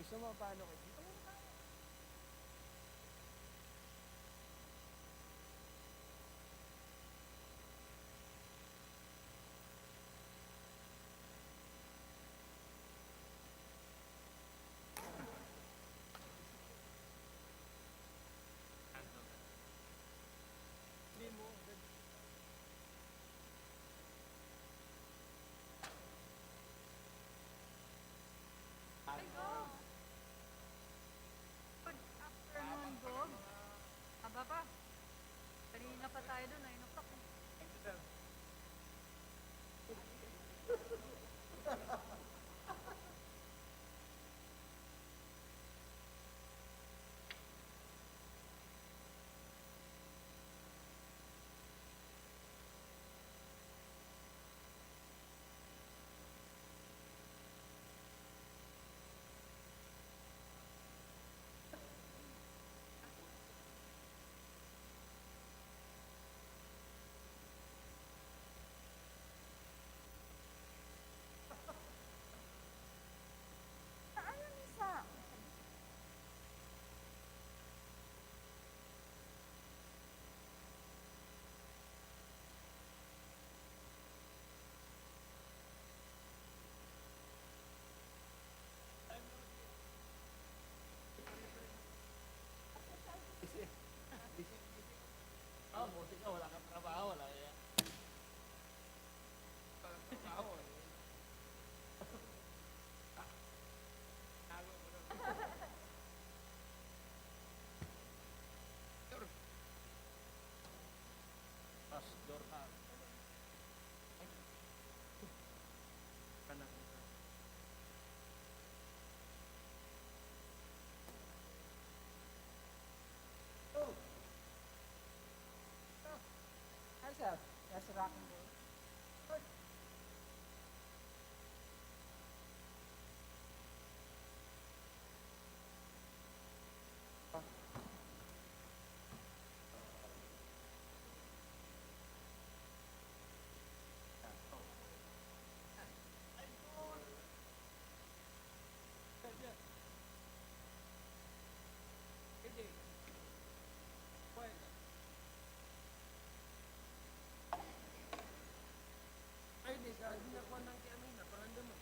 Gusto mo paano ko? Dito muna tayo. Hindi mo. Ay, Gog! Good afternoon, Gog. Aba pa. Kanina pa tayo doon, 9 o'clock. Thank you, sir. Ayun, isa. Oh, buti ka. Wala kang trabaho. Wala kaya. Walang trabaho. Tago mo na. Pastor ka. Anak. Oh. Hi, sir. That's rock and roll. Ay, di ka. Hindi na kuha ng kiamay na. Parang mo.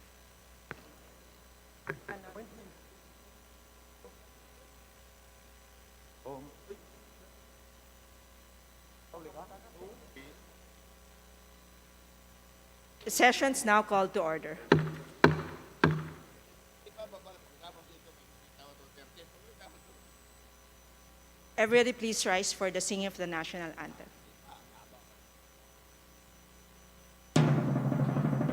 Appointment. Oh. The session's now called to order. Everybody please rise for the singing of the national anthem.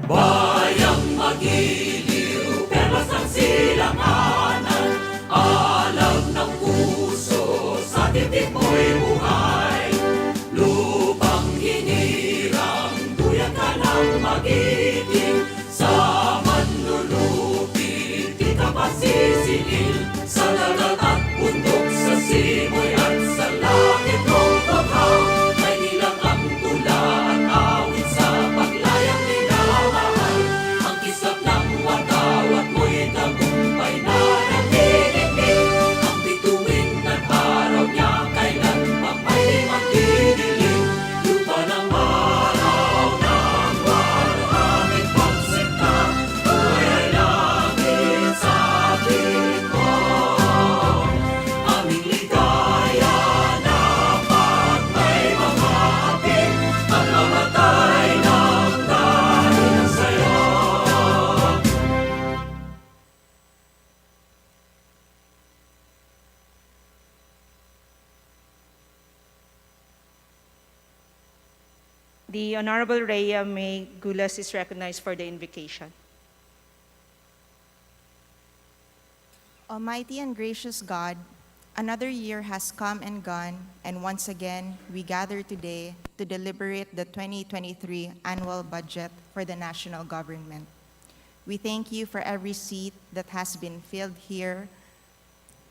Bayang magiliw, perlas ng silanganan, alam ng puso, sa titik mo'y buhay. Lupang hinirang, duyan ka ng magiting, sa manlulupit, di ka pasisingil, sa dagat at bundok, sa simoy at sa langit mong bughaw, may nilang ang tula at awit sa paglayang minamahal. Ang kislap ng watawat mo'y tagumpay na nagdidinig, ang bituin at araw niya kailan pa may magdidilim. Lupa ng araw ng walang pagsinta, buhay ay langit sa atin mo. Aming ligaya dapat may mga ating at mamatay ng dahil sa'yo. The Honorable Rhea May Gulas is recognized for the invocation. Almighty and gracious God, another year has come and gone, and once again we gather today to deliberate the 2023 annual budget for the national government. We thank you for every seat that has been filled here,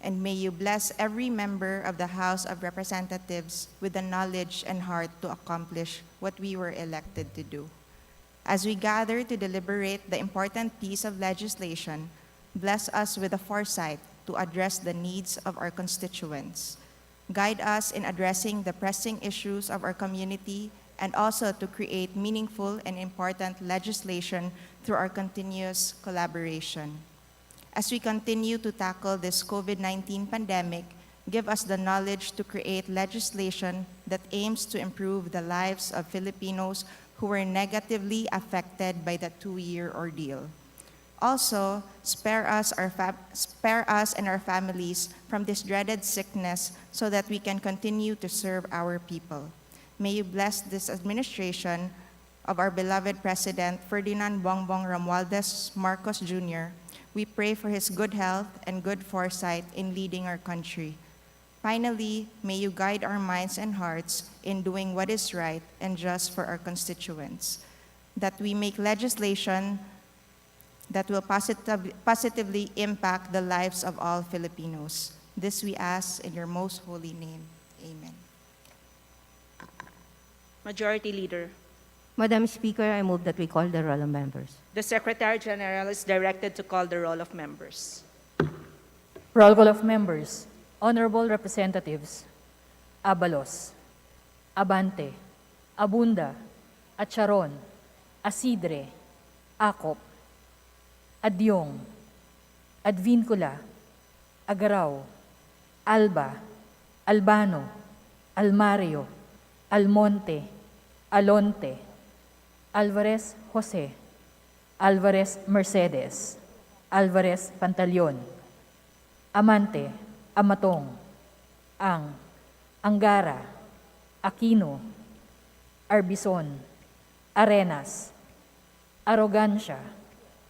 and may you bless every member of the House of Representatives with the knowledge and heart to accomplish what we were elected to do. As we gather to deliberate the important piece of legislation, Bless us with the foresight to address the needs of our constituents. Guide us in addressing the pressing issues of our community and also to create meaningful and important legislation through our continuous collaboration. As we continue to tackle this COVID-19 pandemic, give us the knowledge to create legislation that aims to improve the lives of Filipinos who were negatively affected by the 2-year ordeal. Also, spare us and our families from this dreaded sickness so that we can continue to serve our people. May you bless this administration of our beloved President Ferdinand Bongbong Romualdez Marcos Jr. We pray for his good health and good foresight in leading our country. Finally, may you guide our minds and hearts in doing what is right and just for our constituents, that we make legislation that will positively impact the lives of all Filipinos. This we ask in your most holy name. Amen. Majority Leader. Madam Speaker, I move that we call the roll of members. The Secretary General is directed to call the roll of members. Roll call of members. Honorable Representatives, Abalos, Abante, Abunda, Acharon, Asidre, Acop, Adyong, Advincula, Agaraw, Alba, Albano, Almario, Almonte, Alonte, Alvarez Jose, Alvarez Mercedes, Alvarez Pantaleon, Amante, Amatong, Angara, Aquino, Arbison, Arenas, Arrogancia,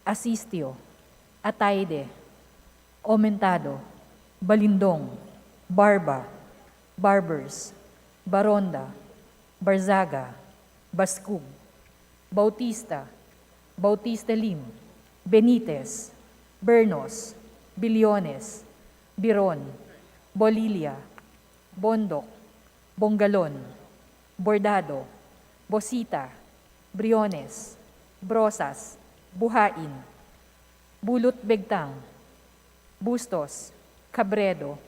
Asistio, Ataide, Omentado, Balindong, Barba, Barbers, Baronda, Barzaga, Baskug, Bautista, Bautista Lim, Benitez, Bernos, Biliones, Biron, Bolilia, Bondok, Bongalon, Bordado, Bosita, Briones, Brosas, Buhain, Bulot Begtang, Bustos, Cabredo,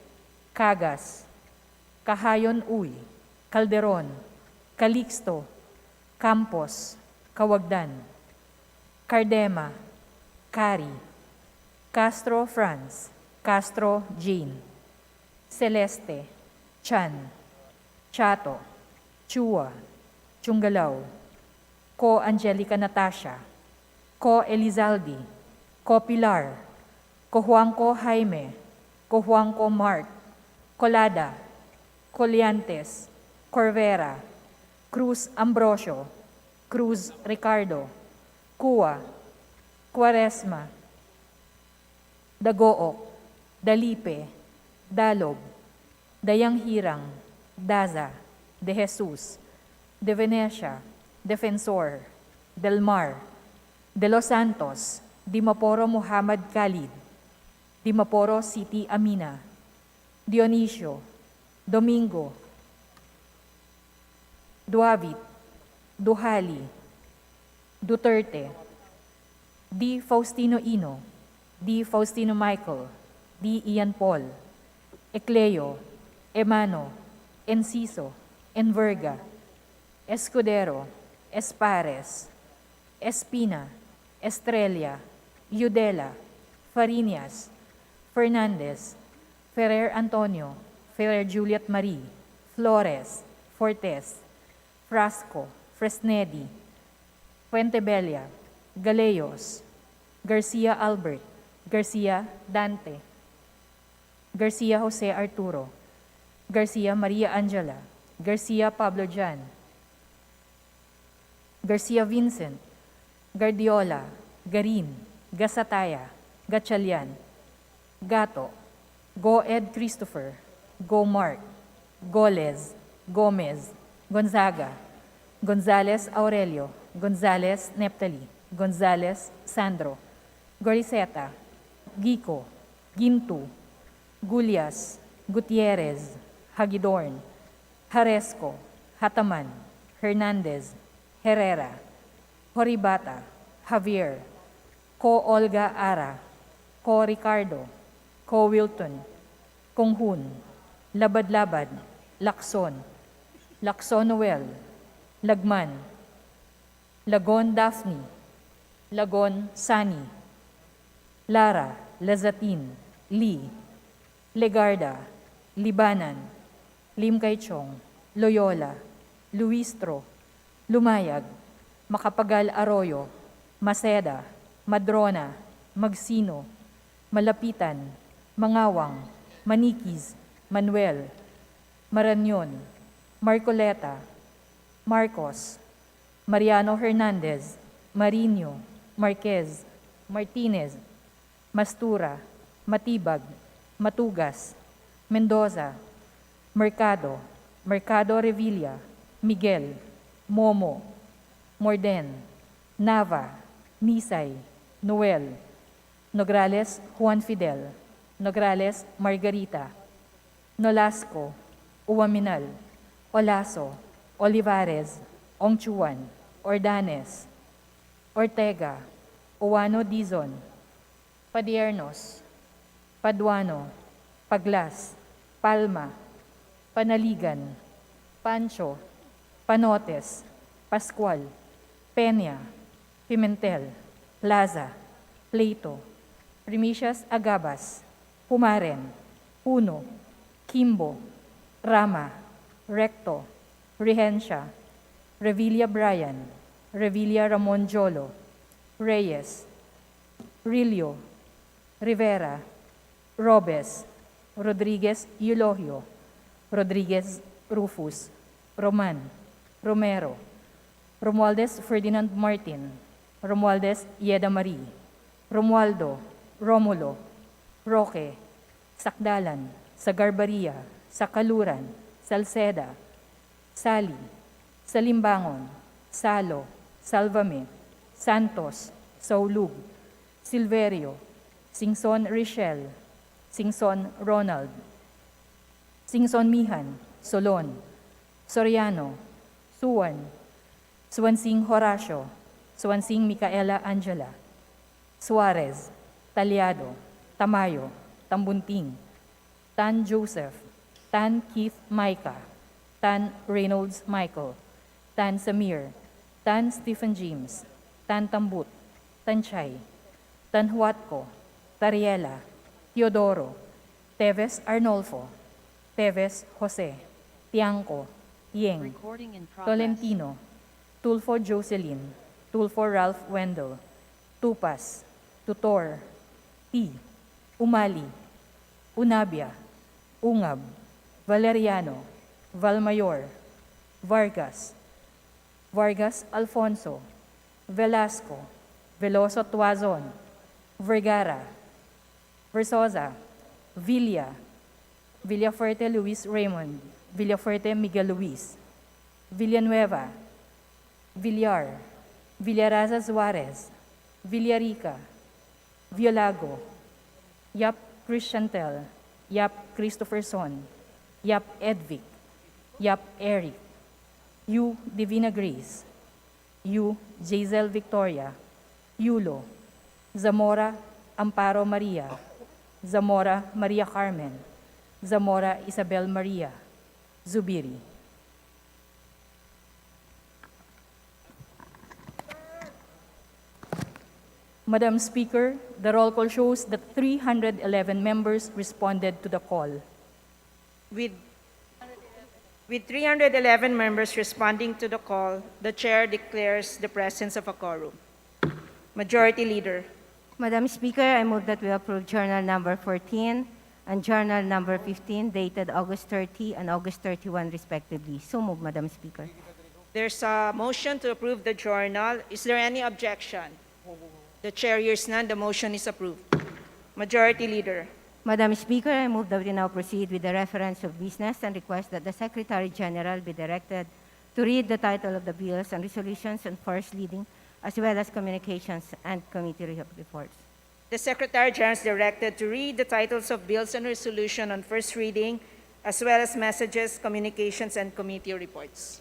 Cagas, Kahayon Uy, Calderon, Calixto, Campos, Kawagdan, Cardema, Cari, Castro Franz, Castro Jean, Celeste, Chan, Chato, Chua, Chungalaw, Ko Angelica Natasha, Ko Elizalde, Ko Pilar, Ko Juanco Jaime, Ko Juanco Mark, Colada, Coliantes, Corvera, Cruz Ambrosio, Cruz Ricardo, Cua, Quaresma, Dagook, Dalipe, Dalog, Dayang Hirang, Daza, De Jesus, De Venecia, Defensor, Del Mar, De Los Santos, Dimaporo Muhammad Khalid, Dimaporo City Amina, Dionisio, Domingo, Duavit, Duhali, Duterte, D. Faustino Ino, D. Faustino Michael, D. Ian Paul, Ecleo, Emano, Enciso, Enverga, Escudero, Espares, Espina, Estrella, Yudela, Farinas, Fernandez, Ferrer Antonio, Ferrer Juliet Marie, Flores, Fortes, Frasco, Fresnedi, Fuentebella, Galeos, Garcia Albert, Garcia Dante, Garcia Jose Arturo, Garcia Maria Angela, Garcia Pablo Jan, Garcia Vincent, Guardiola, Garin, Gasataya, Gatchalian, Gato, Go Ed Christopher, Go Mark, Goles, Gomez, Gonzaga, Gonzales Aurelio, Gonzales Neptali, Gonzales Sandro, Goriseta, Gico, Gintu, Gulyas, Gutierrez, Hagidorn, Haresco, Hataman, Hernandez, Herrera, Horibata, Javier, Ko Olga Ara, Ko Ricardo, Ko Wilton, Konghun, Labad-Labad, Lacson, Lacson Noel, Lagman, Lagon Daphne, Lagon Sani, Lara, Lazatin, Lee, Legarda, Libanan, Lim Kaichong, Loyola, Luistro, Lumayag, Makapagal Arroyo, Maceda, Madrona, Magsino, Malapitan, Mangawang, Maniquis, Manuel, Maranyon, Marcoleta, Marcos, Mariano Hernandez, Marino, Marquez, Martinez, Mastura, Matibag, Matugas, Mendoza, Mercado, Mercado Revilla, Miguel, Momo, Morden, Nava, Nisay, Noel, Nograles Juan Fidel, Nograles Margarita, Nolasco, Uwaminal, Olaso, Olivares, Ongchuan, Ordanes, Ortega, Uwano Dizon, Padiernos, Paduano, Paglas, Palma, Panaligan, Pancho, Panotes, Pascual, Peña, Pimentel, Plaza, Pleito, Primicias Agabas, Pumaren, Puno, Kimbo, Rama, Recto, Rehencia, Revilla Brian, Revilla Ramon Jolo, Reyes, Rilio, Rivera, Robes, Rodriguez Eulogio, Rodriguez Rufus, Roman, Romero, Romualdez Ferdinand Martin, Romualdez Yeda Marie, Romualdo, Romulo, Roque, Sakdalan, Sagarbaria, Sakaluran, Salceda, Sali, Salimbangon, Salo, Salvame, Santos, Saulug, Silverio, Singson Richel, Singson Ronald, Singson Mihan, Solon, Soriano, Suwan, Suwansing Horacio, Suwansing Micaela Angela, Suarez, Talyado, Tamayo, Tambunting, Tan Joseph, Tan Keith Micah, Tan Reynolds Michael, Tan Samir, Tan Stephen James, Tan Tambut, Tan Chay, Tan Huatco, Tariela, Teodoro, Teves Arnolfo, Teves Jose, Tiangco, Tieng, Tolentino, Tulfo Jocelyn, Tulfo Ralph Wendell, Tupas, Tutor, T, Umali, Unabia, Ungab, Valeriano, Valmayor, Vargas, Vargas Alfonso, Velasco, Veloso Tuazon, Vergara, Versosa, Villa, Villafuerte Luis Raymond, Villafuerte Miguel Luis, Villanueva, Villar, Villaraza Suarez, Villarica, Violago, Yap Christiantel, Yap Christopherson, Yap Edvic, Yap Eric, Yu Divina Grace, Yu Jazel Victoria, Yulo, Zamora Amparo Maria, Zamora Maria Carmen, Zamora Isabel Maria, Zubiri. Madam Speaker, the roll call shows that 311 members responded to the call. With 311 members responding to the call, the chair declares the presence of a quorum. Majority Leader. Madam Speaker, I move that we approve Journal Number 14 and Journal Number 15 dated August 30 and August 31 respectively. So move, Madam Speaker. There's a motion to approve the journal. Is there any objection? The chair hears none. The motion is approved. Majority Leader. Madam Speaker, I move that we now proceed with the reference of business and request that the Secretary General be directed to read the title of the bills and resolutions on first reading, as well as communications and committee reports. The Secretary General is directed to read the titles of bills and resolution on first reading, as well as messages, communications, and committee reports.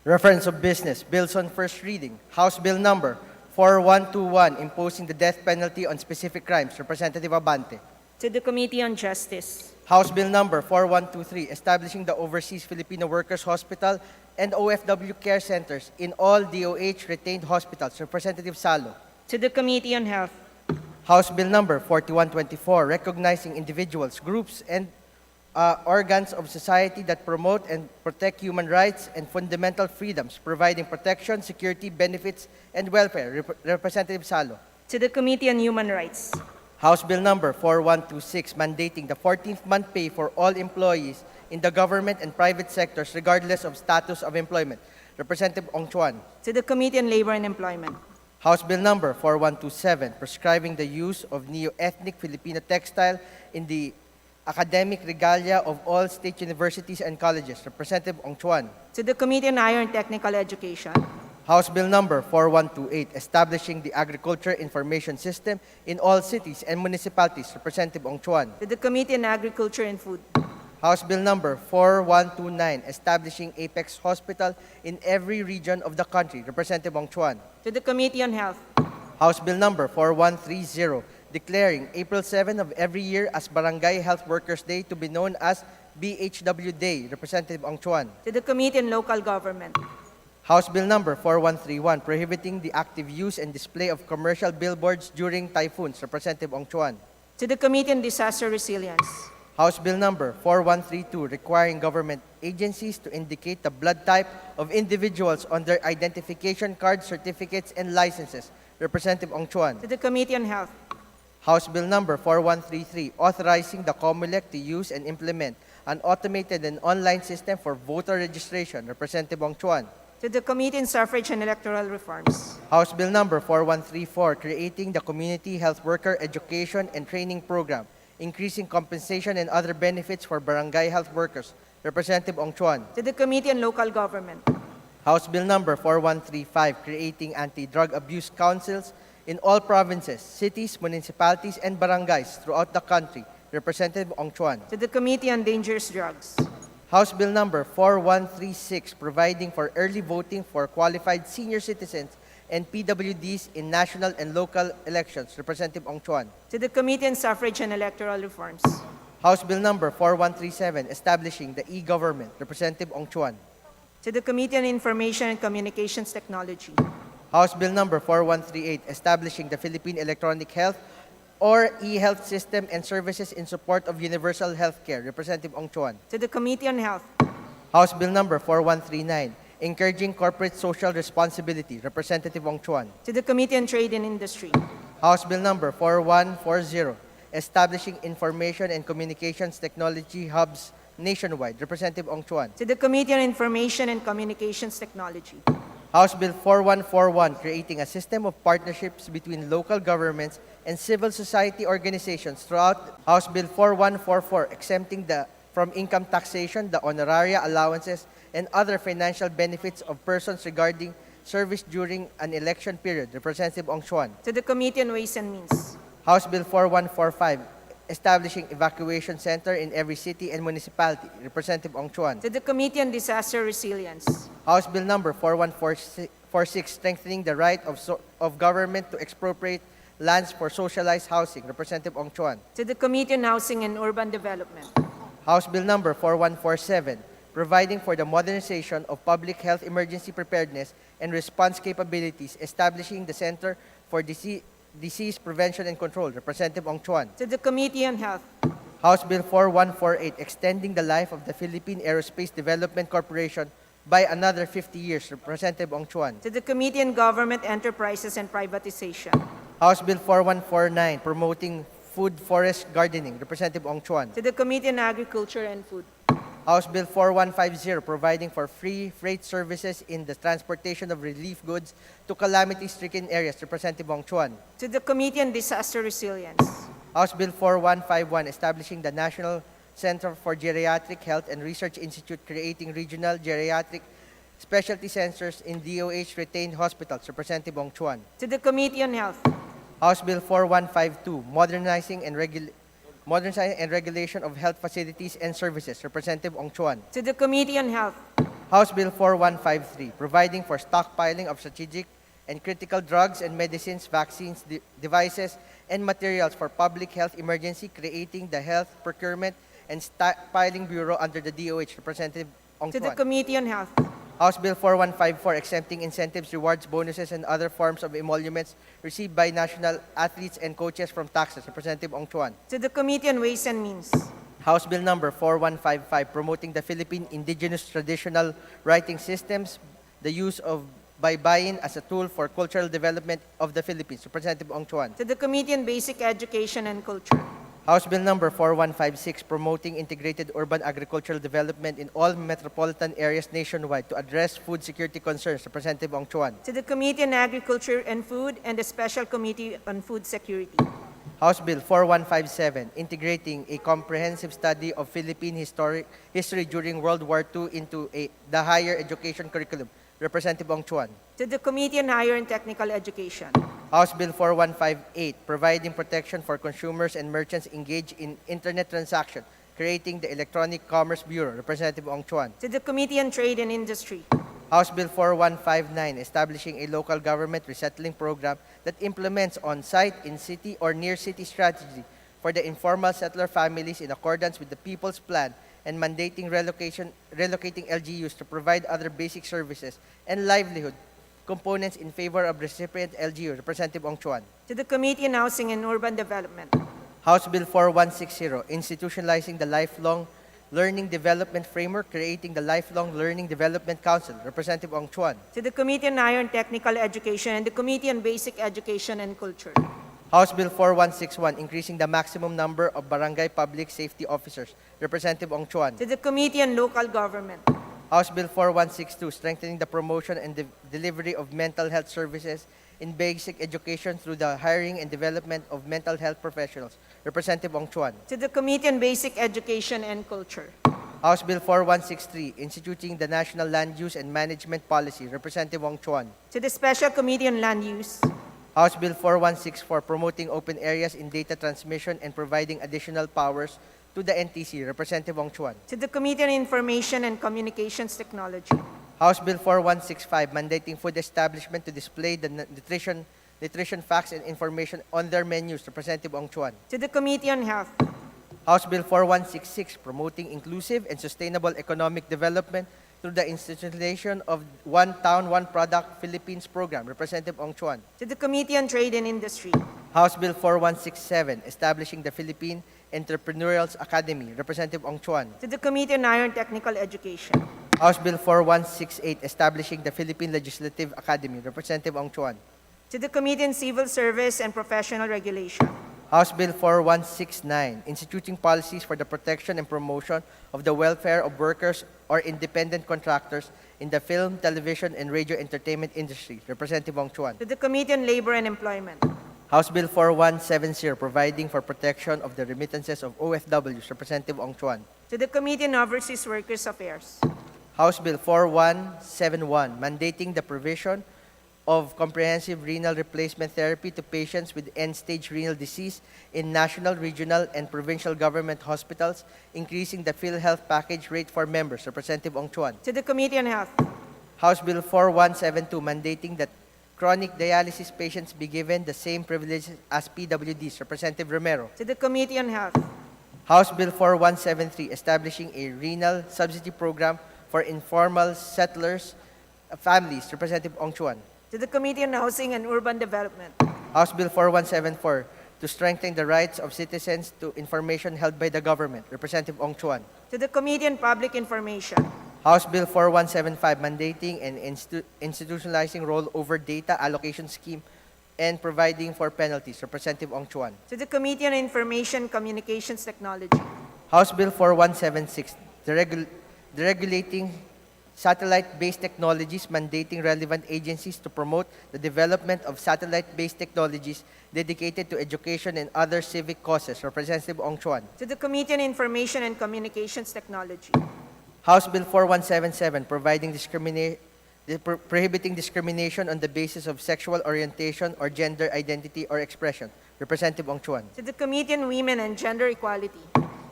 Reference of business, bills on first reading. House Bill number 4121, imposing the death penalty on specific crimes, Representative Abante. To the Committee on Justice. House Bill number 4123, establishing the Overseas Filipino Workers Hospital and OFW care centers in all DOH retained hospitals, Representative Salo. To the Committee on Health. House Bill number 4124, recognizing individuals, groups, and organs of society that promote and protect human rights and fundamental freedoms, providing protection, security, benefits, and welfare. Representative Salo. To the Committee on Human Rights. House Bill number 4126, mandating the 14th month pay for all employees in the government and private sectors regardless of status of employment. Representative Ong Chuan. To the Committee on Labor and Employment. House Bill number 4127, prescribing the use of neo-ethnic Filipino textile in the academic regalia of all state universities and colleges. Representative Ong Chuan. To the Committee on Higher and Technical Education. House Bill number 4128, establishing the Agriculture Information System in all cities and municipalities. Representative Ong Chuan. To the Committee on Agriculture and Food. House Bill number 4129, establishing Apex Hospital in every region of the country. Representative Ong Chuan. To the Committee on Health. House Bill number 4130, declaring April 7 of every year as Barangay Health Workers Day to be known as BHW Day. Representative Ong Chuan. To the Committee on Local Government. House Bill number 4131, prohibiting the active use and display of commercial billboards during typhoons. Representative Ong Chuan. To the Committee on Disaster Resilience. House Bill number 4132, requiring government agencies to indicate the blood type of individuals on their identification cards, certificates, and licenses. Representative Ong Chuan. To the Committee on Health. House Bill number 4133, authorizing the COMELEC to use and implement an automated and online system for voter registration. Representative Ong Chuan. To the Committee on Suffrage and Electoral Reforms. House Bill number 4134, creating the Community Health Worker Education and Training Program, increasing compensation and other benefits for barangay health workers. Representative Ong Chuan. To the Committee on Local Government. House Bill number 4135, creating anti-drug abuse councils in all provinces, cities, municipalities, and barangays throughout the country. Representative Ong Chuan. To the Committee on Dangerous Drugs. House Bill number 4136, providing for early voting for qualified senior citizens and PWDs in national and local elections. Representative Ong Chuan. To the Committee on Suffrage and Electoral Reforms. House Bill number 4137, establishing the e-government. Representative Ong Chuan. To the Committee on Information and Communications Technology. House Bill number 4138, establishing the Philippine Electronic Health or e-health system and services in support of universal health care. Representative Ong Chuan. To the Committee on Health. House Bill number 4139, encouraging corporate social responsibility. Representative Ong Chuan. To the Committee on Trade and Industry. House Bill number 4140, establishing information and communications technology hubs nationwide. Representative Ong Chuan. To the Committee on Information and Communications Technology. House Bill 4141, creating a system of partnerships between local governments and civil society organizations throughout. House Bill 4144, exempting from income taxation the honoraria, allowances, and other financial benefits of persons regarding service during an election period. Representative Ong Chuan. To the Committee on Ways and Means. House Bill 4145, establishing evacuation center in every city and municipality. Representative Ong Chuan. To the Committee on Disaster Resilience. House Bill number 4146, strengthening the right of government to expropriate lands for socialized housing. Representative Ong Chuan. To the Committee on Housing and Urban Development. House Bill number 4147, providing for the modernization of public health emergency preparedness and response capabilities, establishing the Center for Disease Prevention and Control. Representative Ong Chuan. To the Committee on Health. House Bill 4148, extending the life of the Philippine Aerospace Development Corporation by another 50 years. Representative Ong Chuan. To the Committee on Government Enterprises and Privatization. House Bill 4149, promoting food forest gardening. Representative Ong Chuan. To the Committee on Agriculture and Food. House Bill 4150, providing for free freight services in the transportation of relief goods to calamity-stricken areas. Representative Ong Chuan. To the Committee on Disaster Resilience. House Bill 4151, establishing the National Center for Geriatric Health and Research Institute, creating regional geriatric specialty centers in DOH retained hospitals. Representative Ong Chuan. To the Committee on Health. House Bill 4152, modernizing and regulation of health facilities and services. Representative Ong Chuan. To the Committee on Health. House Bill 4153, providing for stockpiling of strategic and critical drugs and medicines, vaccines, devices, and materials for public health emergency, creating the Health Procurement and Stockpiling Bureau under the DOH. Representative Ong To the Chuan. Committee on Health. House Bill 4154, exempting incentives, rewards, bonuses, and other forms of emoluments received by national athletes and coaches from taxes. Representative Ong Chuan. To the Committee on Ways and Means. House Bill number 4155, promoting the Philippine indigenous traditional writing systems, the use of baybayin as a tool for cultural development of the Philippines. Representative Ong Chuan. To the Committee on Basic Education and Culture. House Bill number 4156, promoting integrated urban agricultural development in all metropolitan areas nationwide to address food security concerns. Representative Ong Chuan. To the Committee on Agriculture and Food and the Special Committee on Food Security. House Bill 4157, integrating a comprehensive study of Philippine history during World War II into the higher education curriculum. Representative Ong Chuan. To the Committee on Higher and Technical Education. House Bill 4158, providing protection for consumers and merchants engaged in internet transaction, creating the Electronic Commerce Bureau. Representative Ong Chuan. To the Committee on Trade and Industry. House Bill 4159, establishing a local government resettling program that implements on-site, in-city, or near-city strategy for the informal settler families in accordance with the People's Plan and mandating relocating LGUs to provide other basic services and livelihood components in favor of recipient LGU. Representative Ong Chuan. To the Committee on Housing and Urban Development. House Bill 4160, institutionalizing the lifelong learning development framework, creating the Lifelong Learning Development Council. Representative Ong Chuan. To the Committee on Higher and Technical Education and the Committee on Basic Education and Culture. House Bill 4161, increasing the maximum number of barangay public safety officers. Representative Ong Chuan. To the Committee on Local Government. House Bill 4162, strengthening the promotion and delivery of mental health services in basic education through the hiring and development of mental health professionals. Representative Ong Chuan. To the Committee on Basic Education and Culture. House Bill 4163, instituting the National Land Use and Management Policy. Representative Ong Chuan. To the Special Committee on Land Use. House Bill 4164, promoting open areas in data transmission and providing additional powers to the NTC. Representative Ong Chuan. To the Committee on Information and Communications Technology. House Bill 4165, mandating food establishment to display the nutrition facts and information on their menus. Representative Ong Chuan. To the Committee on Health. House Bill 4166, promoting inclusive and sustainable economic development through the institution of One Town, One Product Philippines program. Representative Ong Chuan. To the Committee on Trade and Industry. House Bill 4167, establishing the Philippine Entrepreneurial Academy. Representative Ong Chuan. To the Committee on Higher and Technical Education. House Bill 4168, establishing the Philippine Legislative Academy. Representative Ong Chuan. To the Committee on Civil Service and Professional Regulation. House Bill 4169, instituting policies for the protection and promotion of the welfare of workers or independent contractors in the film, television, and radio entertainment industry. Representative Ong Chuan. To the Committee on Labor and Employment. House Bill 4170, providing for protection of the remittances of OFWs. Representative Ong Chuan. To the Committee on Overseas Workers Affairs. House Bill 4171, mandating the provision of comprehensive renal replacement therapy to patients with end-stage renal disease in national, regional, and provincial government hospitals, increasing the PhilHealth package rate for members. Representative Ong Chuan. To the Committee on Health. House Bill 4172, mandating that chronic dialysis patients be given the same privileges as PWDs. Representative Romero. To the Committee on Health. House Bill 4173, establishing a renal subsidy program for informal settlers families. Representative Ong Chuan. To the Committee on Housing and Urban Development. House Bill 4174, to strengthen the rights of citizens to information held by the government. Representative Ong Chuan. To the Committee on Public Information. House Bill 4175, mandating and institutionalizing rollover data allocation scheme and providing for penalties. Representative Ong Chuan. To the Committee on Information Communications Technology. House Bill 4176, deregulating satellite-based technologies, mandating relevant agencies to promote the development of satellite-based technologies dedicated to education and other civic causes. Representative Ong Chuan. To the Committee on Information and Communications Technology. House Bill 4177, prohibiting discrimination on the basis of sexual orientation or gender identity or expression. Representative Ong Chuan. To the Committee on Women and Gender Equality.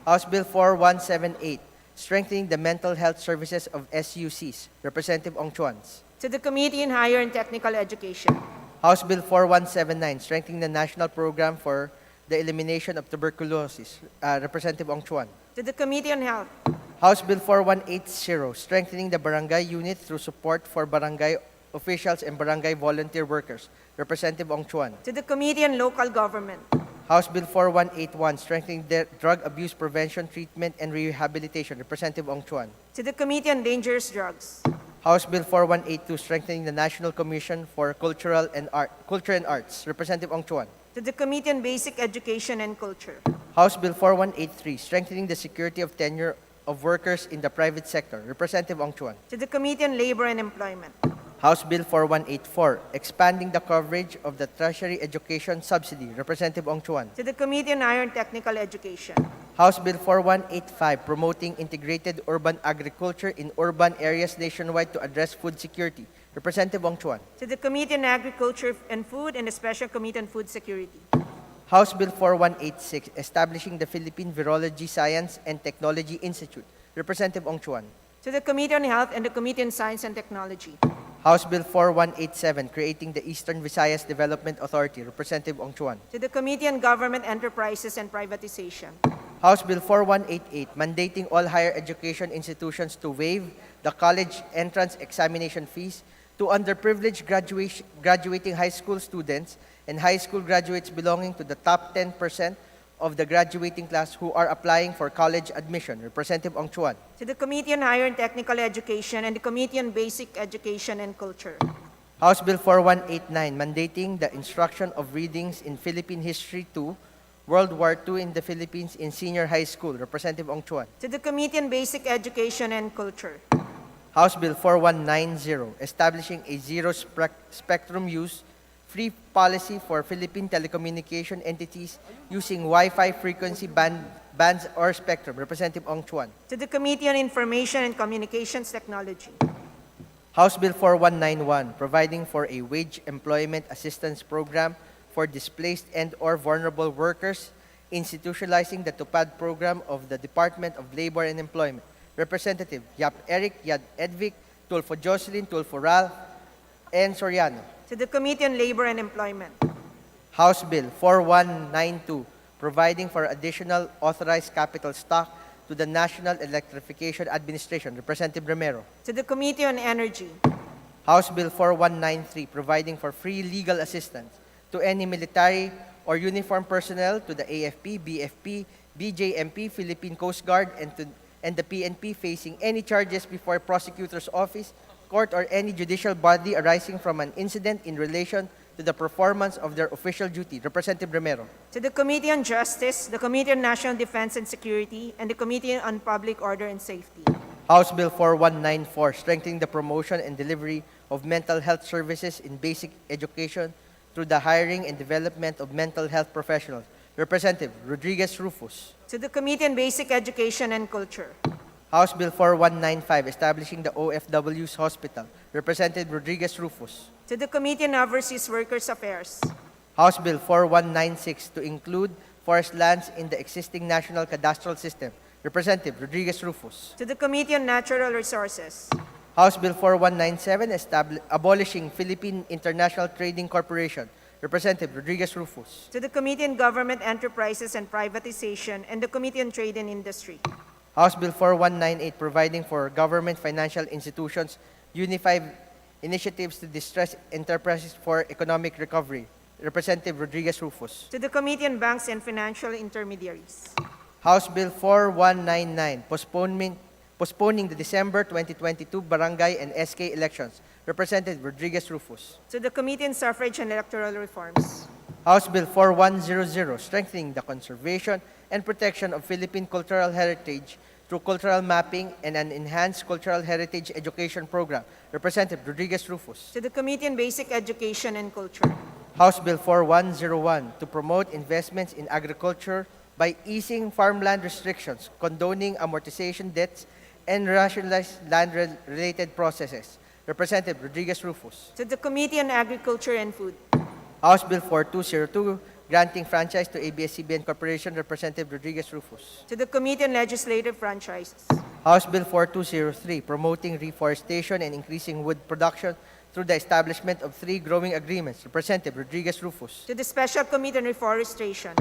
House Bill 4178, strengthening the mental health services of SUCs. Representative Ong Chuan. To the Committee on Higher and Technical Education. House Bill 4179, strengthening the national program for the elimination of tuberculosis. Representative Ong Chuan. To the Committee on Health. House Bill 4180, strengthening the barangay unit through support for barangay officials and barangay volunteer workers. Representative Ong Chuan. To the Committee on Local Government. House Bill 4181, strengthening the drug abuse prevention, treatment, and rehabilitation. Representative Ong Chuan. To the Committee on Dangerous Drugs. House Bill 4182, strengthening the National Commission for Culture and Arts. Representative Ong Chuan. To the Committee on Basic Education and Culture. House Bill 4183, strengthening the security of tenure of workers in the private sector. Representative Ong Chuan. To the Committee on Labor and Employment. House Bill 4184, expanding the coverage of the tertiary education subsidy. Representative Ong Chuan. To the Committee on Higher and Technical Education. House Bill 4185, promoting integrated urban agriculture in urban areas nationwide to address food security. Representative Ong Chuan. To the Committee on Agriculture and Food and the Special Committee on Food Security. House Bill 4186, establishing the Philippine Virology Science and Technology Institute. Representative Ong Chuan. To the Committee on Health and the Committee on Science and Technology. House Bill 4187, creating the Eastern Visayas Development Authority. Representative Ong Chuan. To the Committee on Government Enterprises and Privatization. House Bill 4188, mandating all higher education institutions to waive the college entrance examination fees to underprivileged graduating high school students and high school graduates belonging to the top 10% of the graduating class who are applying for college admission. Representative Ong Chuan. To the Committee on Higher and Technical Education and the Committee on Basic Education and Culture. House Bill 4189, mandating the instruction of readings in Philippine History 2, World War II in the Philippines in senior high school. Representative Ong Chuan. To the Committee on Basic Education and Culture. House Bill 4190, establishing a zero-spectrum use free policy for Philippine telecommunication entities using Wi-Fi frequency bands or spectrum. Representative Ong Chuan. To the Committee on Information and Communications Technology. House Bill 4191, providing for a wage employment assistance program for displaced and/or vulnerable workers, institutionalizing the TUPAD program of the Department of Labor and Employment. Representative Yap Eric, Yad Edvic, Tulfo Jocelyn, Tulfo Ralph, and Soriano. To the Committee on Labor and Employment. House Bill 4192, providing for additional authorized capital stock to the National Electrification Administration. Representative Romero. To the Committee on Energy. House Bill 4193, providing for free legal assistance to any military or uniformed personnel, to the AFP, BFP, BJMP, Philippine Coast Guard, and the PNP facing any charges before prosecutor's office, court, or any judicial body arising from an incident in relation to the performance of their official duty. Representative Romero. To the Committee on Justice, the Committee on National Defense and Security, and the Committee on Public Order and Safety. House Bill 4194, strengthening the promotion and delivery of mental health services in basic education through the hiring and development of mental health professionals. Representative Rodriguez Rufus. To the Committee on Basic Education and Culture. House Bill 4195, establishing the OFW's Hospital. Representative Rodriguez Rufus. To the Committee on Overseas Workers Affairs. House Bill 4196, to include forest lands in the existing national cadastral system. Representative Rodriguez Rufus. To the Committee on Natural Resources. House Bill 4197, abolishing Philippine International Trading Corporation. Representative Rodriguez Rufus. To the Committee on Government Enterprises and Privatization and the Committee on Trade and Industry. House Bill 4198, providing for government financial institutions unified initiatives to distress enterprises for economic recovery. Representative Rodriguez Rufus. To the Committee on Banks and Financial Intermediaries. House Bill 4199, postponing the December 2022 barangay and SK elections. Representative Rodriguez Rufus. To the Committee on Suffrage and Electoral Reforms. House Bill 4100, strengthening the conservation and protection of Philippine cultural heritage through cultural mapping and an enhanced cultural heritage education program. Representative Rodriguez Rufus. To the Committee on Basic Education and Culture. House Bill 4101, to promote investments in agriculture by easing farmland restrictions, condoning amortization debts, and rationalize land-related processes. Representative Rodriguez Rufus. To the Committee on Agriculture and Food. House Bill 4202, granting franchise to ABS-CBN Corporation, Representative Rodriguez Rufus. To the Committee on Legislative Franchises. House Bill 4203, promoting reforestation and increasing wood production through the establishment of 3 growing agreements, Representative Rodriguez Rufus. To the Special Committee on Reforestation.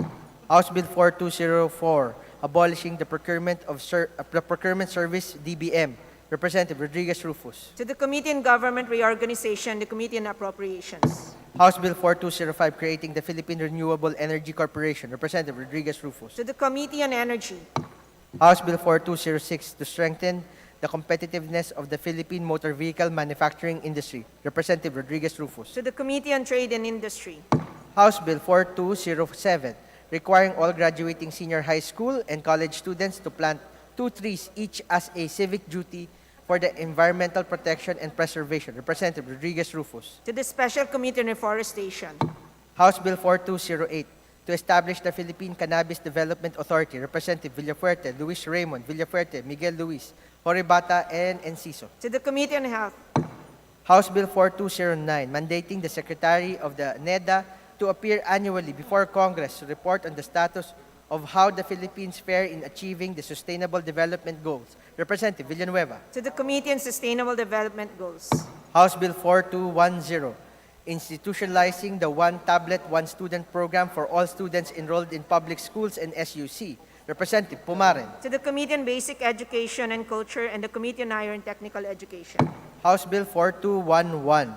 House Bill 4204, abolishing the procurement service DBM, Representative Rodriguez Rufus. To the Committee on Government Reorganization, the Committee on Appropriations. House Bill 4205, creating the Philippine Renewable Energy Corporation, Representative Rodriguez Rufus. To the Committee on Energy. House Bill 4206, to strengthen the competitiveness of the Philippine motor vehicle manufacturing industry, Representative Rodriguez Rufus. To the Committee on Trade and Industry. House Bill 4207, requiring all graduating senior high school and college students to plant 2 trees each as a civic duty for the environmental protection and preservation, Representative Rodriguez Rufus. To the Special Committee on Reforestation. House Bill 4208, to establish the Philippine Cannabis Development Authority, Representative Villafuerte, Luis Raymond, Villafuerte, Miguel Luis, Horibata, and Enciso. To the Committee on Health. House Bill 4209, mandating the Secretary of the NEDA to appear annually before Congress to report on the status of how the Philippines fare in achieving the Sustainable Development Goals, Representative Villanueva. To the Committee on Sustainable Development Goals. House Bill 4210, institutionalizing the One Tablet, One Student program for all students enrolled in public schools and SUC, Representative Pumaren. To the Committee on Basic Education and Culture and the Committee on Higher and Technical Education. House Bill 4211,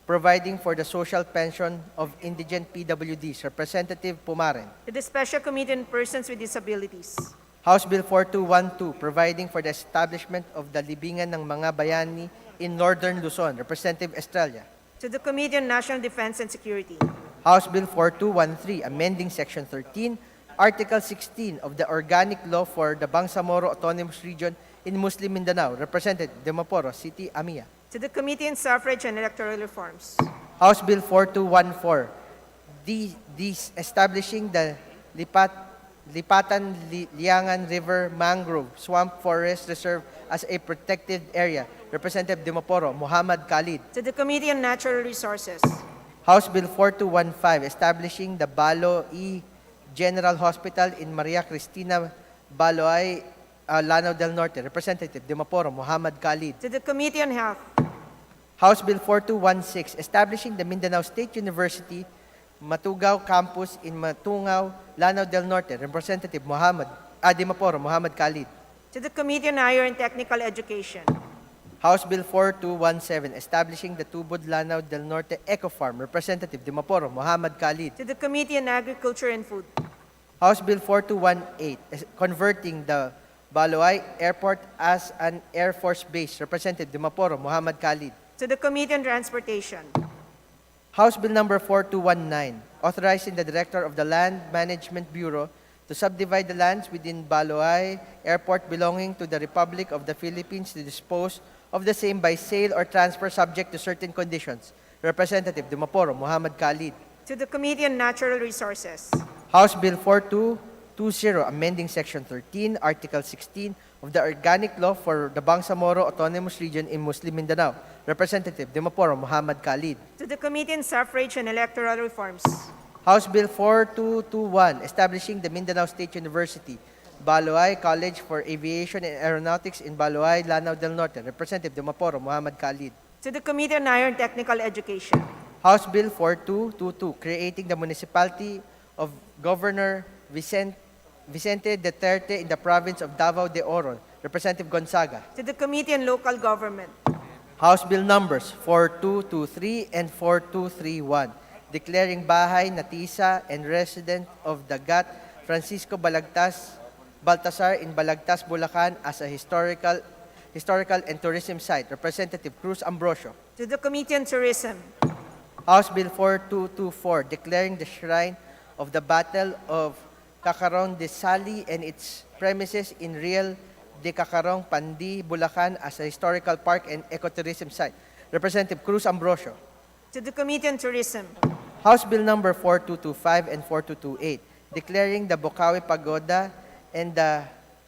providing for the social pension of indigent PWDs, Representative Pumaren. To the Special Committee on Persons with Disabilities. House Bill 4212, providing for the establishment of the libingan ng mga bayani in Northern Luzon, Representative Estrella. To the Committee on National Defense and Security. House Bill 4213, amending Section 13, Article 16 of the Organic Law for the Bangsamoro Autonomous Region in Muslim Mindanao, Representative Demaporo City, Amia. To the Committee on Suffrage and Electoral Reforms. House Bill 4214, establishing the Lipatan-Liangan River Mangrove Swamp Forest Reserve as a protected area, Representative Demaporo Muhammad Khalid. To the Committee on Natural Resources. House Bill 4215, establishing the Balo E. General Hospital in Maria Cristina Baloay, Lanao del Norte, Representative Demaporo Muhammad Khalid. To the Committee on Health. House Bill 4216, establishing the Mindanao State University Matugao Campus in Matungao, Lanao del Norte, Representative Demaporo Muhammad Khalid. To the Committee on Higher and Technical Education. House Bill 4217, establishing the Tubod Lanao del Norte Eco Farm, Representative Demaporo Muhammad Khalid. To the Committee on Agriculture and Food. House Bill 4218, converting the Baloay Airport as an Air Force base, Representative Demaporo Muhammad Khalid. To the Committee on Transportation. House Bill number 4219, authorizing the Director of the Land Management Bureau to subdivide the lands within Baloay Airport belonging to the Republic of the Philippines to dispose of the same by sale or transfer subject to certain conditions, Representative Demaporo Muhammad Khalid. To the Committee on Natural Resources. House Bill 4220, amending Section 13, Article 16 of the Organic Law for the Bangsamoro Autonomous Region in Muslim Mindanao, Representative Demaporo Muhammad Khalid. To the Committee on Suffrage and Electoral Reforms. House Bill 4221, establishing the Mindanao State University, Baloay College for Aviation and Aeronautics in Baloay, Lanao del Norte, Representative Demaporo Muhammad Khalid. To the Committee on Higher and Technical Education. House Bill 4222, creating the municipality of Governor Vicente Duterte in the province of Davao de Oro, Representative Gonzaga. To the Committee on Local Government. House Bill numbers 4223 and 4231, declaring Bahay Natisa and resident of Dagat Francisco Baltasar in Balagtas, Bulacan as a historical and tourism site, Representative Cruz Ambrosio. To the Committee on Tourism. House Bill 4224, declaring the shrine of the Battle of Cacarong de Sali and its premises in Real de Cacarong, Pandi, Bulacan as a historical park and ecotourism site, Representative Cruz Ambrosio. To the Committee on Tourism. House Bill number 4225 and 4228, declaring the Bocaue Pagoda and the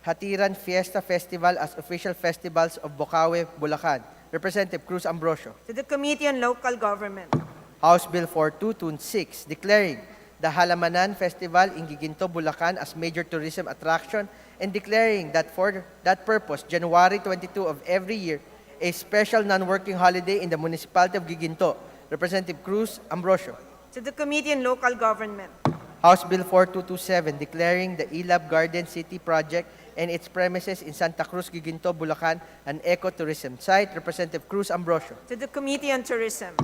Hatiran Fiesta Festival as official festivals of Bocaue, Bulacan, Representative Cruz Ambrosio. To the Committee on Local Government. House Bill 4226, declaring the Halamanan Festival in Giginto, Bulacan as major tourism attraction and declaring that for that purpose, January 22 of every year, a special non-working holiday in the municipality of Giginto. Representative Cruz Ambrosio. To the Committee on Local Government. House Bill 4227 declaring the Ilab Garden City project and its premises in Santa Cruz, Giginto, Bulacan an ecotourism site. Representative Cruz Ambrosio. To the Committee on Tourism.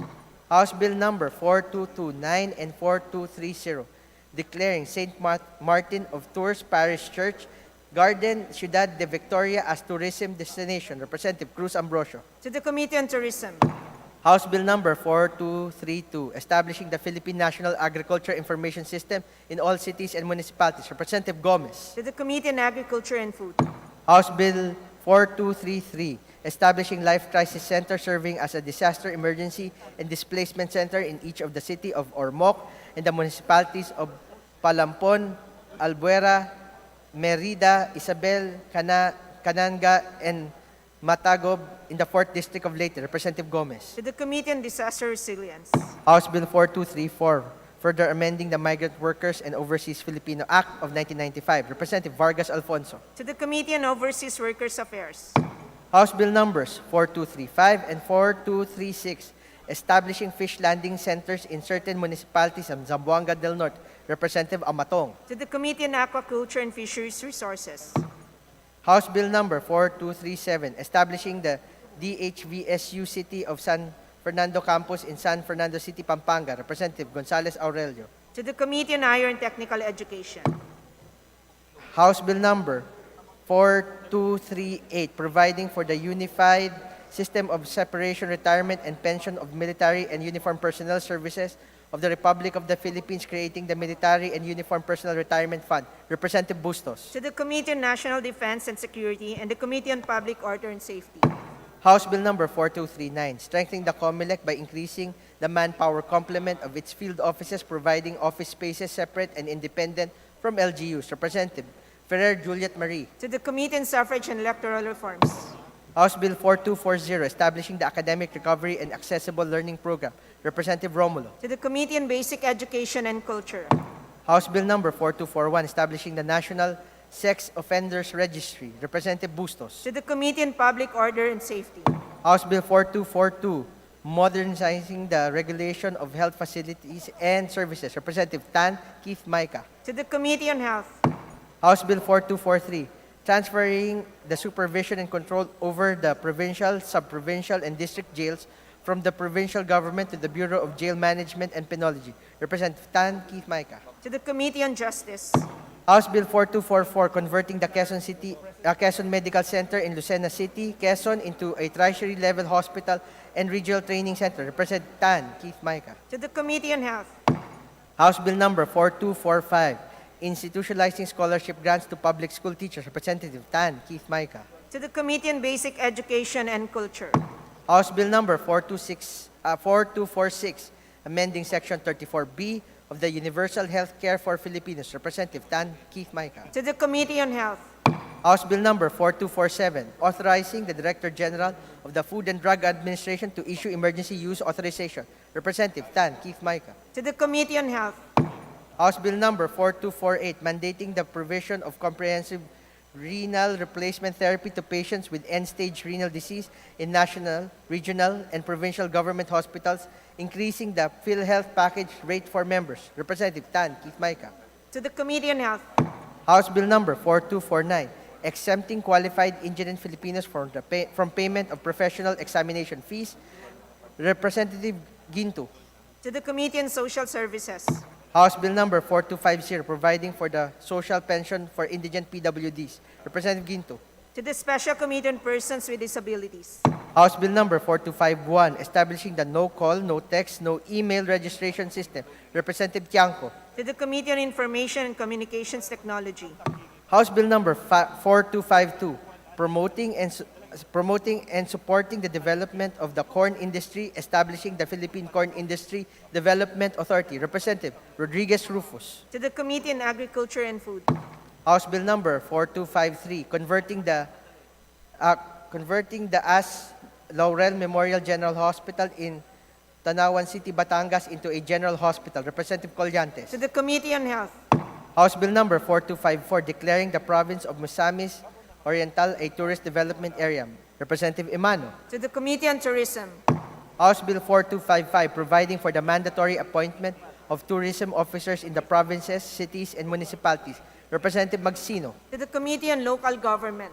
House Bill number 4229 and 4230 declaring St. Martin of Tours Parish Church Garden Ciudad de Victoria as tourism destination. Representative Cruz Ambrosio. To the Committee on Tourism. House Bill number 4232 establishing the Philippine National Agriculture Information System in all cities and municipalities. Representative Gomez. To the Committee on Agriculture and Food. House Bill 4233 establishing Life Crisis Center serving as a disaster emergency and displacement center in each of the city of Ormoc and the municipalities of Palampon, Albuera, Merida, Isabel, Cananga, and Matagob in the 4th District of Leyte. Representative Gomez. To the Committee on Disaster Resilience. House Bill 4234 further amending the Migrant Workers and Overseas Filipino Act of 1995. Representative Vargas Alfonso. To the Committee on Overseas Workers Affairs. House Bill numbers 4235 and 4236 establishing fish landing centers in certain municipalities of Zamboanga del Norte. Representative Amatong. To the Committee on Aquaculture and Fisheries Resources. House Bill number 4237 establishing the DHVSU City of San Fernando Campus in San Fernando City, Pampanga. Representative Gonzales Aurelio. To the Committee on Higher and Technical Education. House Bill number 4238 providing for the unified system of separation, retirement, and pension of military and uniformed personnel services of the Republic of the Philippines, creating the Military and Uniformed Personnel Retirement Fund. Representative Bustos. To the Committee on National Defense and Security and the Committee on Public Order and Safety. House Bill number 4239, strengthening the COMELEC by increasing the manpower complement of its field offices, providing office spaces separate and independent from LGUs. Representative Ferrer Juliet Marie. To the Committee on Suffrage and Electoral Reforms. House Bill 4240, establishing the Academic Recovery and Accessible Learning Program. Representative Romulo. To the Committee on Basic Education and Culture. House Bill number 4241, establishing the National Sex Offenders Registry. Representative Bustos. To the Committee on Public Order and Safety. House Bill 4242, modernizing the regulation of health facilities and services. Representative Tan Keith Micah. To the Committee on Health. House Bill 4243, transferring the supervision and control over the provincial, sub-provincial, and district jails from the provincial government to the Bureau of Jail Management and Penology. Representative Tan Keith Micah. To the Committee on Justice. House Bill 4244, converting the Quezon Medical Center in Lucena City, Quezon into a tertiary-level hospital and regional training center. Representative Tan Keith Micah. To the Committee on Health. House Bill number 4245, institutionalizing scholarship grants to public school teachers. Representative Tan Keith Micah. To the Committee on Basic Education and Culture. House Bill number 4246, amending Section 34B of the Universal Health Care for Filipinos. Representative Tan Keith Micah. To the Committee on Health. House Bill number 4247, authorizing the Director General of the Food and Drug Administration to issue emergency use authorization. Representative Tan Keith Micah. To the Committee on Health. House Bill number 4248, mandating the provision of comprehensive renal replacement therapy to patients with end-stage renal disease in national, regional, and provincial government hospitals, increasing the PhilHealth package rate for members. Representative Tan Keith Micah. To the Committee on Health. House Bill number 4249, exempting qualified indigent Filipinos from payment of professional examination fees. Representative Ginto. To the Committee on Social Services. House Bill number 4250, providing for the social pension for indigent PWDs. Representative Ginto. To the Special Committee on Persons with Disabilities. House Bill number 4251, establishing the no call, no text, no email registration system. Representative Tiangco. To the Committee on Information and Communications Technology. House Bill number 4252, promoting and supporting the development of the corn industry, establishing the Philippine Corn Industry Development Authority. Representative Rodriguez Rufus. To the Committee on Agriculture and Food. House Bill number 4253, converting the As Laurel Memorial General Hospital in Tanawan City, Batangas into a general hospital. Representative Colyantes. To the Committee on Health. House Bill number 4254, declaring the province of Misamis Oriental a tourist development area. Representative Emano. To the Committee on Tourism. House Bill 4255, providing for the mandatory appointment of tourism officers in the provinces, cities, and municipalities. Representative Magsino. To the Committee on Local Government.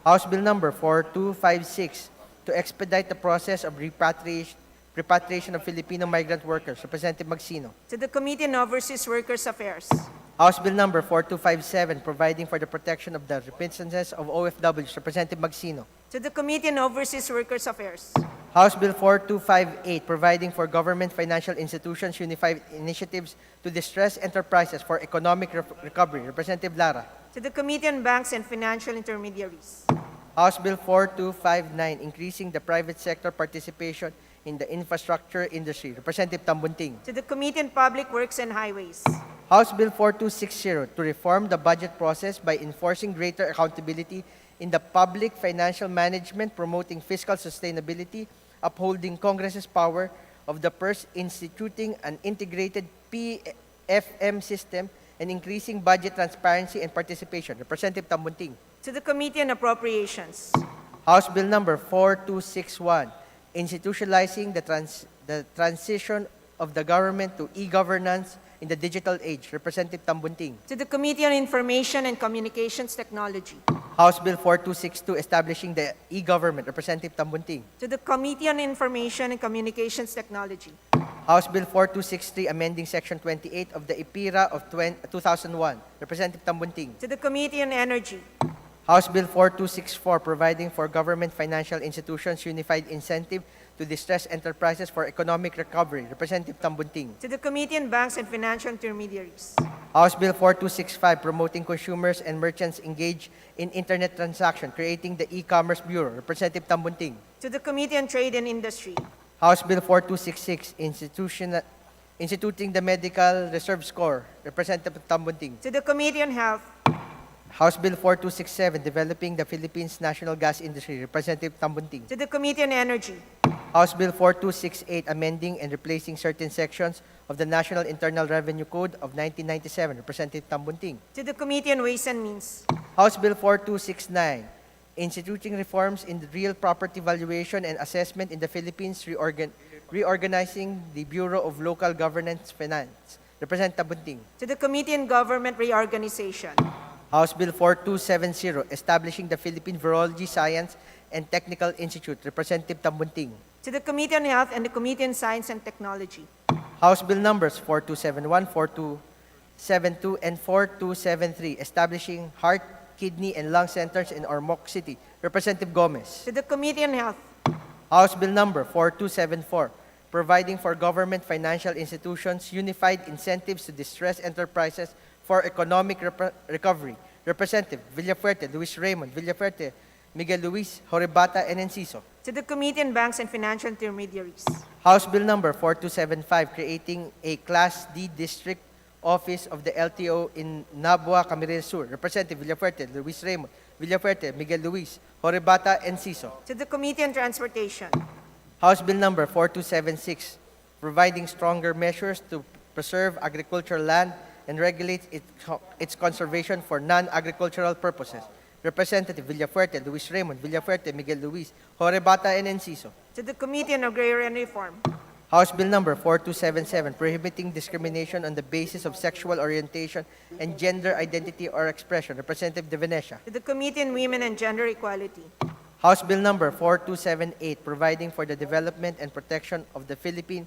House Bill number 4256, to expedite the process of repatriation of Filipino migrant workers. Representative Magsino. To the Committee on Overseas Workers Affairs. House Bill number 4257, providing for the protection of the remittances of OFWs. Representative Magsino. To the Committee on Overseas Workers Affairs. House Bill 4258, providing for government financial institutions unified initiatives to distress enterprises for economic recovery. Representative Lara. To the Committee on Banks and Financial Intermediaries. House Bill 4259, increasing the private sector participation in the infrastructure industry. Representative Tambunting. To the Committee on Public Works and Highways. House Bill 4260, to reform the budget process by enforcing greater accountability in the public financial management, promoting fiscal sustainability, upholding Congress's power of the purse, instituting an integrated PFM system, and increasing budget transparency and participation. Representative Tambunting. To the Committee on Appropriations. House Bill number 4261, institutionalizing the transition of the government to e-governance in the digital age. Representative Tambunting. To the Committee on Information and Communications Technology. House Bill 4262, establishing the e-government. Representative Tambunting. To the Committee on Information and Communications Technology. House Bill 4263, amending Section 28 of the IPIRA of 2001. Representative Tambunting. To the Committee on Energy. House Bill 4264, providing for government financial institutions unified incentive to distress enterprises for economic recovery. Representative Tambunting. To the Committee on Banks and Financial Intermediaries. House Bill 4265, promoting consumers and merchants engage in internet transaction, creating the e-commerce bureau. Representative Tambunting. To the Committee on Trade and Industry. House Bill 4266, instituting the medical reserve score. Representative Tambunting. To the Committee on Health. House Bill 4267, developing the Philippines national gas industry. Representative Tambunting. To the Committee on Energy. House Bill 4268, amending and replacing certain sections of the National Internal Revenue Code of 1997. Representative Tambunting. To the Committee on Ways and Means. House Bill 4269, instituting reforms in the real property valuation and assessment in the Philippines, reorganizing the Bureau of Local Governance Finance. Representative Tambunting. To the Committee on Government Reorganization. House Bill 4270, establishing the Philippine Virology Science and Technical Institute. Representative Tambunting. To the Committee on Health and the Committee on Science and Technology. House Bill numbers 4271, 4272, and 4273, establishing heart, kidney, and lung centers in Ormoc City. Representative Gomez. To the Committee on Health. House Bill number 4274, providing for government financial institutions unified incentives to distress enterprises for economic recovery. Representative Villafuerte, Luis Raymond, Villafuerte, Miguel Luis, Horibata, and Enciso. To the Committee on Banks and Financial Intermediaries. House Bill number 4275, creating a Class D district office of the LTO in Nabua, Camarines Sur. Representative Villafuerte, Luis Raymond, Villafuerte, Miguel Luis, Horibata, and Enciso. To the Committee on Transportation. House Bill number 4276, providing stronger measures to preserve agricultural land and regulate its conservation for non-agricultural purposes. Representative Villafuerte, Luis Raymond, Villafuerte, Miguel Luis, Horibata, and Enciso. To the Committee on Agrarian Reform. House Bill number 4277, prohibiting discrimination on the basis of sexual orientation and gender identity or expression. Representative De Venecia. To the Committee on Women and Gender Equality. House Bill number 4278, providing for the development and protection of the Philippine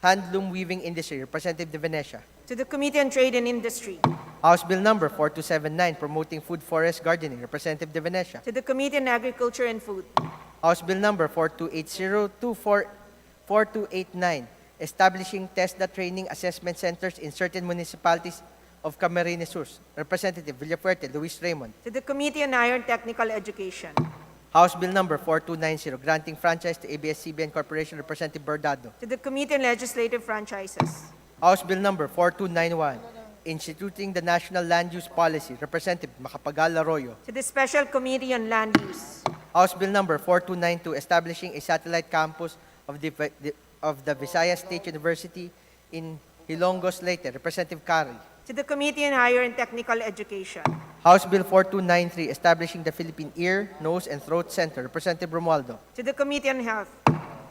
handloom weaving industry. Representative De Venecia. To the Committee on Trade and Industry. House Bill number 4279, promoting food forest gardening. Representative De Venecia. To the Committee on Agriculture and Food. House Bill number 4280, 4289, establishing TESDA training assessment centers in certain municipalities of Camarines Sur. Representative Villafuerte, Luis Raymond. To the Committee on Higher Technical Education. House Bill number 4290, granting franchise to ABS-CBN Corporation. Representative Bernardo. To the Committee on Legislative Franchises. House Bill number 4291, instituting the National Land Use Policy. Representative Macapagal Arroyo. To the Special Committee on Land Use. House Bill number 4292, establishing a satellite campus of the of the Visayas State University in Hilongos Leyte, Representative Kari. To the Committee on Higher and Technical Education. House Bill 4293, establishing the Philippine Ear, Nose, and Throat Center, Representative Romualdo. To the Committee on Health.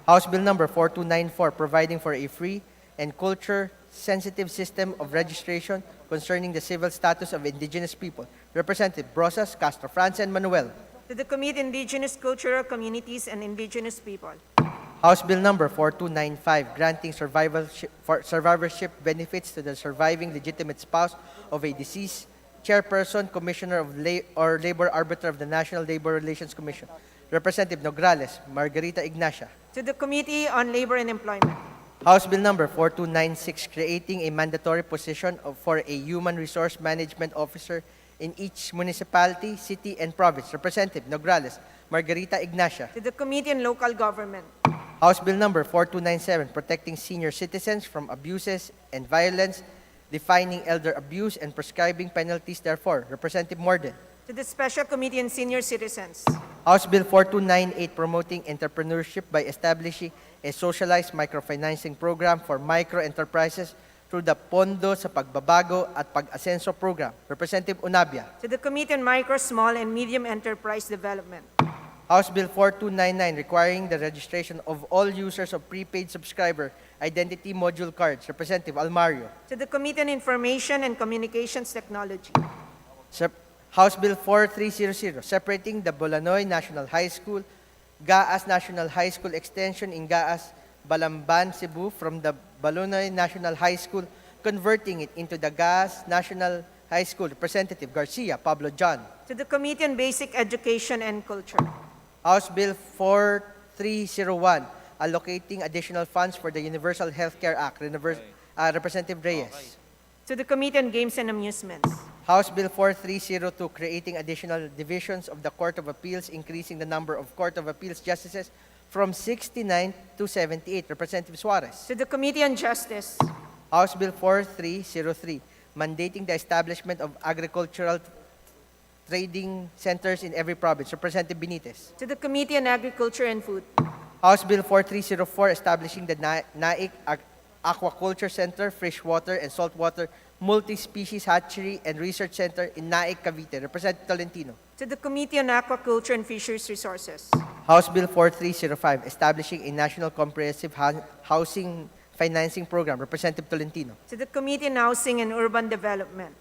House Bill number 4294, providing for a free and culture-sensitive system of registration concerning the civil status of indigenous people, Representative Brosas, Castro France, and Manuel. To the Committee on Indigenous Cultural Communities and Indigenous People. House Bill number 4295, granting survivorship benefits to the surviving legitimate spouse of a deceased chairperson, commissioner of or labor arbiter of the National Labor Relations Commission, Representative Nograles, Margarita Ignacia. To the Committee on Labor and Employment. House Bill number 4296, creating a mandatory position for a human resource management officer in each municipality, city, and province, Representative Nograles, Margarita Ignacia. To the Committee on Local Government. House Bill number 4297, protecting senior citizens from abuses and violence, defining elder abuse and prescribing penalties therefore, Representative Morden. To the Special Committee on Senior Citizens. House Bill 4298, promoting entrepreneurship by establishing a socialized microfinancing program for micro-enterprises through the Pondo sa Pagbabago at Pag-Asenso program, Representative Unabia. To the Committee on Micro, Small, and Medium Enterprise Development. House Bill 4299, requiring the registration of all users of prepaid subscriber identity module cards, Representative Almario. To the Committee on Information and Communications Technology. House Bill 4300, separating the Bolonoy National High School, Gaas National High School Extension in Gaas, Balamban, Cebu from the Bolonoy National High School, converting it into the Gaas National High School, Representative Garcia Pablo John. To the Committee on Basic Education and Culture. House Bill 4301, allocating additional funds for the Universal Healthcare Act, Representative Reyes. To the Committee on Games and Amusements. House Bill 4302, creating additional divisions of the Court of Appeals, increasing the number of Court of Appeals justices from 69 to 78, Representative Suarez. To the Committee on Justice. House Bill 4303, mandating the establishment of agricultural trading centers in every province, Representative Benitez. To the Committee on Agriculture and Food. House Bill 4304, establishing the Naik Aquaculture Center, Freshwater and Saltwater Multi-Species Hatchery and Research Center in Naik, Cavite, Representative Tolentino. To the Committee on Aquaculture and Fisheries Resources. House Bill 4305, establishing a national comprehensive housing financing program, Representative Tolentino. To the Committee on Housing and Urban Development.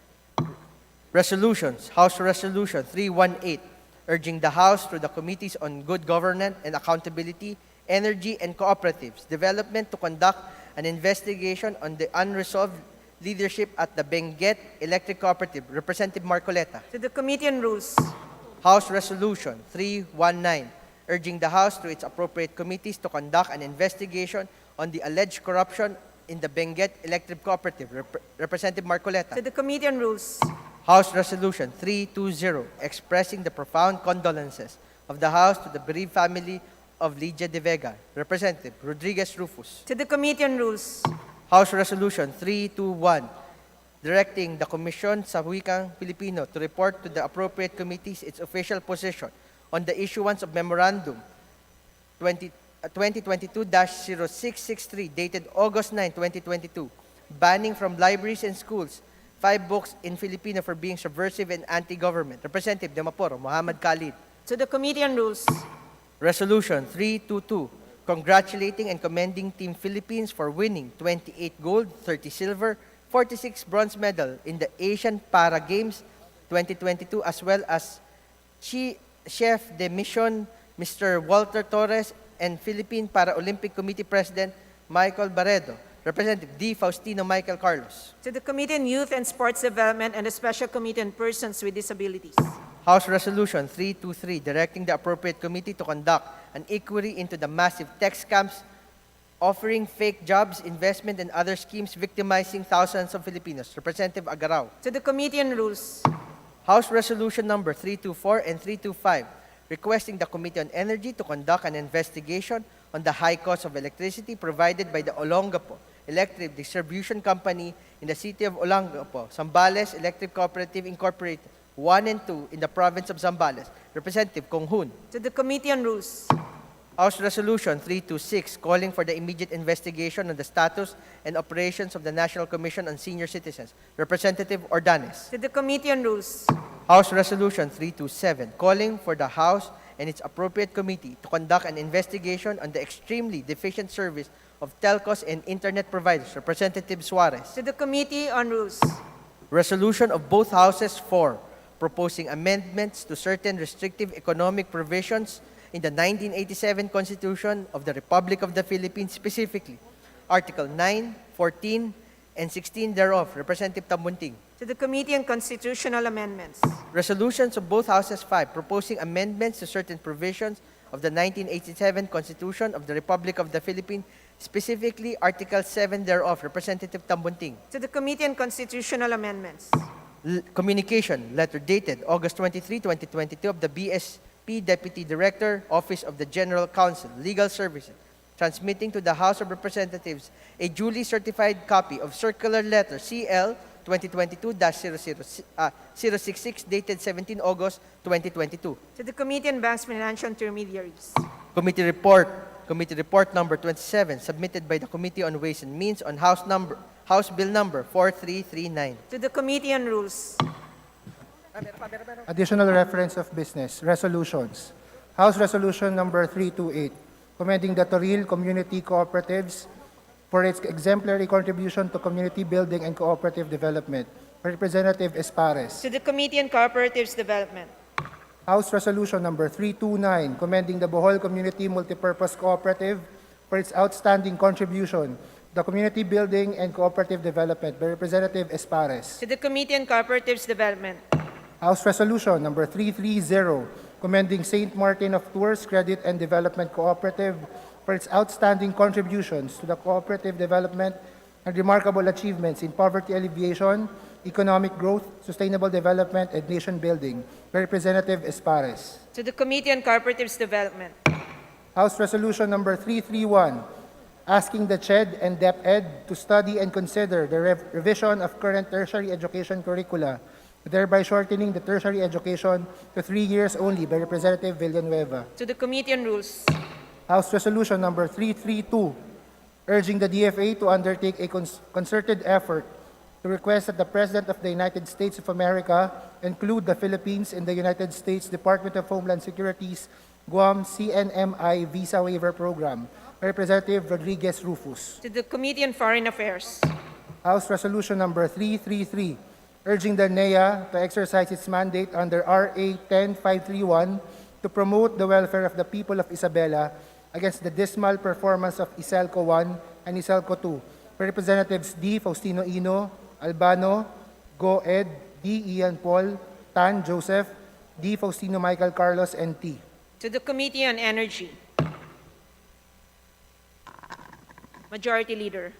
Resolutions. House Resolution 318, urging the House through the Committees on Good Governance and Accountability, Energy and Cooperatives Development to conduct an investigation on the unresolved leadership at the Benguet Electric Cooperative, Representative Marcoleta. To the Committee on Rules. House Resolution 319, urging the House through its appropriate committees to conduct an investigation on the alleged corruption in the Benguet Electric Cooperative, Representative Marcoleta. To the Committee on Rules. House Resolution 320, expressing the profound condolences of the House to the bereaved family of Lydia de Vega, Representative Rodriguez Rufus. To the Committee on Rules. House Resolution 321, directing the Commission sa Wikang Filipino to report to the appropriate committees its official position on the issuance of Memorandum 2022-0663 dated August 9, 2022, banning from libraries and schools 5 books in Filipino for being subversive and anti-government. Representative Demaporo, Muhammad Khalid. To the Committee on Rules. Resolution 322, congratulating and commending Team Philippines for winning 28 gold, 30 silver, 46 bronze medal in the Asian Para Games 2022, as well as Chef de Mission Mr. Walter Torres and Philippine Para-Olympic Committee President Michael Barredo. Representative D. Faustino Michael Carlos. To the Committee on Youth and Sports Development and the Special Committee on Persons with Disabilities. House Resolution 323, directing the appropriate committee to conduct an inquiry into the massive tech scams offering fake jobs, investment, and other schemes victimizing thousands of Filipinos. Representative Agarao. To the Committee on Rules. House Resolution number 324 and 325, requesting the Committee on Energy to conduct an investigation on the high cost of electricity provided by the Olongapo Electric Distribution Company in the city of Olongapo, Zambales Electric Cooperative Incorporated, 1 and 2 in the province of Zambales. Representative Kong Hun. To the Committee on Rules. House Resolution 326, calling for the immediate investigation on the status and operations of the National Commission on Senior Citizens. Representative Ordanes. To the Committee on Rules. House Resolution 327, calling for the House and its appropriate committee to conduct an investigation on the extremely deficient service of telcos and internet providers. Representative Suarez. To the Committee on Rules. Resolution of both Houses 4, proposing amendments to certain restrictive economic provisions in the 1987 Constitution of the Republic of the Philippines, specifically Article 9, 14, and 16 thereof. Representative Tambunting. To the Committee on Constitutional Amendments. Resolutions of both Houses 5, proposing amendments to certain provisions of the 1987 Constitution of the Republic of the Philippines, specifically Article 7 thereof. Representative Tambunting. To the Committee on Constitutional Amendments. Communication, letter dated August 23, 2022 of the BSP Deputy Director, Office of the General Counsel, Legal Services, transmitting to the House of Representatives a duly certified copy of Circular Letter CL 2022-066 dated 17 August 2022. To the Committee on Banks, Financial Intermediaries. Committee report number 27, submitted by the Committee on Ways and Means on House Bill number 4339. To the Committee on Rules. Additional reference of business, resolutions. House Resolution number 328, commending the Toril Community Cooperatives for its exemplary contribution to community building and cooperative development. Representative Espares. To the Committee on Cooperatives Development. House Resolution number 329, commending the Bohol Community Multipurpose Cooperative for its outstanding contribution to community building and cooperative development by Representative Espares. To the Committee on Cooperatives Development. House Resolution number 330, commending St. Martin of Tours Credit and Development Cooperative for its outstanding contributions to the cooperative development and remarkable achievements in poverty alleviation, economic growth, sustainable development, and nation building by Representative Espares. To the Committee on Cooperatives Development. House Resolution number 331, asking the CHED and DepEd to study and consider the revision of current tertiary education curricula, thereby shortening the tertiary education to 3 years only by Representative Villanueva. To the Committee on Rules. House Resolution number 332, urging the DFA to undertake a concerted effort to request that the President of the United States of America include the Philippines in the United States Department of Homeland Security's Guam CNMI Visa Waiver Program. Representative Rodriguez Rufus. To the Committee on Foreign Affairs. House Resolution number 333, urging the NEA to exercise its mandate under RA 10531 to promote the welfare of the people of Isabela against the dismal performance of Iselco 1 and Iselco 2. Representatives D. Faustino Ino, Albano, Go Ed, D. Ian Paul, Tan Joseph, D. Faustino Michael Carlos, and T. To the Committee on Energy. Majority Leader.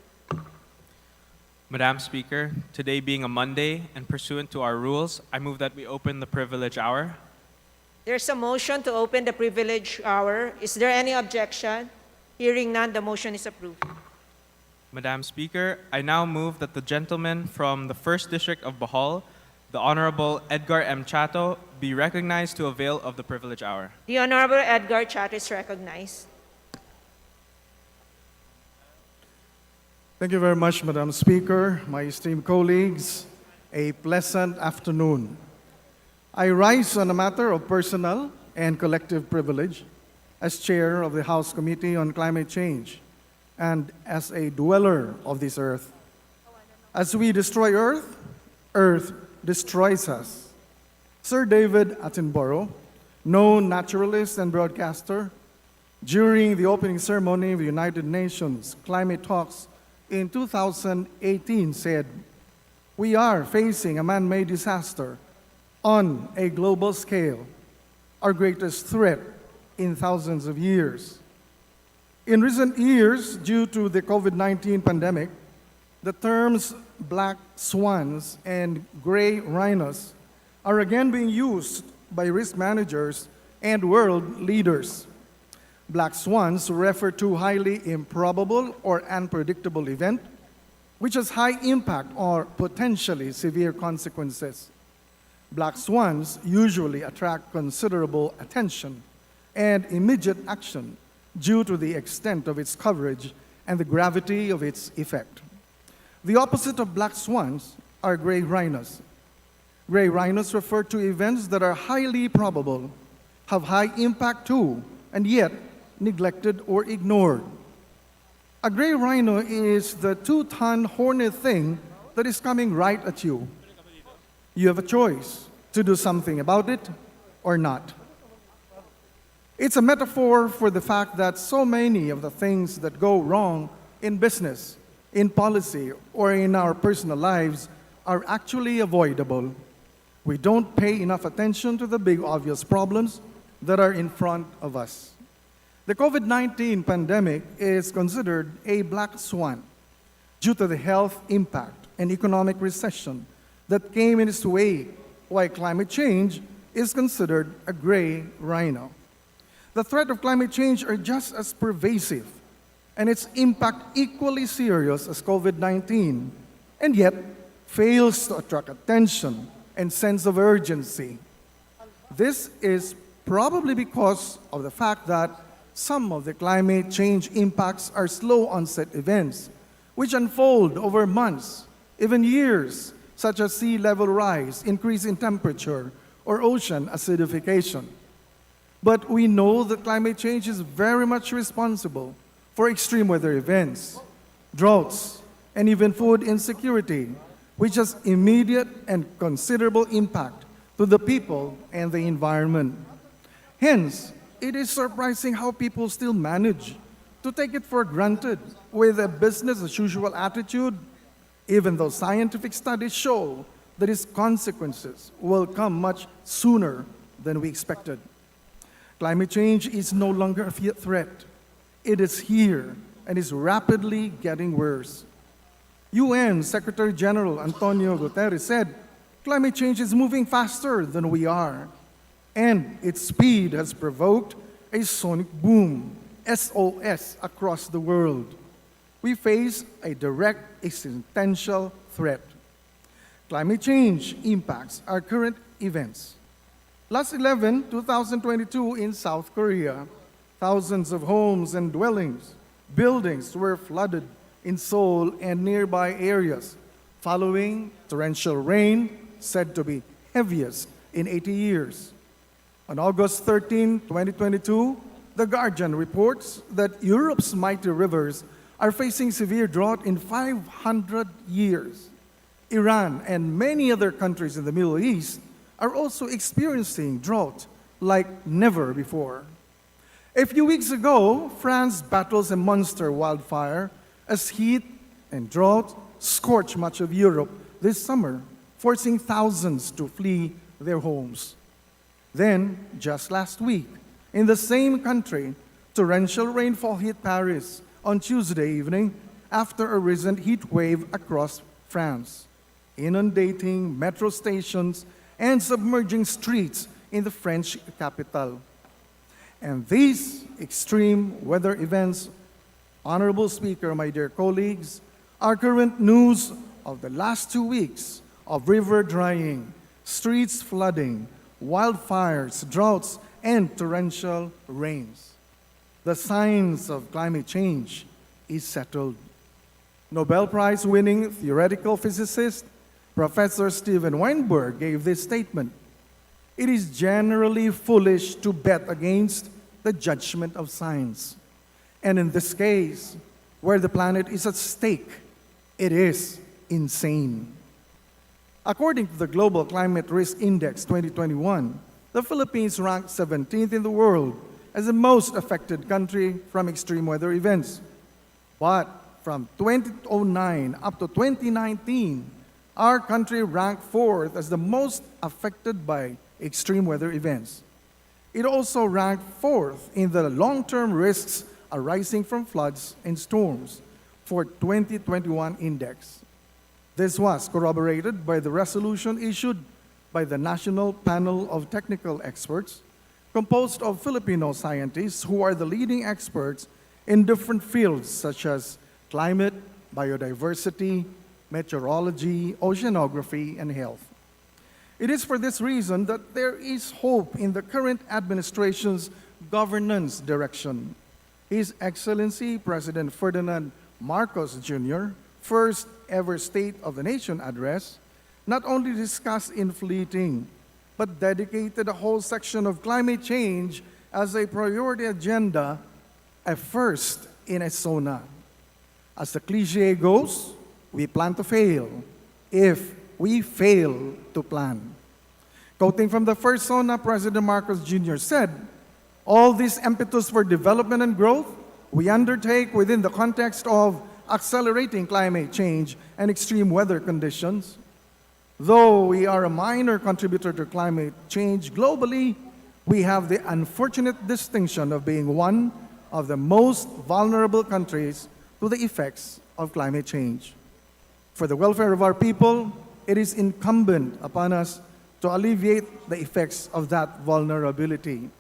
Madam Speaker, today being a Monday and pursuant to our rules, I move that we open the privilege hour. There's a motion to open the privilege hour. Is there any objection? Hearing none, the motion is approved. Madam Speaker, I now move that the gentleman from the 1st District of Bohol, the Honorable Edgar M. Chato, be recognized to avail of the privilege hour. The Honorable Edgar Chato is recognized. Thank you very much, Madam Speaker, my esteemed colleagues. A pleasant afternoon. I rise on a matter of personal and collective privilege as chair of the House Committee on Climate Change and as a dweller of this earth. As we destroy Earth, Earth destroys us. Sir David Attenborough, known naturalist and broadcaster, during the opening ceremony of the United Nations Climate Talks in 2018 said, "We are facing a man-made disaster on a global scale, our greatest threat in thousands of years." In recent years, due to the COVID-19 pandemic, the terms black swans and gray rhinos are again being used by risk managers and world leaders. Black swans refer to highly improbable or unpredictable event which has high impact or potentially severe consequences. Black swans usually attract considerable attention and immediate action due to the extent of its coverage and the gravity of its effect. The opposite of black swans are gray rhinos. Gray rhinos refer to events that are highly probable, have high impact too, and yet neglected or ignored. A gray rhino is the 2-ton horny thing that is coming right at you. You have a choice to do something about it or not. It's a metaphor for the fact that so many of the things that go wrong in business, in policy, or in our personal lives are actually avoidable. We don't pay enough attention to the big obvious problems that are in front of us. The COVID-19 pandemic is considered a black swan due to the health impact and economic recession that came in its way, while climate change is considered a gray rhino. The threat of climate change are just as pervasive and its impact equally serious as COVID-19, and yet fails to attract attention and sense of urgency. This is probably because of the fact that some of the climate change impacts are slow onset events, which unfold over months, even years, such as sea level rise, increase in temperature, or ocean acidification. But we know that climate change is very much responsible for extreme weather events, droughts, and even food insecurity, which has immediate and considerable impact to the people and the environment. Hence, it is surprising how people still manage to take it for granted with a business-as-usual attitude, even though scientific studies show that its consequences will come much sooner than we expected. Climate change is no longer a threat. It is here and is rapidly getting worse. UN Secretary General Antonio Guterres said, climate change is moving faster than we are, and its speed has provoked a sonic boom, SOS, across the world. We face a direct existential threat. Climate change impacts our current events. Last 2022 in South Korea, thousands of homes and buildings were flooded in Seoul and nearby areas following torrential rain said to be heaviest in 80 years. On August 13, 2022, The Guardian reports that Europe's mighty rivers are facing severe drought in 500 years. Iran and many other countries in the Middle East are also experiencing drought like never before. A few weeks ago, France battles a monster wildfire as heat and drought scorch much of Europe this summer, forcing thousands to flee their homes. Then, just last week, in the same country, torrential rainfall hit Paris on Tuesday evening after a recent heat wave across France, inundating metro stations and submerging streets in the French capital. And these extreme weather events, Honorable Speaker, my dear colleagues, are current news of the last 2 weeks of river drying, streets flooding, wildfires, droughts, and torrential rains. The science of climate change is settled. Nobel Prize-winning theoretical physicist Professor Steven Weinberg gave this statement: "It is generally foolish to bet against the judgment of science. And in this case, where the planet is at stake, it is insane." According to the Global Climate Risk Index 2021, the Philippines ranked 17th in the world as the most affected country from extreme weather events. But from 2009 up to 2019, our country ranked 4th as the most affected by extreme weather events. It also ranked 4th in the long-term risks arising from floods and storms for 2021 index. This was corroborated by the resolution issued by the National Panel of Technical Experts, composed of Filipino scientists who are the leading experts in different fields such as climate, biodiversity, meteorology, oceanography, and health. It is for this reason that there is hope in the current administration's governance direction. His Excellency President Ferdinand Marcos Jr., first ever State of the Nation address, not only discussed in fleeting, but dedicated a whole section of climate change as a priority agenda, a first in a SONA. As the cliche goes, we plan to fail if we fail to plan. Quoting from the first SONA, President Marcos Jr. said, "All this impetus for development and growth we undertake within the context of accelerating climate change and extreme weather conditions. Though we are a minor contributor to climate change globally, we have the unfortunate distinction of being one of the most vulnerable countries to the effects of climate change. For the welfare of our people, it is incumbent upon us to alleviate the effects of that vulnerability."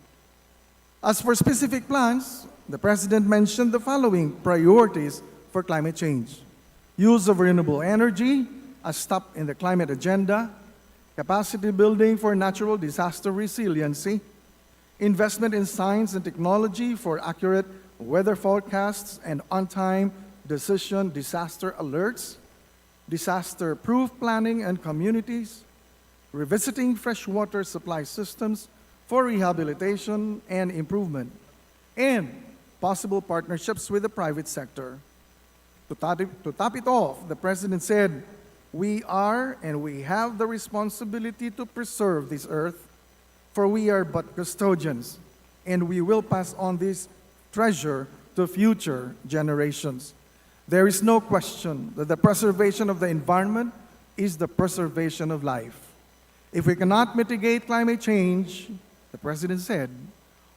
As for specific plans, the President mentioned the following priorities for climate change: use of renewable energy as top in the climate agenda, capacity building for natural disaster resiliency, investment in science and technology for accurate weather forecasts and on-time decision disaster alerts, disaster-proof planning and communities, revisiting freshwater supply systems for rehabilitation and improvement, and possible partnerships with the private sector. To top it off, the President said, "We are and we have the responsibility to preserve this earth, for we are but custodians, and we will pass on this treasure to future generations." There is no question that the preservation of the environment is the preservation of life. If we cannot mitigate climate change, the President said,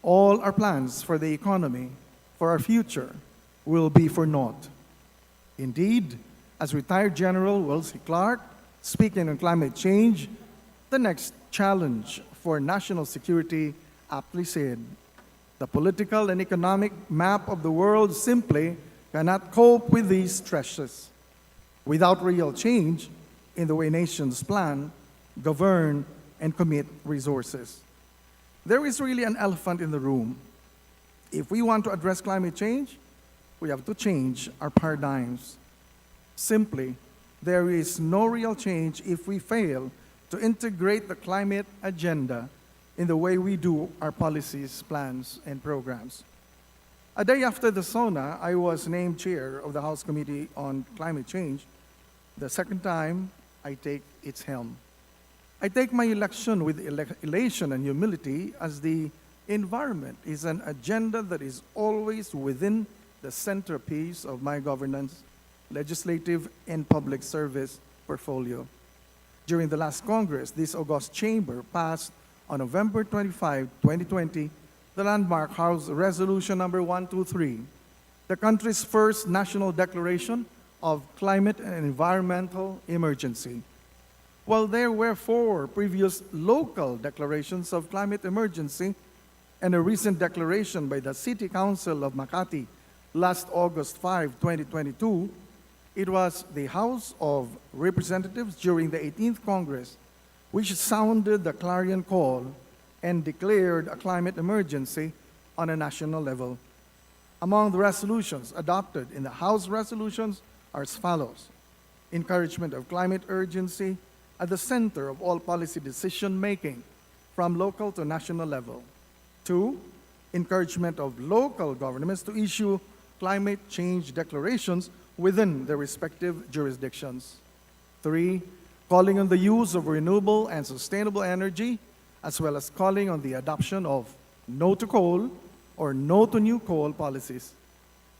all our plans for the economy, for our future, will be for naught. Indeed, as retired General Wellesley Clark, speaking on climate change, the next challenge for national security aptly said, "The political and economic map of the world simply cannot cope with these stresses without real change in the way nations plan, govern, and commit resources." There is really an elephant in the room. If we want to address climate change, we have to change our paradigms. Simply, there is no real change if we fail to integrate the climate agenda in the way we do our policies, plans, and programs. A day after the SONA, I was named chair of the House Committee on Climate Change, the second time I take its helm. I take my election with elation and humility, as the environment is an agenda that is always within the centerpiece of my governance, legislative, and public service portfolio. During the last Congress, this august chamber passed on November 25, 2020, the landmark House Resolution number 123, the country's first national declaration of climate and environmental emergency. While there were 4 previous local declarations of climate emergency and a recent declaration by the City Council of Makati last August 5, 2022, it was the House of Representatives during the 18th Congress which sounded the clarion call and declared a climate emergency on a national level. Among the resolutions adopted in the House resolutions are as follows: encouragement of climate urgency at the center of all policy decision-making from local to national level. 2, encouragement of local governments to issue climate change declarations within their respective jurisdictions. 3, calling on the use of renewable and sustainable energy, as well as calling on the adoption of no to coal or no to new coal policies.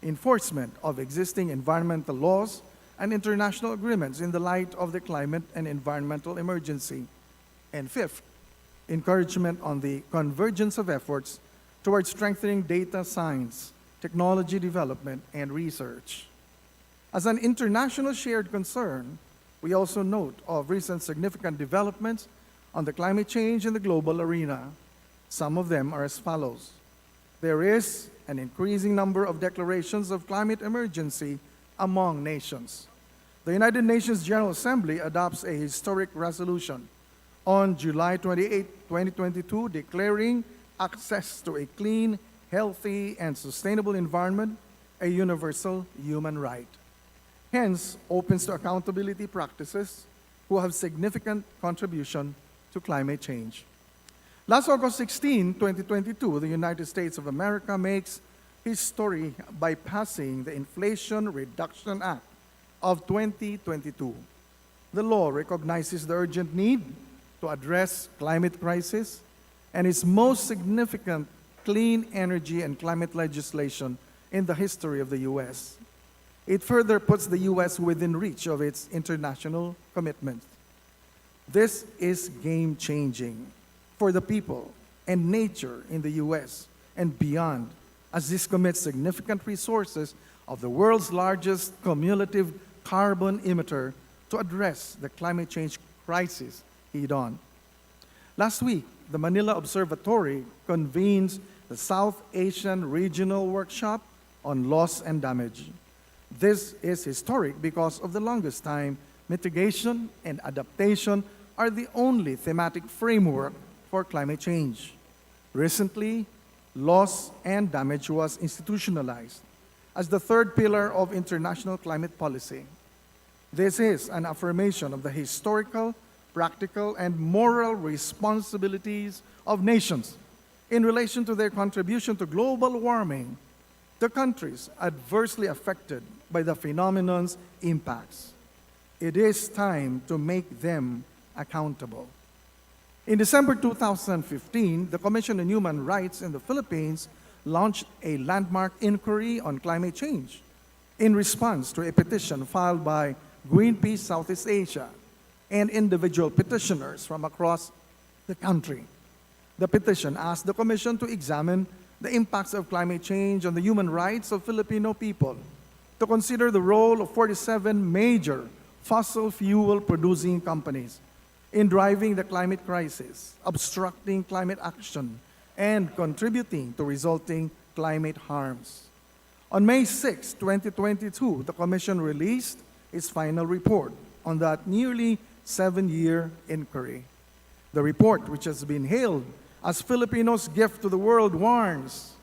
Enforcement of existing environmental laws and international agreements in the light of the climate and environmental emergency. And 5th, encouragement on the convergence of efforts towards strengthening data science, technology development, and research. As an international shared concern, we also note of recent significant developments on the climate change in the global arena. Some of them are as follows. There is an increasing number of declarations of climate emergency among nations. The United Nations General Assembly adopts a historic resolution on July 28, 2022, declaring access to a clean healthy, and sustainable environment a universal human right. Hence, opens to accountability practices who have significant contribution to climate change. Last August 16, 2022, the United States of America makes history by passing the Inflation Reduction Act of 2022. The law recognizes the urgent need to address climate crisis and is most significant clean energy and climate legislation in the history of the U.S. It further puts the U.S. within reach of its international commitments. This is game-changing for the people and nature in the U.S. and beyond, as this commits significant resources of the world's largest cumulative carbon emitter to address the climate change crisis head-on. Last week, the Manila Observatory convenes the South Asian Regional Workshop on Loss and Damage. This is historic because of the longest time, mitigation and adaptation are the only thematic framework for climate change. Recently, loss and damage was institutionalized as the third pillar of international climate policy. This is an affirmation of the historical, practical, and moral responsibilities of nations in relation to their contribution to global warming, the countries adversely affected by the phenomenon's impacts. It is time to make them accountable. In December 2015, the Commission on Human Rights in the Philippines launched a landmark inquiry on climate change in response to a petition filed by Greenpeace Southeast Asia and individual petitioners from across the country. The petition asked the Commission to examine the impacts of climate change on the human rights of Filipino people, to consider the role of 47 major fossil fuel producing companies in driving the climate crisis, obstructing climate action, and contributing to resulting climate harms. On May 6, 2022, the Commission released its final report on that nearly 7-year inquiry. The report, which has been hailed as Filipinos' gift to the world, warns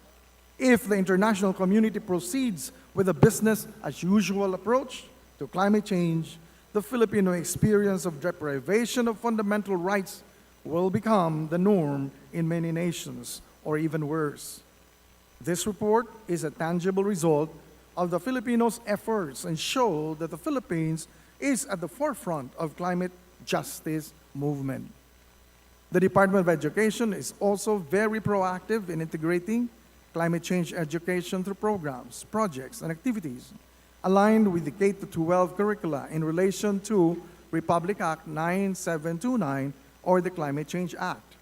if the international community proceeds with a business-as-usual approach to climate change, the Filipino experience of deprivation of fundamental rights will become the norm in many nations, or even worse. This report is a tangible result of the Filipinos' efforts and show that the Philippines is at the forefront of climate justice movement. The Department of Education is also very proactive in integrating climate change education through programs, projects, and activities aligned with the K-12 curricula in relation to Republic Act 9729 or the Climate Change Act.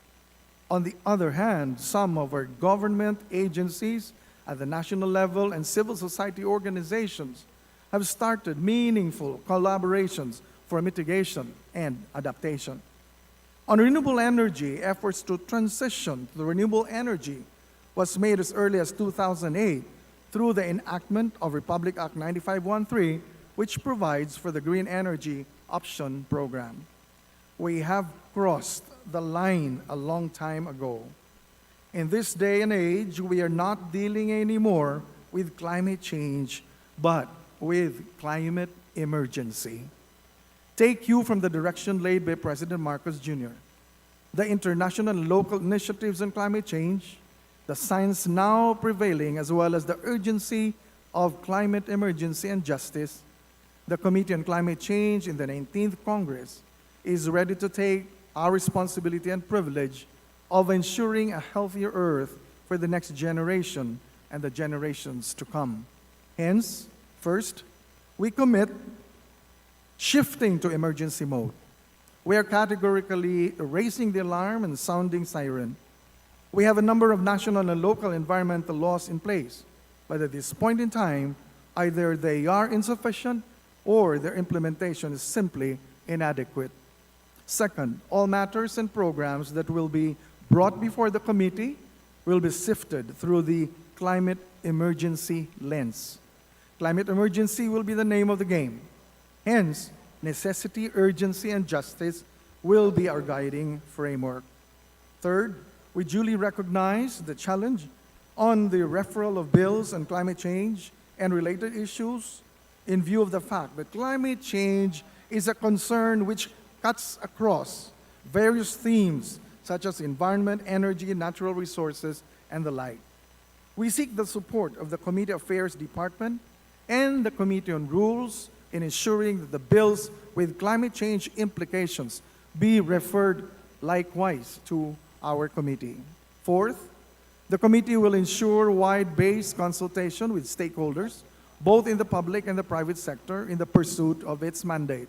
On the other hand, some of our government agencies at the national level and civil society organizations have started meaningful collaborations for mitigation and adaptation. On renewable energy, efforts to transition to renewable energy was made as early as 2008 through the enactment of Republic Act 9513, which provides for the Green Energy Option Program. We have crossed the line a long time ago. In this day and age, we are not dealing anymore with climate change, but with climate emergency. Take cue from the direction laid by President Marcos Jr. The international and local initiatives on climate change, the science now prevailing, as well as the urgency of climate emergency and justice, the Committee on Climate Change in the 19th Congress is ready to take our responsibility and privilege of ensuring a healthier earth for the next generation and the generations to come. Hence, first, we commit shifting to emergency mode. We are categorically raising the alarm and sounding siren. We have a number of national and local environmental laws in place, but at this point in time, either they are insufficient or their implementation is simply inadequate. Second, all matters and programs that will be brought before the committee will be sifted through the climate emergency lens. Climate emergency will be the name of the game. Hence, necessity, urgency, and justice will be our guiding framework. Third, we duly recognize the challenge on the referral of bills on climate change and related issues in view of the fact that climate change is a concern which cuts across various themes such as environment, energy, natural resources, and the like. We seek the support of the Committee Affairs Department and the Committee on Rules in ensuring that the bills with climate change implications be referred likewise to our committee. Fourth, the committee will ensure wide-based consultation with stakeholders, both in the public and the private sector, in the pursuit of its mandate.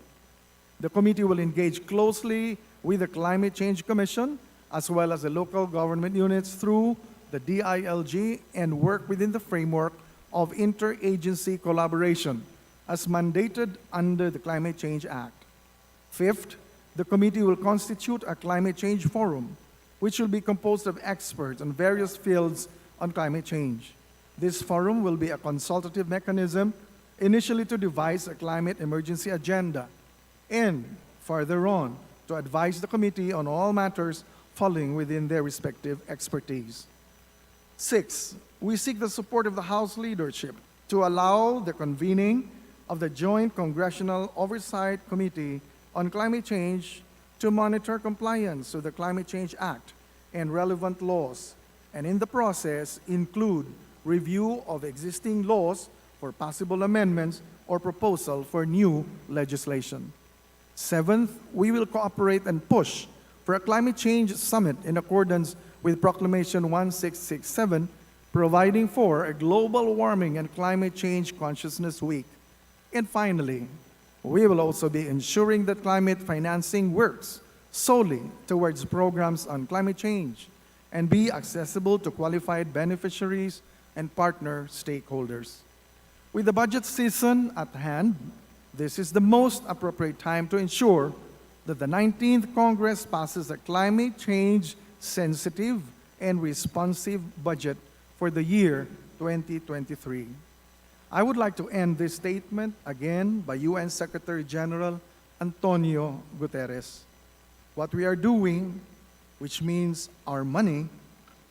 The committee will engage closely with the Climate Change Commission, as well as the local government units through the DILG, and work within the framework of interagency collaboration, as mandated under the Climate Change Act. Fifth, the committee will constitute a climate change forum, which will be composed of experts in various fields on climate change. This forum will be a consultative mechanism, initially to devise a climate emergency agenda, and further on, to advise the committee on all matters falling within their respective expertise. Six, we seek the support of the House leadership to allow the convening of the Joint Congressional Oversight Committee on Climate Change to monitor compliance with the Climate Change Act and relevant laws, and in the process include review of existing laws for possible amendments or proposal for new legislation. Seventh, we will cooperate and push for a climate change summit in accordance with Proclamation 1667, providing for a Global Warming and Climate Change Consciousness Week. And finally, we will also be ensuring that climate financing works solely towards programs on climate change and be accessible to qualified beneficiaries and partner stakeholders. With the budget season at hand, this is the most appropriate time to ensure that the 19th Congress passes a climate change sensitive and responsive budget for the year 2023. I would like to end this statement again by UN Secretary General Antonio Guterres. What we are doing, which means our money,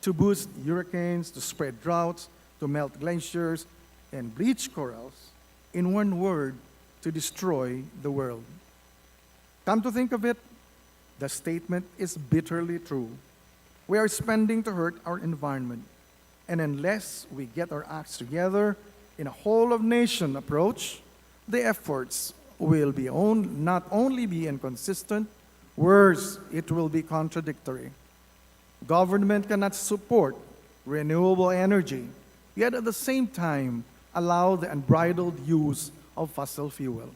to boost hurricanes, to spread droughts, to melt glaciers, and bleach corals, in one word, to destroy the world. Come to think of it, the statement is bitterly true. We are spending to hurt our environment, and unless we get our acts together in a whole-of-nation approach, the efforts will be not only be inconsistent, worse, it will be contradictory. Government cannot support renewable energy, yet at the same time allow the unbridled use of fossil fuel.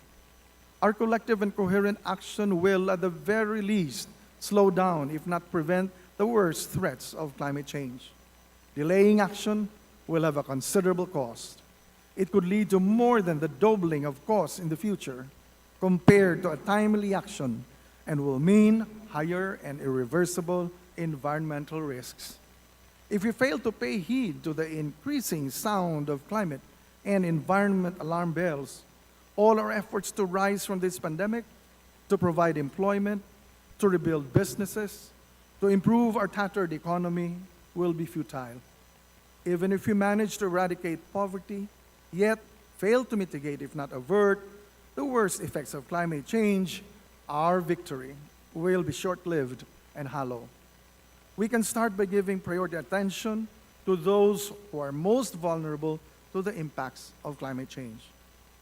Our collective and coherent action will, at the very least, slow down, if not prevent, the worst threats of climate change. Delaying action will have a considerable cost. It could lead to more than the doubling of costs in the future compared to a timely action, and will mean higher and irreversible environmental risks. If we fail to pay heed to the increasing sound of climate and environment alarm bells, all our efforts to rise from this pandemic, to provide employment, to rebuild businesses, to improve our tattered economy will be futile. Even if we manage to eradicate poverty, yet fail to mitigate, if not avert, the worst effects of climate change, our victory will be short-lived and hollow. We can start by giving priority attention to those who are most vulnerable to the impacts of climate change.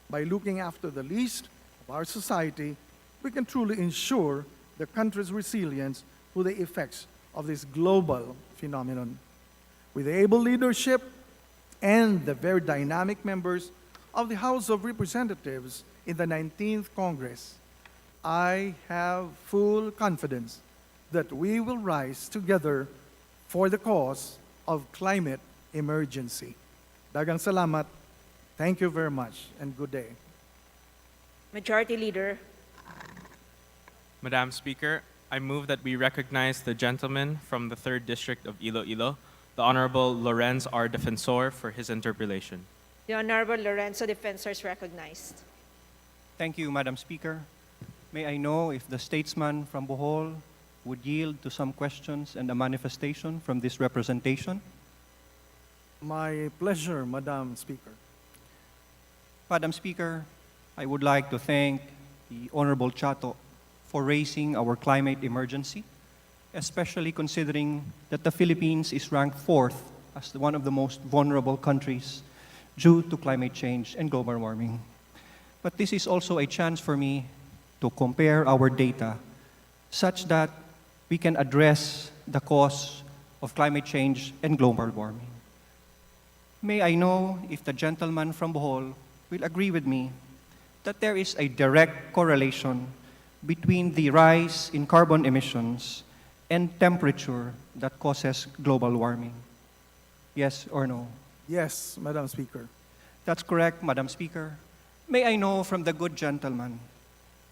By looking after the least of our society, we can truly ensure the country's resilience to the effects of this global phenomenon. With the able leadership and the very dynamic members of the House of Representatives in the 19th Congress, I have full confidence that we will rise together for the cause of climate emergency. Daghang salamat. Thank you very much, and good day. Majority Leader. Madam Speaker, I move that we recognize the gentleman from the 3rd District of Iloilo, the Honorable Lorenz R. Defensor, for his interpellation. The Honorable Lorenzo Defensor is recognized. Thank you, Madam Speaker. May I know if the statesman from Bohol would yield to some questions and a manifestation from this representation? My pleasure, Madam Speaker. Madam Speaker, I would like to thank the Honorable Chato for raising our climate emergency, especially considering that the Philippines is ranked fourth as one of the most vulnerable countries due to climate change and global warming. But this is also a chance for me to compare our data such that we can address the cause of climate change and global warming. May I know if the gentleman from Bohol will agree with me that there is a direct correlation between the rise in carbon emissions and temperature that causes global warming? Yes or no? Yes, Madam Speaker. That's correct, Madam Speaker. May I know from the good gentleman,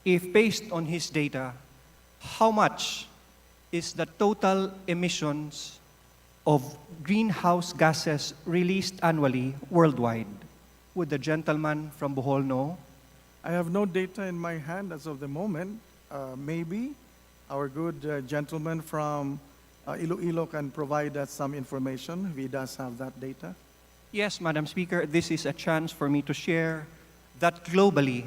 if based on his data, how much is the total emissions of greenhouse gases released annually worldwide? Would the gentleman from Bohol know? I have no data in my hand as of the moment. Maybe our good gentleman from Iloilo can provide us some information if he does have that data. Yes, Madam Speaker, this is a chance for me to share that globally,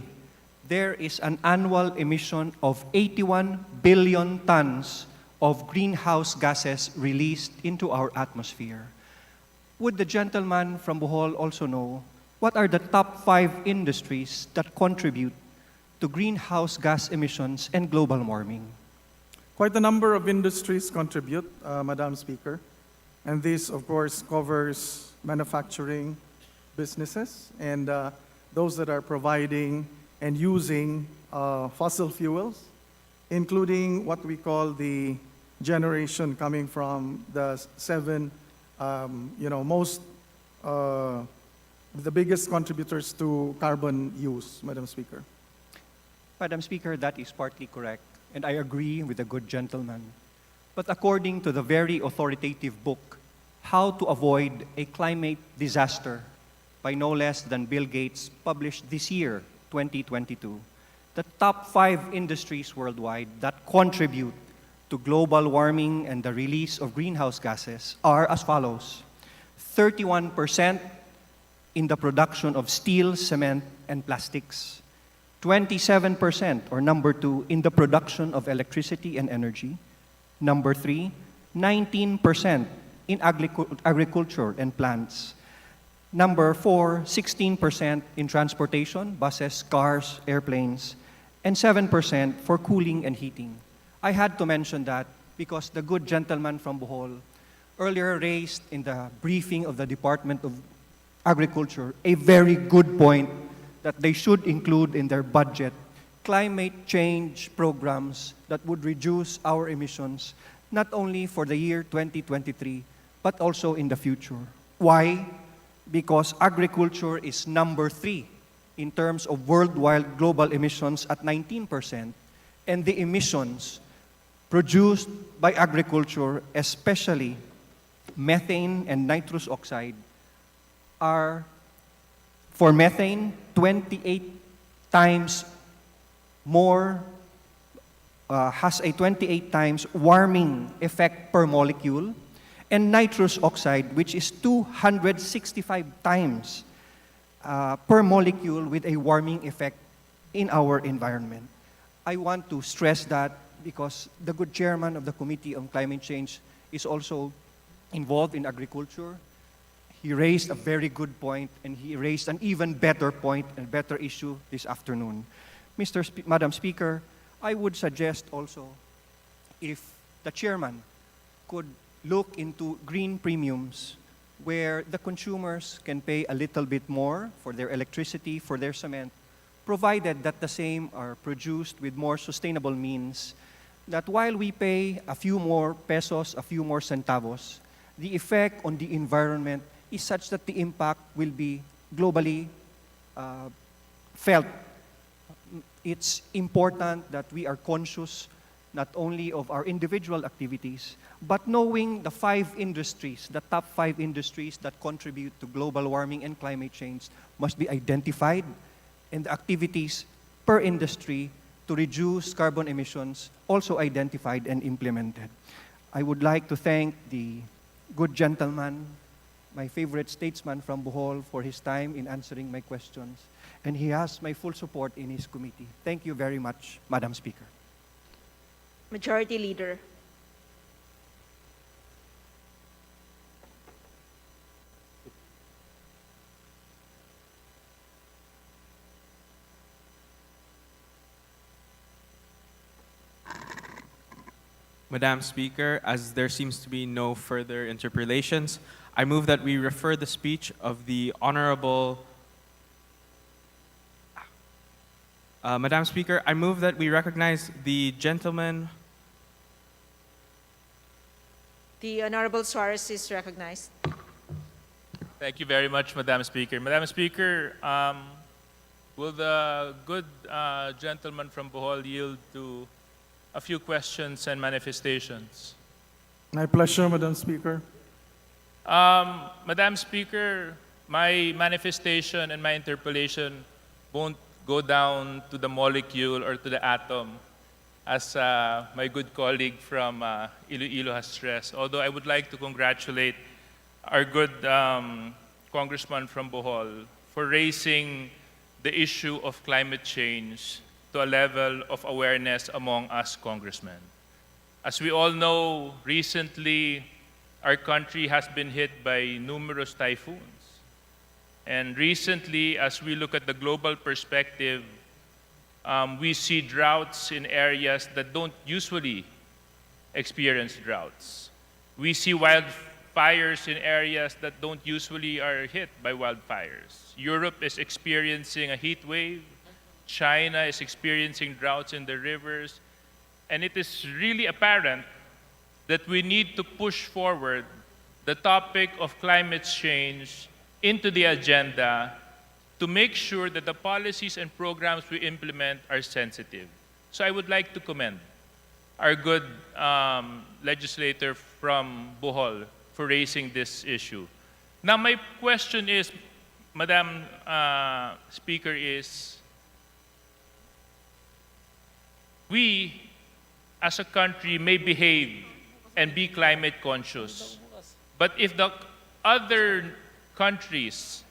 there is an annual emission of 81 billion tons of greenhouse gases released into our atmosphere. Would the gentleman from Bohol also know what are the top 5 industries that contribute to greenhouse gas emissions and global warming? Quite a number of industries contribute, Madam Speaker. And this, of course, covers manufacturing businesses and those that are providing and using fossil fuels, including what we call the generation coming from the 7, the biggest contributors to carbon use, Madam Speaker. Madam Speaker, that is partly correct, and I agree with the good gentleman. But according to the very authoritative book, How to Avoid a Climate Disaster, by no less than Bill Gates, published this year, 2022, the top 5 industries worldwide that contribute to global warming and the release of greenhouse gases are as follows: 31% in the production of steel, cement, and plastics, 27%, or number 2, in the production of electricity and energy, number 3, 19% in agriculture and plants, number 4, 16% in transportation, buses, cars, airplanes, and 7% for cooling and heating. I had to mention that because the good gentleman from Bohol earlier raised in the briefing of the Department of Agriculture a very good point that they should include in their budget climate change programs that would reduce our emissions not only for the year 2023 but also in the future. Why? Because agriculture is number 3 in terms of worldwide global emissions at 19%, and the emissions produced by agriculture, especially methane and nitrous oxide, are, for methane, 28 times more, has a 28 times warming effect per molecule, and nitrous oxide, which is 265 times per molecule with a warming effect in our environment. I want to stress that because the good chairman of the Committee on Climate Change is also involved in agriculture. He raised a very good point, and he raised an even better point and better issue this afternoon. Madam Speaker, I would suggest also if the chairman could look into green premiums where the consumers can pay a little bit more for their electricity, for their cement, provided that the same are produced with more sustainable means, that while we pay a few more pesos, a few more centavos, the effect on the environment is such that the impact will be globally felt. It's important that we are conscious not only of our individual activities, but knowing the 5 industries, the top 5 industries that contribute to global warming and climate change must be identified, and the activities per industry to reduce carbon emissions also identified and implemented. I would like to thank the good gentleman my favorite statesman from Bohol, for his time in answering my questions. And he has my full support in his committee. Thank you very much, Madam Speaker. Majority Leader. Madam Speaker, as there seems to be no further interpolations, I move that we refer the speech of the Honorable... Madam Speaker, I move that we recognize the gentleman... The Honorable Suarez is recognized. Thank you very much, Madam Speaker. Madam Speaker, will the good gentleman from Bohol yield to a few questions and manifestations? My pleasure, Madam Speaker. Madam Speaker, my manifestation and my interpellation won't go down to the molecule or to the atom, as my good colleague from Iloilo has stressed. Although I would like to congratulate our good congressman from Bohol for raising the issue of climate change to a level of awareness among us congressmen. As we all know, recently our country has been hit by numerous typhoons. And recently, as we look at the global perspective, we see droughts in areas that don't usually experience droughts. We see wildfires in areas that don't usually are hit by wildfires. Europe is experiencing a heat wave. China is experiencing droughts in the rivers. And it is really apparent that we need to push forward the topic of climate change into the agenda to make sure that the policies and programs we implement are sensitive. So I would like to commend our good legislator from Bohol for raising this issue. Now my question is, Madam Speaker, is we as a country may behave and be climate conscious, but if the other countries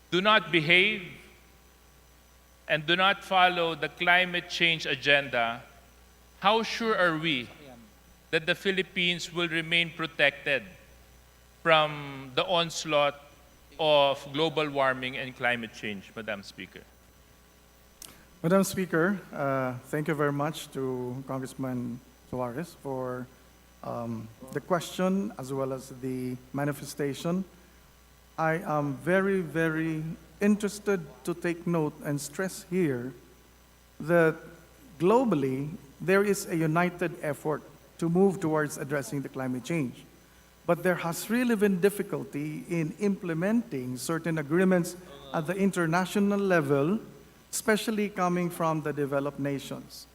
do not behave and do not follow the climate change agenda, how sure are we that the Philippines will remain protected from the onslaught of global warming and climate change, Madam Speaker? Madam Speaker, thank you very much to Congressman Suarez for the question as well as the manifestation. I am very, very interested to take note and stress here that globally there is a united effort to move towards addressing the climate change. But there has really been difficulty in implementing certain agreements at the international level, especially coming from the developed nations.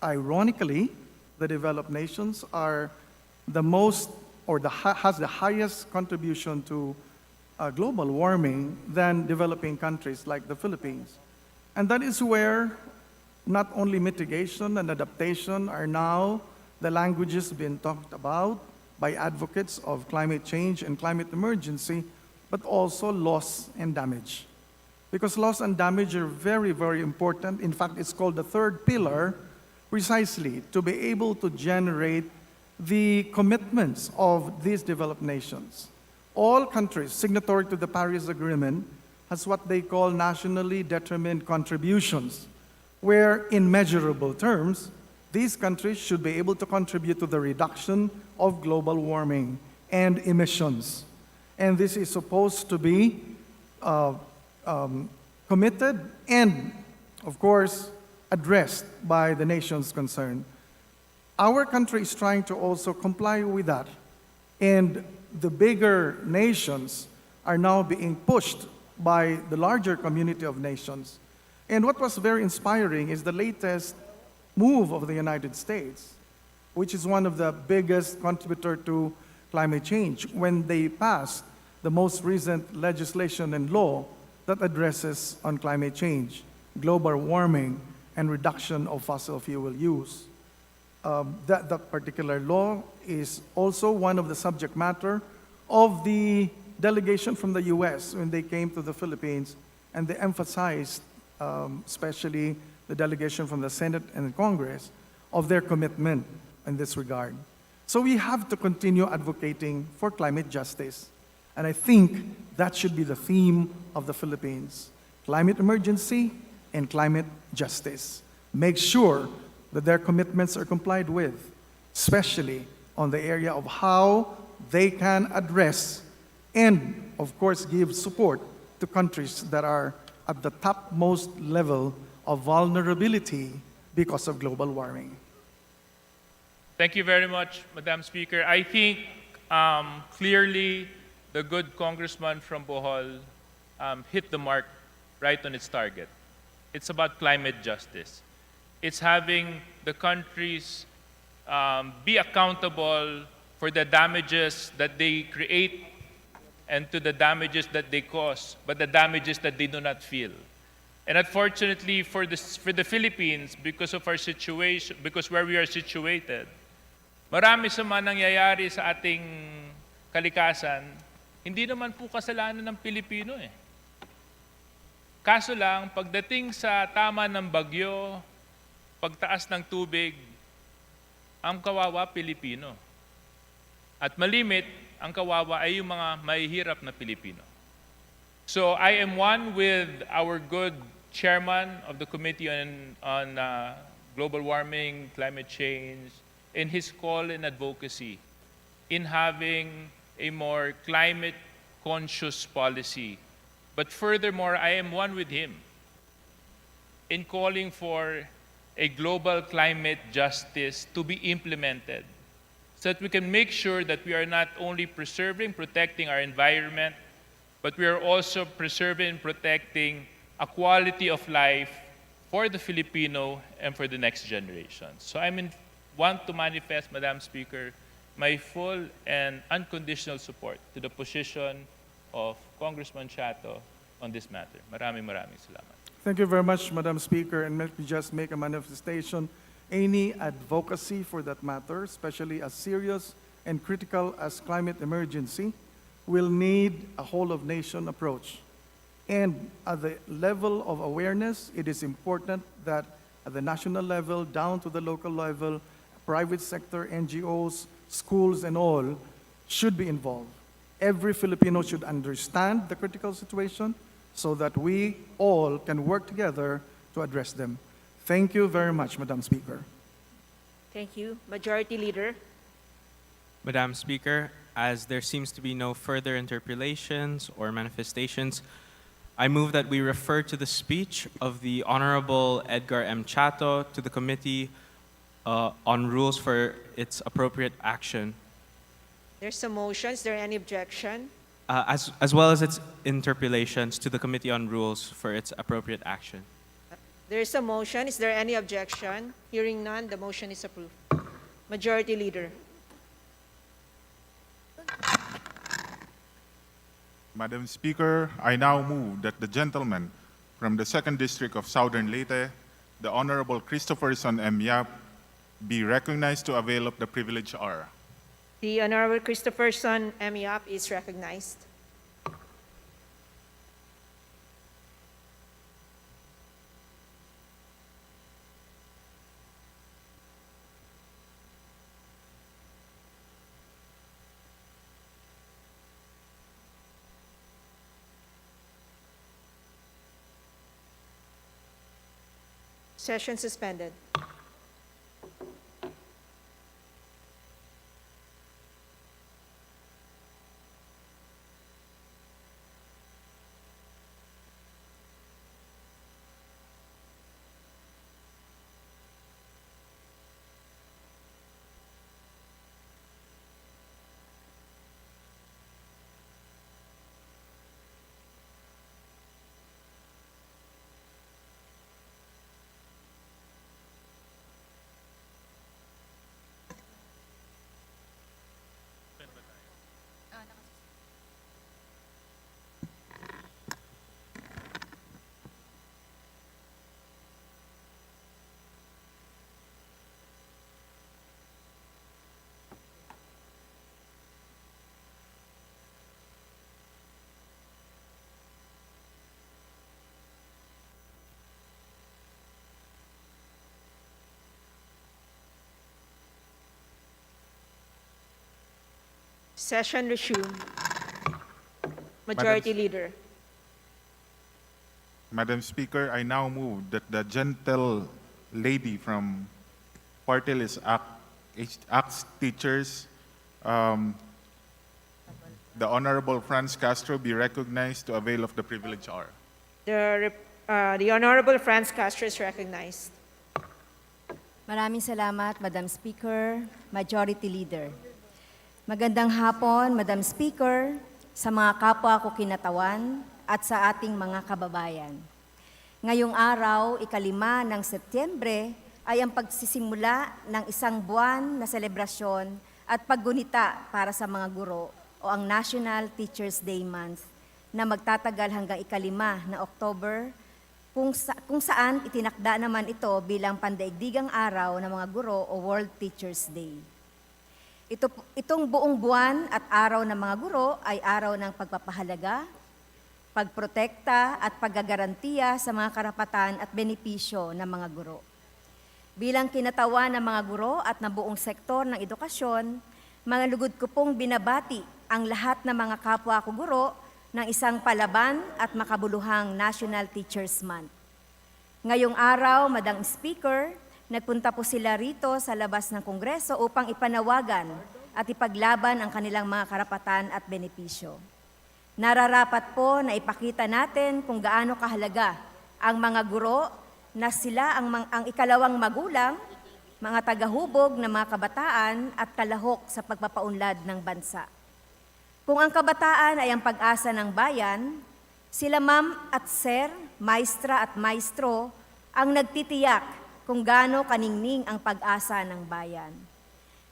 Ironically, the developed nations are the most, or has the highest contribution to global warming than developing countries like the Philippines. And that is where not only mitigation and adaptation are now the languages being talked about by advocates of climate change and climate emergency, but also loss and damage. Because loss and damage are very, very important. In fact, it's called the third pillar, precisely to be able to generate the commitments of these developed nations. All countries signatory to the Paris Agreement has what they call nationally determined contributions, where in measurable terms, these countries should be able to contribute to the reduction of global warming and emissions. And this is supposed to be committed and, of course, addressed by the nations concerned. Our country is trying to also comply with that. And the bigger nations are now being pushed by the larger community of nations. And what was very inspiring is the latest move of the United States, which is one of the biggest contributor to climate change, when they passed the most recent legislation and law that addresses on climate change, global warming, and reduction of fossil fuel use. That particular law is also one of the subject matter of the delegation from the U.S. when they came to the Philippines, and they emphasized, especially the delegation from the Senate and the Congress, of their commitment in this regard. So we have to continue advocating for climate justice. And I think that should be the theme of the Philippines: climate emergency and climate justice. Make sure that their commitments are complied with, especially on the area of how they can address and, of course, give support to countries that are at the topmost level of vulnerability because of global warming. Thank you very much, Madam Speaker. I think clearly the good congressman from Bohol hit the mark right on its target. It's about climate justice. It's having the countries be accountable for the damages that they create and to the damages that they cause, but the damages that they do not feel. And unfortunately for the Philippines, because of our situation, because where we are situated, marami sa mga nangyayari sa ating kalikasan, hindi naman po kasalanan ng Pilipino eh. Kaso lang, pagdating sa tama ng bagyo, pagtaas ng tubig, ang kawawa Pilipino. At malimit, ang kawawa ay yung mga mahihirap na Pilipino. So I am one with our good chairman of the Committee on Global Warming, Climate Change, in his call and advocacy in having a more climate-conscious policy. But furthermore, I am one with him in calling for a global climate justice to be implemented so that we can make sure that we are not only preserving, protecting our environment, but we are also preserving and protecting a quality of life for the Filipino and for the next generation. So I want to manifest, Madam Speaker, my full and unconditional support to the position of Congressman Chato on this matter. Maraming salamat. Thank you very much, Madam Speaker, and let me just make a manifestation. Any advocacy for that matter, especially as serious and critical as climate emergency, will need a whole-of-nation approach. And at the level of awareness, it is important that at the national level, down to the local level, private sector, NGOs, schools, and all should be involved. Every Filipino should understand the critical situation so that we all can work together to address them. Thank you very much, Madam Speaker. Thank you. Majority Leader. Madam Speaker, as there seems to be no further interpolations or manifestations, I move that we refer to the speech of the Honorable Edgar M. Chato to the Committee on Rules for its appropriate action. There's a motion. Is there any objection? As well as its interpolations to the Committee on Rules for its appropriate action. There is a motion. Is there any objection? Hearing none, the motion is approved. Majority Leader. Madam Speaker, I now move that the gentleman from the 2nd District of Southern Leyte, the Honorable Christopherson M. Yap, be recognized to avail of the privilege hour. The Honorable Christopherson M. Yap is recognized. Session suspended. Session resumed. Majority Leader. Madam Speaker, I now move that the gentle lady from Party List Acts Teachers, the Honorable Franz Castro, be recognized to avail of the privilege hour. The Honorable Franz Castro is recognized. Maraming salamat, Madam Speaker, Majority Leader. Magandang hapon, Madam Speaker, sa mga kapwa ko kinatawan at sa ating mga kababayan. Ngayong araw, 5 ng Setyembre, ay ang pagsisimula ng isang buwan na selebrasyon at paggunita para sa mga guro o ang National Teachers Day Month na magtatagal hanggang 5 na October, kung saan itinakda naman ito bilang pandaigdigang araw ng mga guro o World Teachers Day. Itong buong buwan at araw ng mga guro ay araw ng pagpapahalaga, pagprotekta at paggagarantiya sa mga karapatan at benepisyo ng mga guro. Bilang kinatawan ng mga guro at ng buong sektor ng edukasyon, mga lugod ko pong binabati ang lahat ng mga kapwa ko guro ng isang palaban at makabuluhang National Teachers Month. Ngayong araw, Madam Speaker, nagpunta po sila rito sa labas ng Kongreso upang ipanawagan at ipaglaban ang kanilang mga karapatan at benepisyo. Nararapat po na ipakita natin kung gaano kahalaga ang mga guro na sila ang ikalawang magulang, mga tagahubog ng mga kabataan at kalahok sa pagpapaunlad ng bansa. Kung ang kabataan ay ang pag-asa ng bayan, sila ma'am at sir, maestra at maestro ang nagtitiyak kung gaano kaningning ang pag-asa ng bayan.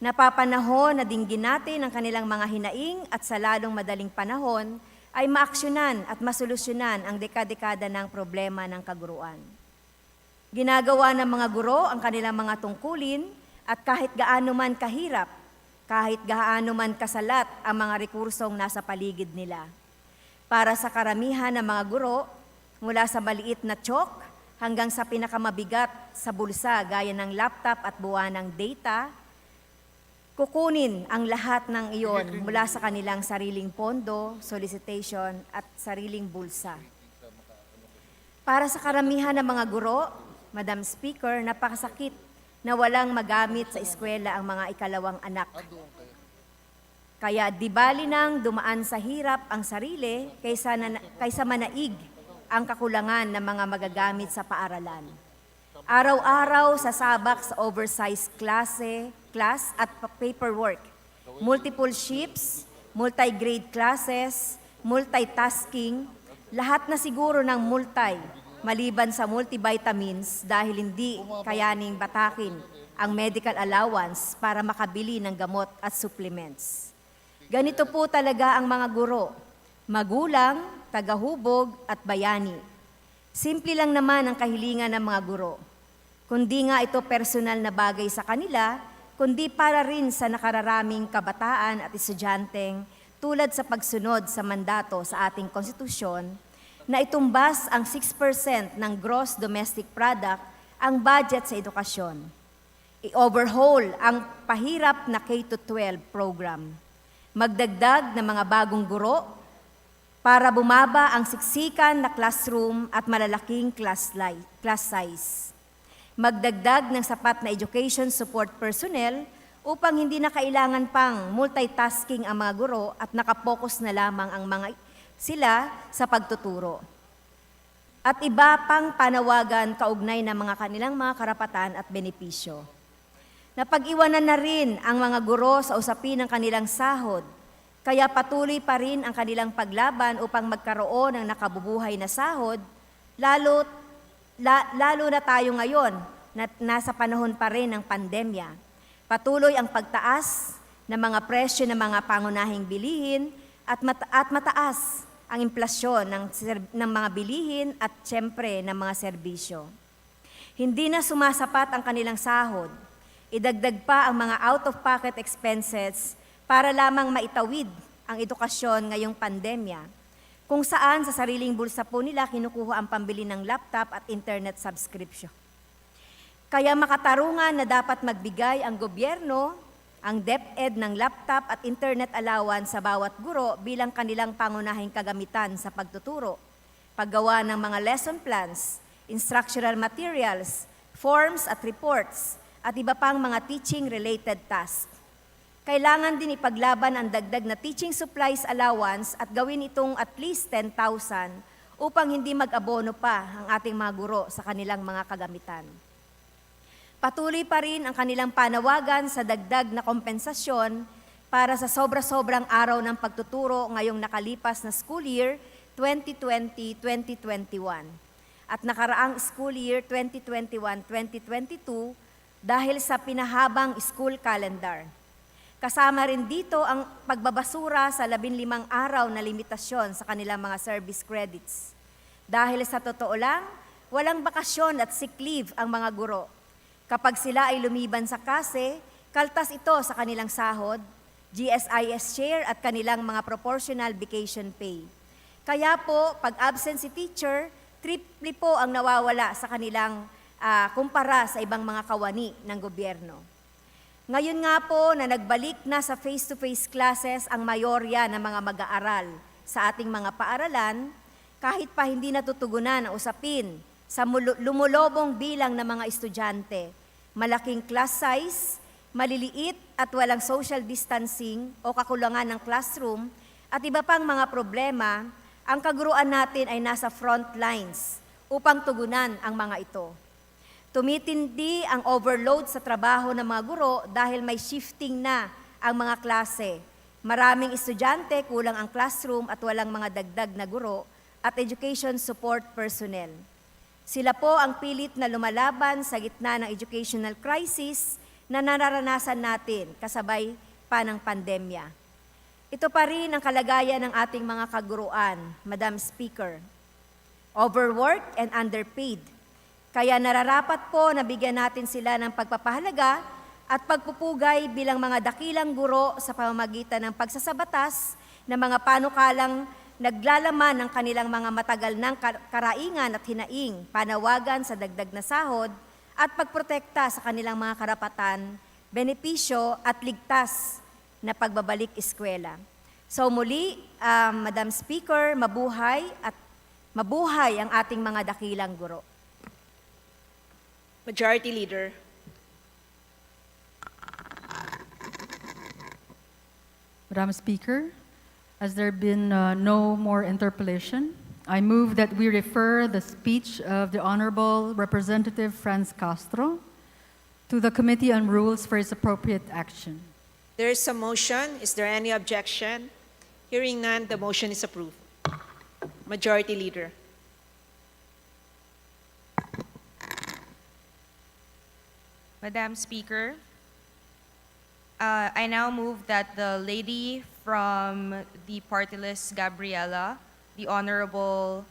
Napapanahon na dinggin natin ang kanilang mga hinaing at sa lalong madaling panahon ay maaksyonan at masolusyonan ang dekada-dekada ng problema ng kaguruan. Ginagawa ng mga guro ang kanilang mga tungkulin at kahit gaano man kahirap, kahit gaano man kasalat ang mga rekursong nasa paligid nila. Para sa karamihan ng mga guro, mula sa maliit na tiyok hanggang sa pinakamabigat sa bulsa gaya ng laptop at buwanang data, kukunin ang lahat ng iyon mula sa kanilang sariling pondo, solicitation at sariling bulsa. Para sa karamihan ng mga guro, Madam Speaker, napakasakit na walang magamit sa eskwela ang mga ikalawang anak. Kaya di bali nang dumaan sa hirap ang sarili kaysa manaig ang kakulangan ng mga magagamit sa paaralan. Araw-araw sasabak sa oversized class at paperwork, multiple shifts, multi-grade classes, multitasking, lahat na siguro ng maliban sa multivitamins dahil hindi kayaning batakin ang medical allowance para makabili ng gamot at supplements. Ganito po talaga ang mga guro, magulang, tagahubog at bayani. Simple lang naman ang kahilingan ng mga guro. Kundi nga ito personal na bagay sa kanila, kundi para rin sa nakararaming kabataan at estudyanteng tulad sa pagsunod sa mandato sa ating konstitusyon na itumbas ang 6% ng gross domestic product ang budget sa edukasyon. I-overhaul ang pahirap na K-12 program. Magdagdag ng mga bagong guro para bumaba ang siksikan na classroom at malalaking class size. Magdagdag ng sapat na education support personnel upang hindi na kailangan pang multitasking ang mga guro at nakapokus na lamang ang sila sa pagtuturo. At iba pang panawagan kaugnay ng mga kanilang mga karapatan at benepisyo. Napag-iwanan na rin ang mga guro sa usapin ng kanilang sahod, kaya patuloy pa rin ang kanilang paglaban upang magkaroon ng nakabubuhay na sahod, lalo na tayo ngayon na nasa panahon pa rin ng pandemya. Patuloy ang pagtaas ng mga presyo ng mga pangunahing bilihin at mataas ang inflasyon ng mga bilihin at siyempre ng mga serbisyo. Hindi na sumasapat ang kanilang sahod. Idagdag pa ang mga out-of-pocket expenses para lamang maitawid ang edukasyon ngayong pandemya, kung saan sa sariling bulsa po nila kinukuha ang pambili ng laptop at internet subscription. Kaya makatarungan na dapat magbigay ang gobyerno ang DepEd ng laptop at internet allowance sa bawat guro bilang kanilang pangunahing kagamitan sa pagtuturo, paggawa ng mga lesson plans, instructional materials, forms at reports, at iba pang mga teaching-related tasks. Kailangan din ipaglaban ang dagdag na teaching supplies allowance at gawin itong at least 10,000 upang hindi mag-abono pa ang ating mga guro sa kanilang mga kagamitan. Patuloy pa rin ang kanilang panawagan sa dagdag na kompensasyon para sa sobra-sobrang araw ng pagtuturo ngayong nakalipas na school year 2020-2021 at nakaraang school year 2021-2022 dahil sa pinahabang school calendar. Kasama rin dito ang pagbabasura sa 15 araw na limitasyon sa kanilang mga service credits. Dahil sa totoo lang, walang bakasyon at sick leave ang mga guro. Kapag sila ay lumiban sa klase, kaltas ito sa kanilang sahod, GSIS share at kanilang mga proportional vacation pay. Kaya po, pag absent si teacher, triple po ang nawawala sa kanilang kumpara sa ibang mga kawani ng gobyerno. Ngayon nga po na nagbalik na sa face-to-face classes ang mayorya ng mga mag-aaral sa ating mga paaralan, kahit pa hindi natutugunan ang usapin sa lumulobong bilang ng mga estudyante, malaking class size, maliliit at walang social distancing o kakulangan ng classroom at iba pang mga problema, ang kaguruan natin ay nasa front lines upang tugunan ang mga ito. Tumitindi ang overload sa trabaho ng mga guro dahil may shifting na ang mga klase. Maraming estudyante, kulang ang classroom at walang mga dagdag na guro at education support personnel. Sila po ang pilit na lumalaban sa gitna ng educational crisis na nararanasan natin kasabay pa ng pandemya. Ito pa rin ang kalagayan ng ating mga kaguruan, Madam Speaker. Overworked and underpaid. Kaya nararapat po na bigyan natin sila ng pagpapahalaga at pagpupugay bilang mga dakilang guro sa pamamagitan ng pagsasabatas ng mga panukalang naglalaman ng kanilang mga matagal ng karaingan at hinaing, panawagan sa dagdag na sahod at pagprotekta sa kanilang mga karapatan, benepisyo at ligtas na pagbabalik eskwela. So muli, Madam Speaker, mabuhay ang ating mga dakilang guro. Majority Leader. Madam Speaker, as there been no more interpellation, I move that we refer the speech of the Honorable Representative Franz Castro to the Committee on Rules for its appropriate action. There is a motion. Is there any objection? Hearing none, the motion is approved. Majority Leader. Madam Speaker, I now move that the lady from the party list, Gabriela, the Honorable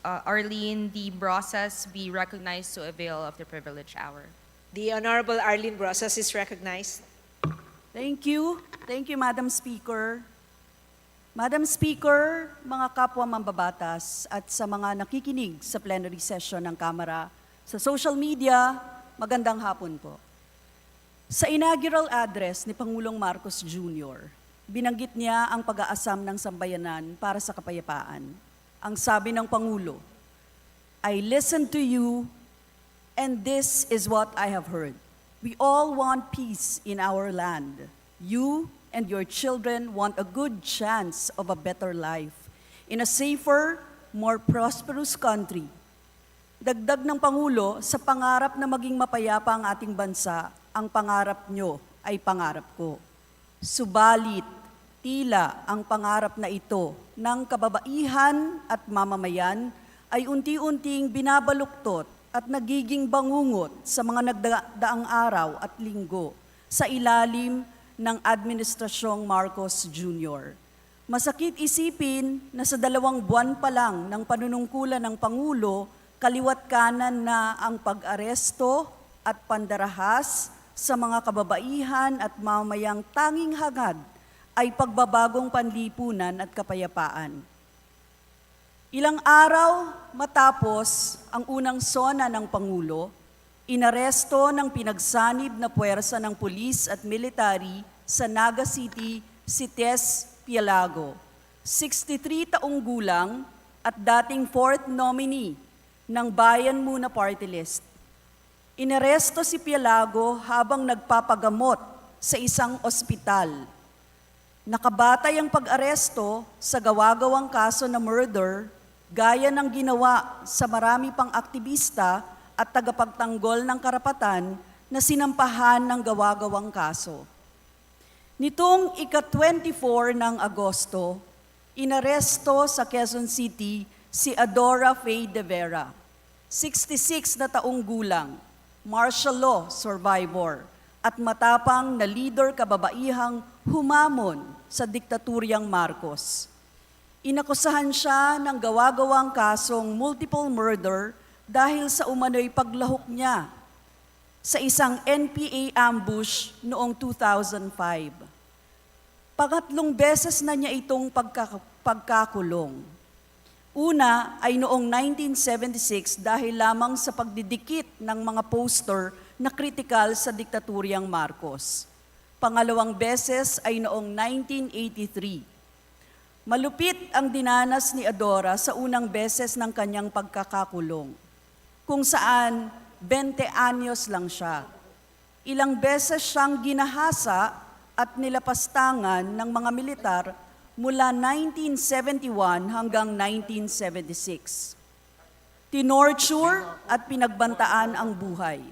Arlene D. Brosas, be recognized to avail of the privilege hour. The Honorable Arlene Brosas is recognized. Thank you. Thank you, Madam Speaker. Madam Speaker, mga kapwa mambabatas at sa mga nakikinig sa plenary session ng Kamara, sa social media, magandang hapon po. Sa inaugural address ni Pangulong Marcos Jr., binanggit niya ang pag-aasam ng sambayanan para sa kapayapaan. Ang sabi ng Pangulo, I listened to you and this is what I have heard. We all want peace in our land. You and your children want a good chance of a better life in a safer, more prosperous country. Dagdag ng Pangulo, sa pangarap na maging mapayapa ang ating bansa, ang pangarap nyo ay pangarap ko. Subalit, tila ang pangarap na ito ng kababaihan at mamamayan ay unti-unting binabaluktot at nagiging bangungot sa mga nagdaang araw at linggo sa ilalim ng Administrasyong Marcos Jr. Masakit isipin na sa 2 buwan pa lang ng panunungkulan ng Pangulo, kaliwat kanan na ang pag-aresto at pandarahas sa mga kababaihan at mamayang tanging hagad ay pagbabagong panlipunan at kapayapaan. Ilang araw matapos ang unang sona ng Pangulo, Inaresto ng pinagsanib na puwersa ng pulis at military sa Naga City si Tess Pialago, 63 taong gulang at dating 4th nominee ng Bayan Muna Party List. Inaresto si Pialago habang nagpapagamot sa isang ospital. Nakabatay ang pag-aresto sa gawa-gawang kaso na murder, gaya ng ginawa sa marami pang aktivista at tagapagtanggol ng karapatan na sinampahan ng gawa-gawang kaso. Nitong ika-24 ng Agosto, inaresto sa Quezon City si Adora Faye De Vera, 66 na taong gulang, martial law survivor, at matapang na leader kababaihang humamon sa diktaturyang Marcos. Inakusahan siya ng gawa-gawang kasong multiple murder dahil sa umano'y paglahok niya sa isang NPA ambush noong 2005. Pangatlong beses na niya itong pagkakulong. Una ay noong 1976 dahil lamang sa pagdidikit ng mga poster na kritikal sa diktaturyang Marcos. Pangalawang beses ay noong 1983. Malupit ang dinanas ni Adora sa unang beses ng kanyang pagkakakulong, kung saan 20 anyos lang siya. Ilang beses siyang ginahasa at nilapastangan ng mga militar mula 1971 hanggang 1976. Tinorture at pinagbantaan ang buhay.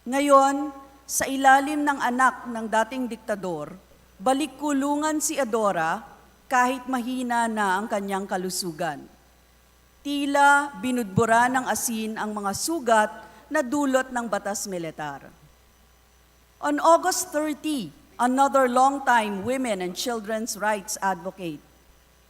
Ngayon, sa ilalim ng anak ng dating diktador, balik kulungan si Adora kahit mahina na ang kanyang kalusugan. Tila binudbura ng asin ang mga sugat na dulot ng batas militar. On August 30, another longtime women and children's rights advocate,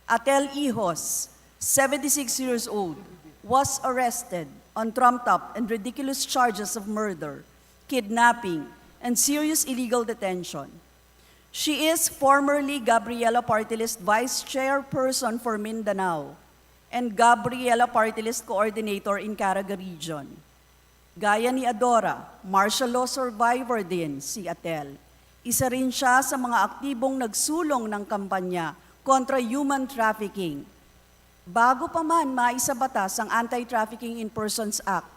Atel Ihos, 76 years old, was arrested on trumped-up and ridiculous charges of murder, kidnapping, and serious illegal detention. She is formerly Gabriela Party List Vice Chairperson for Mindanao and Gabriela Party List Coordinator in Caraga Region. Gaya ni Adora, martial law survivor din si Atel. Isa rin siya sa mga aktibong nagsulong ng kampanya kontra human trafficking. Bago pa man maisabatas ang Anti-Trafficking in Persons Act,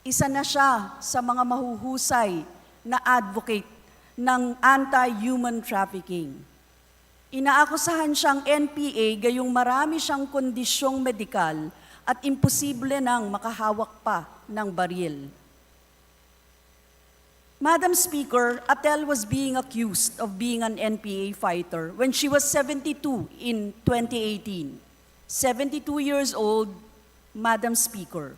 isa na siya sa mga mahuhusay na advocate ng anti-human trafficking. Inaakusahan siyang NPA gayong marami siyang kondisyong medikal at imposible nang makahawak pa ng baril. Madam Speaker, Atel was being accused of being an NPA fighter when she was 72 in 2018. 72 years old, Madam Speaker.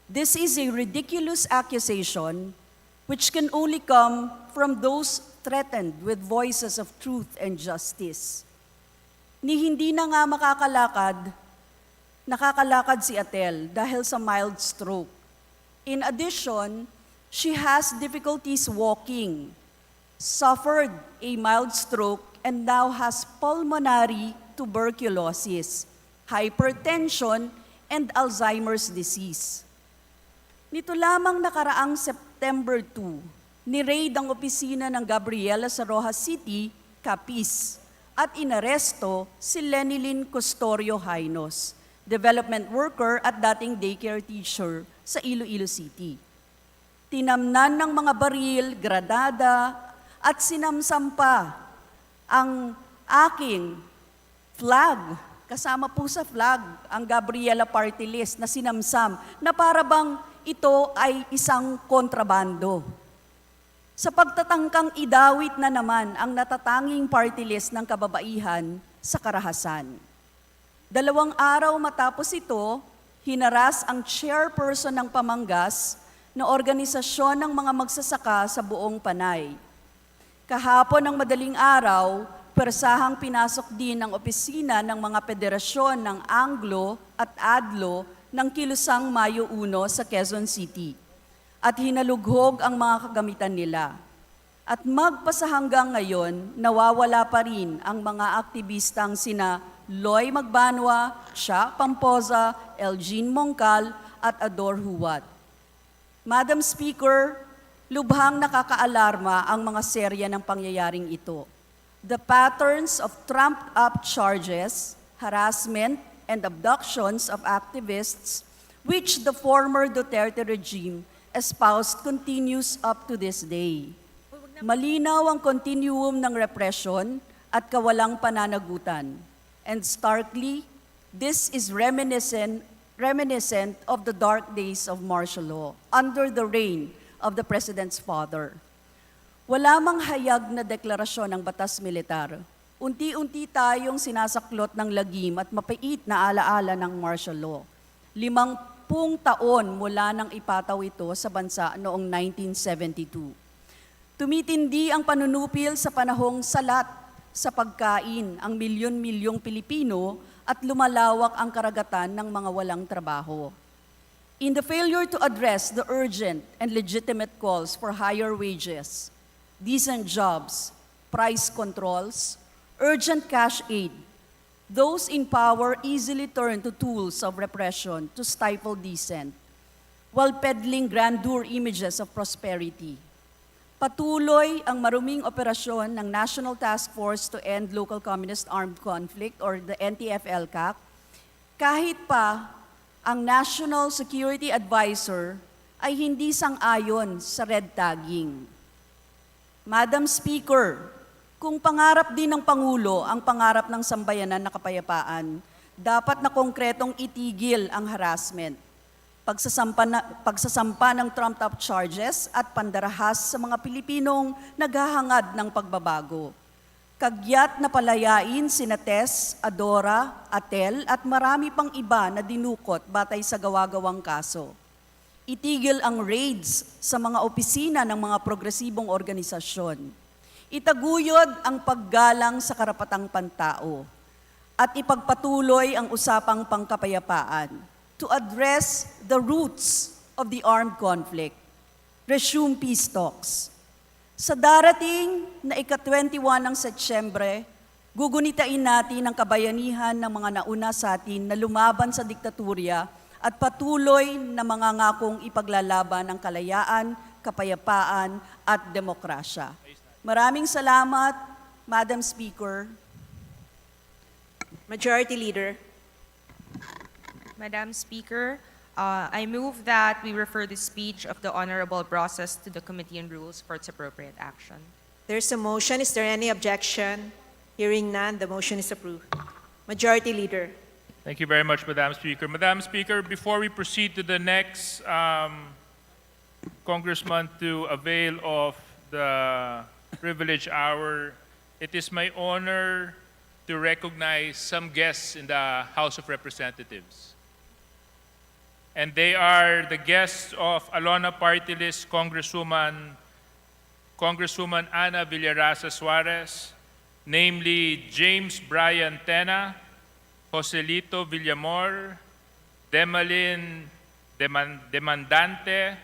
This is a ridiculous accusation which can only come from those threatened with voices of truth and justice. Ni hindi na nga nakakalakad si Atel dahil sa mild stroke. In addition, she has difficulties walking, suffered a mild stroke, and now has pulmonary tuberculosis, hypertension, and Alzheimer's disease. Nito lamang nakaraang September 2, ni-raid ang opisina ng Gabriela sa Rojas City, Capiz, at inaresto si Lenilyn Custorio Jainos, development worker at dating daycare teacher sa Iloilo City. Tinamnan ng mga baril, granada, at sinamsam pa ang aking flag. Kasama po sa flag ang Gabriela Party List na sinamsam na para bang ito ay isang kontrabando. Sa pagtatangkang idawit na naman ang natatanging party list ng kababaihan sa karahasan. 2 araw matapos ito, hinaras ang chairperson ng Pamanggas na organisasyon ng mga magsasaka sa buong Panay. Kahapon ng madaling araw, persahang pinasok din ang opisina ng mga federasyon ng Anglo at Adlo ng Kilusang Mayo 1 sa Quezon City at hinalughog ang mga kagamitan nila. At magpasa hanggang ngayon, nawawala pa rin ang mga aktivistang sina Loy Magbanwa, Sha Pampoza, Elgin Mongcal at Ador Huwat. Madam Speaker, lubhang nakakaalarma ang mga serya ng pangyayaring ito. The patterns of trumped-up charges, harassment, and abductions of activists which the former Duterte regime espoused continues up to this day. Malinaw ang continuum ng repression at kawalang pananagutan. And starkly, this is reminiscent of the dark days of martial law under the reign of the President's father. Wala mang hayag na deklarasyon ng batas militar. Unti-unti tayong sinasaklot ng lagim at mapait na alaala ng martial law. 50 taon mula nang ipataw ito sa bansa noong 1972. Tumitindi ang panunupil sa panahong salat sa pagkain ang milyon-milyong Pilipino at lumalawak ang karagatan ng mga walang trabaho. In the failure to address the urgent and legitimate calls for higher wages, decent jobs, price controls, urgent cash aid, those in power easily turn to tools of repression to stifle dissent, while peddling grandeur images of prosperity. Patuloy ang maruming operasyon ng National Task Force to End Local Communist Armed Conflict or the NTF-LCAC, kahit pa ang National Security Advisor ay hindi sang-ayon sa red tagging. Madam Speaker, kung pangarap din ng Pangulo ang pangarap ng sambayanan na kapayapaan, dapat na konkretong itigil ang harassment, pagsasampa ng trumped-up charges at pandarahas sa mga Pilipinong naghahangad ng pagbabago. Kagyat na palayain sina Tess, Adora, Atel at marami pang iba na dinukot batay sa gawa-gawang kaso. Itigil ang raids sa mga opisina ng mga progresibong organisasyon. Itaguyod ang paggalang sa karapatang pantao at ipagpatuloy ang usapang pangkapayapaan to address the roots of the armed conflict, resume peace talks. Sa darating na ika-21 ng Setyembre, gugunitain natin ang kabayanihan ng mga nauna sa atin na lumaban sa diktatorya at patuloy na mangangakong ipaglalaban ang kalayaan, kapayapaan at demokrasya. Maraming salamat, Madam Speaker. Majority Leader. Madam Speaker, I move that we refer the speech of the Honorable Brosses to the Committee on Rules for its appropriate action. There's a motion. Is there any objection? Hearing none, the motion is approved. Majority Leader. Thank you very much, Madam Speaker. Madam Speaker, before we proceed to the next congressman to avail of the privilege hour, it is my honor to recognize some guests in the House of Representatives. And they are the guests of Alona Party List Congresswoman Ana Villarasa Suarez, namely James Brian Tena, Joselito Villamor, Demalin Demandante,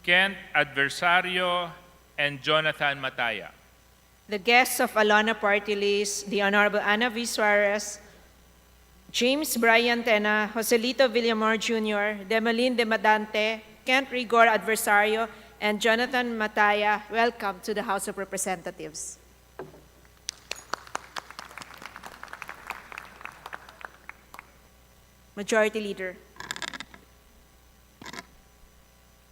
Kent Adversario, and Jonathan Mataya. The guests of Alona Party List, the Honorable Ana V. Suarez, James Brian Tena, Joselito Villamor Jr., Demalin Demandante, Kent Rigor Adversario, and Jonathan Mataya. Welcome to the House of Representatives. Majority Leader.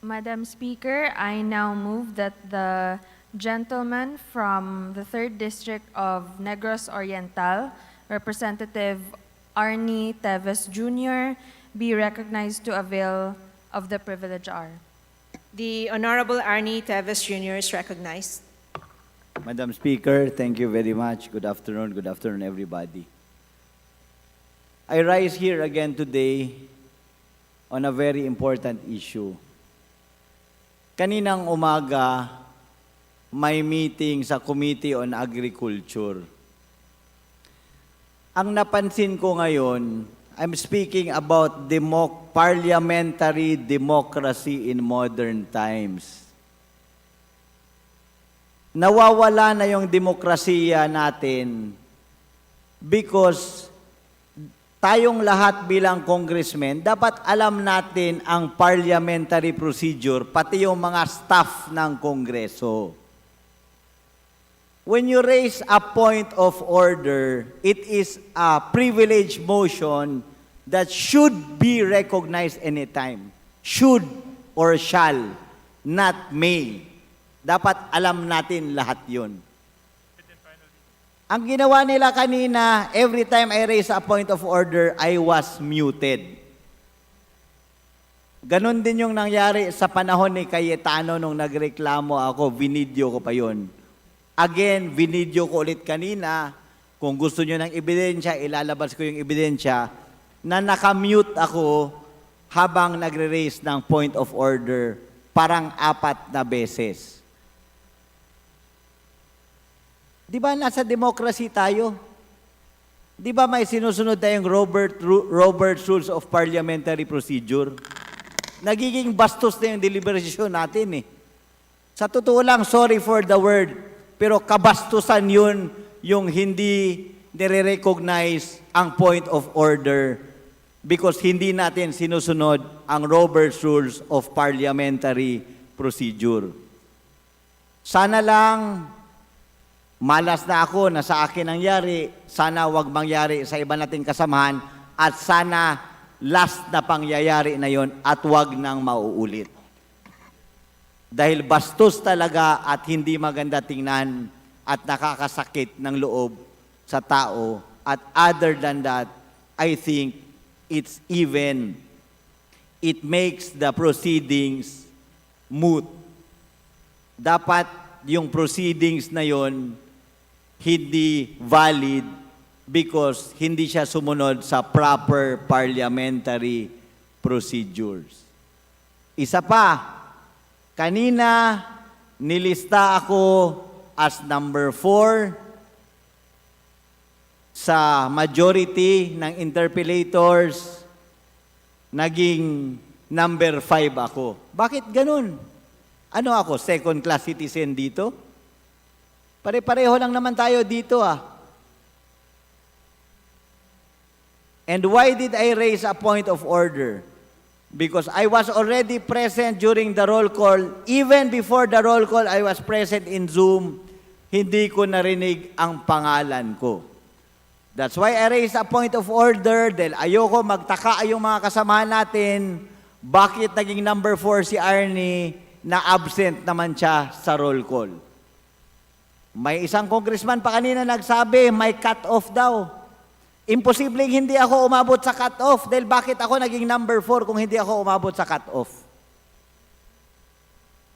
Madam Speaker, I now move that the gentleman from the 3rd District of Negros Oriental, Representative Arnie Teves Jr., be recognized to avail of the privilege hour. The Honorable Arnie Teves Jr. is recognized. Madam Speaker, thank you very much. Good afternoon, everybody. I rise here again today on a very important issue. Kaninang umaga, may meeting sa Committee on Agriculture. Ang napansin ko ngayon, I'm speaking about parliamentary democracy in modern times. Nawawala na yung demokrasiya natin because tayong lahat bilang congressmen, dapat alam natin ang parliamentary procedure, pati yung mga staff ng Kongreso. When you raise a point of order, it is a privilege motion that should be recognized anytime. Should or shall, not may. Dapat alam natin lahat yun. Ang ginawa nila kanina, every time I raise a point of order, I was muted. Ganon din yung nangyari sa panahon ni Cayetano nung nagreklamo ako, vinidyo ko pa yun. Again, vinidyo ko ulit kanina. Kung gusto nyo ng ebidensya, ilalabas ko yung ebidensya na nakamute ako habang nagre-raise ng point of order parang 4 na beses. Di ba nasa democracy tayo? Di ba may sinusunod tayong Robert's Rules of Parliamentary Procedure? Nagiging bastos na yung deliberation natin eh. Sa totoo lang, sorry for the word, pero kabastusan yun yung hindi nire-recognize ang point of order because hindi natin sinusunod ang Robert's Rules of Parliamentary Procedure. Sana lang malas na ako na sa akin nangyari, sana wag mangyari sa iba nating kasamahan at sana last na pangyayari na yon at wag nang mauulit. Dahil bastos talaga at hindi maganda tingnan at nakakasakit ng loob sa tao at other than that, I think it makes the proceedings moot. Dapat yung proceedings na yon hindi valid because hindi siya sumunod sa proper parliamentary procedures. Isa pa, kanina nilista ako as number 4 sa majority ng interpellators, naging number 5 ako. Bakit ganun? Ano ako, second class citizen dito? Pare-pareho lang naman tayo dito ah. And why did I raise a point of order? Because I was already present during the roll call. Even before the roll call, I was present in Zoom. Hindi ko narinig ang pangalan ko. That's why I raised a point of order dahil ayoko magtaka yung mga kasamahan natin. Bakit naging number 4 si Arnie na absent naman siya sa roll call? May isang congressman pa kanina nagsabi, may cut-off daw. Imposibleng hindi ako umabot sa cut-off dahil bakit ako naging number 4 kung hindi ako umabot sa cut-off?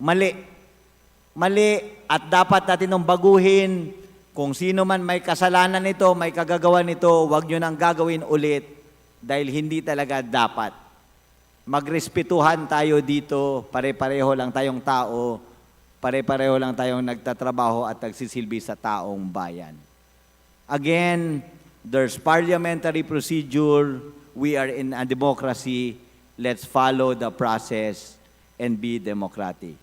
Mali. Mali at dapat natin nung baguhin. Kung sino man may kasalanan nito, may kagagawa nito, huwag nyo nang gagawin ulit dahil hindi talaga dapat. Magrespetuhan tayo dito, pare-pareho lang tayong tao, pare-pareho lang tayong nagtatrabaho at nagsisilbi sa taong bayan. Again, there's parliamentary procedure. We are in a democracy. Let's follow the process and be democratic.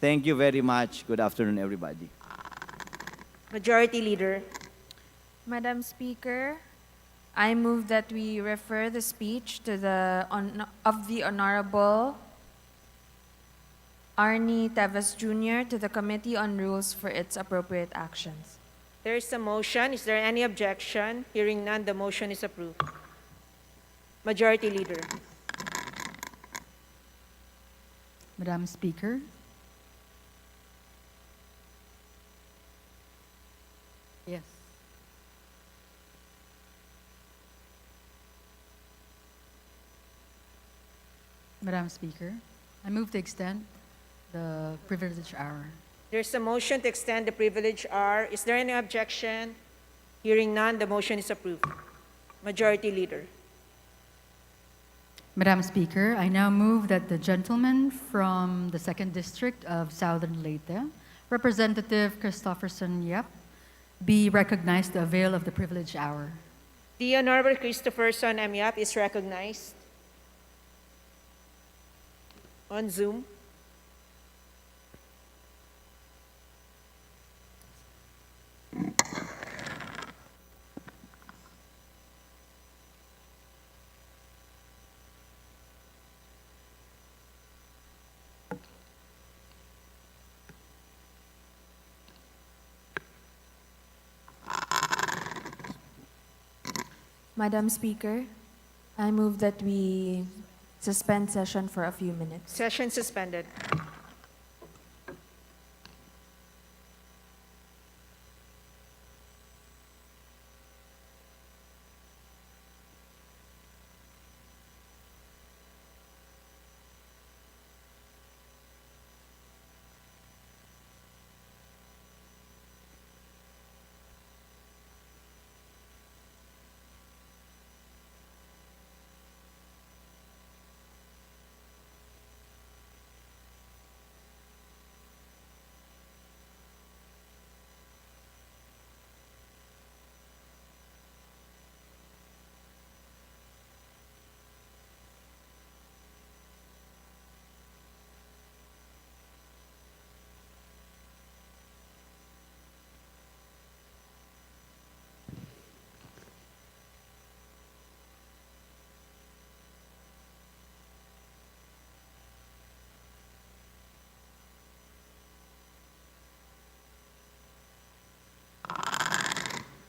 Thank you very much. Good afternoon, everybody. Majority Leader. Madam Speaker, I move that we refer the speech to the Honorable Arnie Teves Jr. to the Committee on Rules for its appropriate actions. There is a motion. Is there any objection? Hearing none, the motion is approved. Majority Leader. Madam Speaker, yes. Madam Speaker, I move to extend the privilege hour. There's a motion to extend the privilege hour. Is there any objection? Hearing none, the motion is approved. Majority Leader. Madam Speaker, I now move that the gentleman from the 2nd District of Southern Leyte, Representative Christopherson Yap, be recognized to avail of the privilege hour. The Honorable Christopherson M. Yap is recognized on Zoom. Madam Speaker, I move that we suspend session for a few minutes. Session suspended.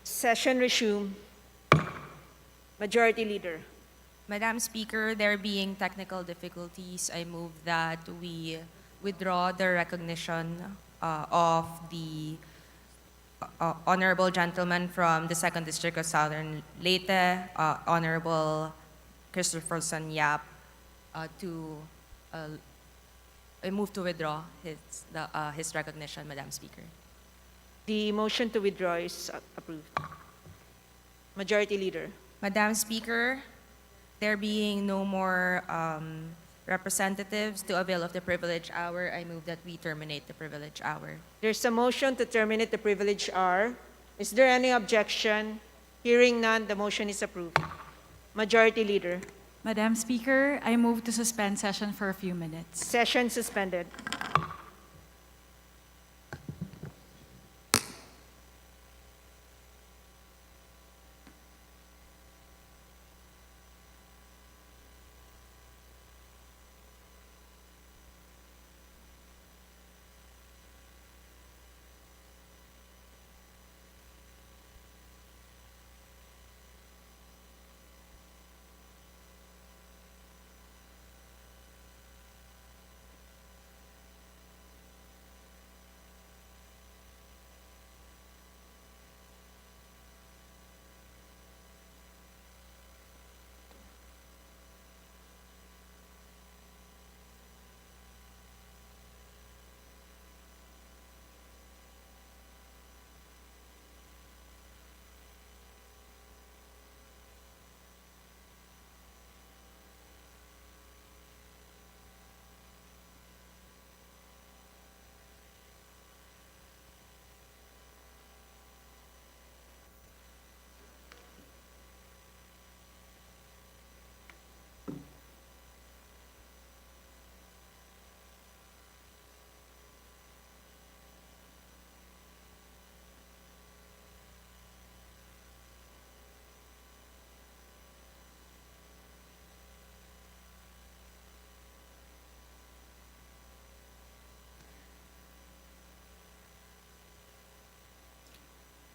Session resumed. Majority Leader. Madam Speaker, there being technical difficulties, I move that we withdraw the recognition of the honorable gentleman from the 2nd District of Southern Leyte, Honorable Christopherson Yap, I move to withdraw his recognition, Madam Speaker. The motion to withdraw is approved. Majority Leader. Madam Speaker, there being no more representatives to avail of the privilege hour, I move that we terminate the privilege hour. There's a motion to terminate the privilege hour. Is there any objection? Hearing none, the motion is approved. Majority Leader. Madam Speaker, I move to suspend session for a few minutes. Session suspended.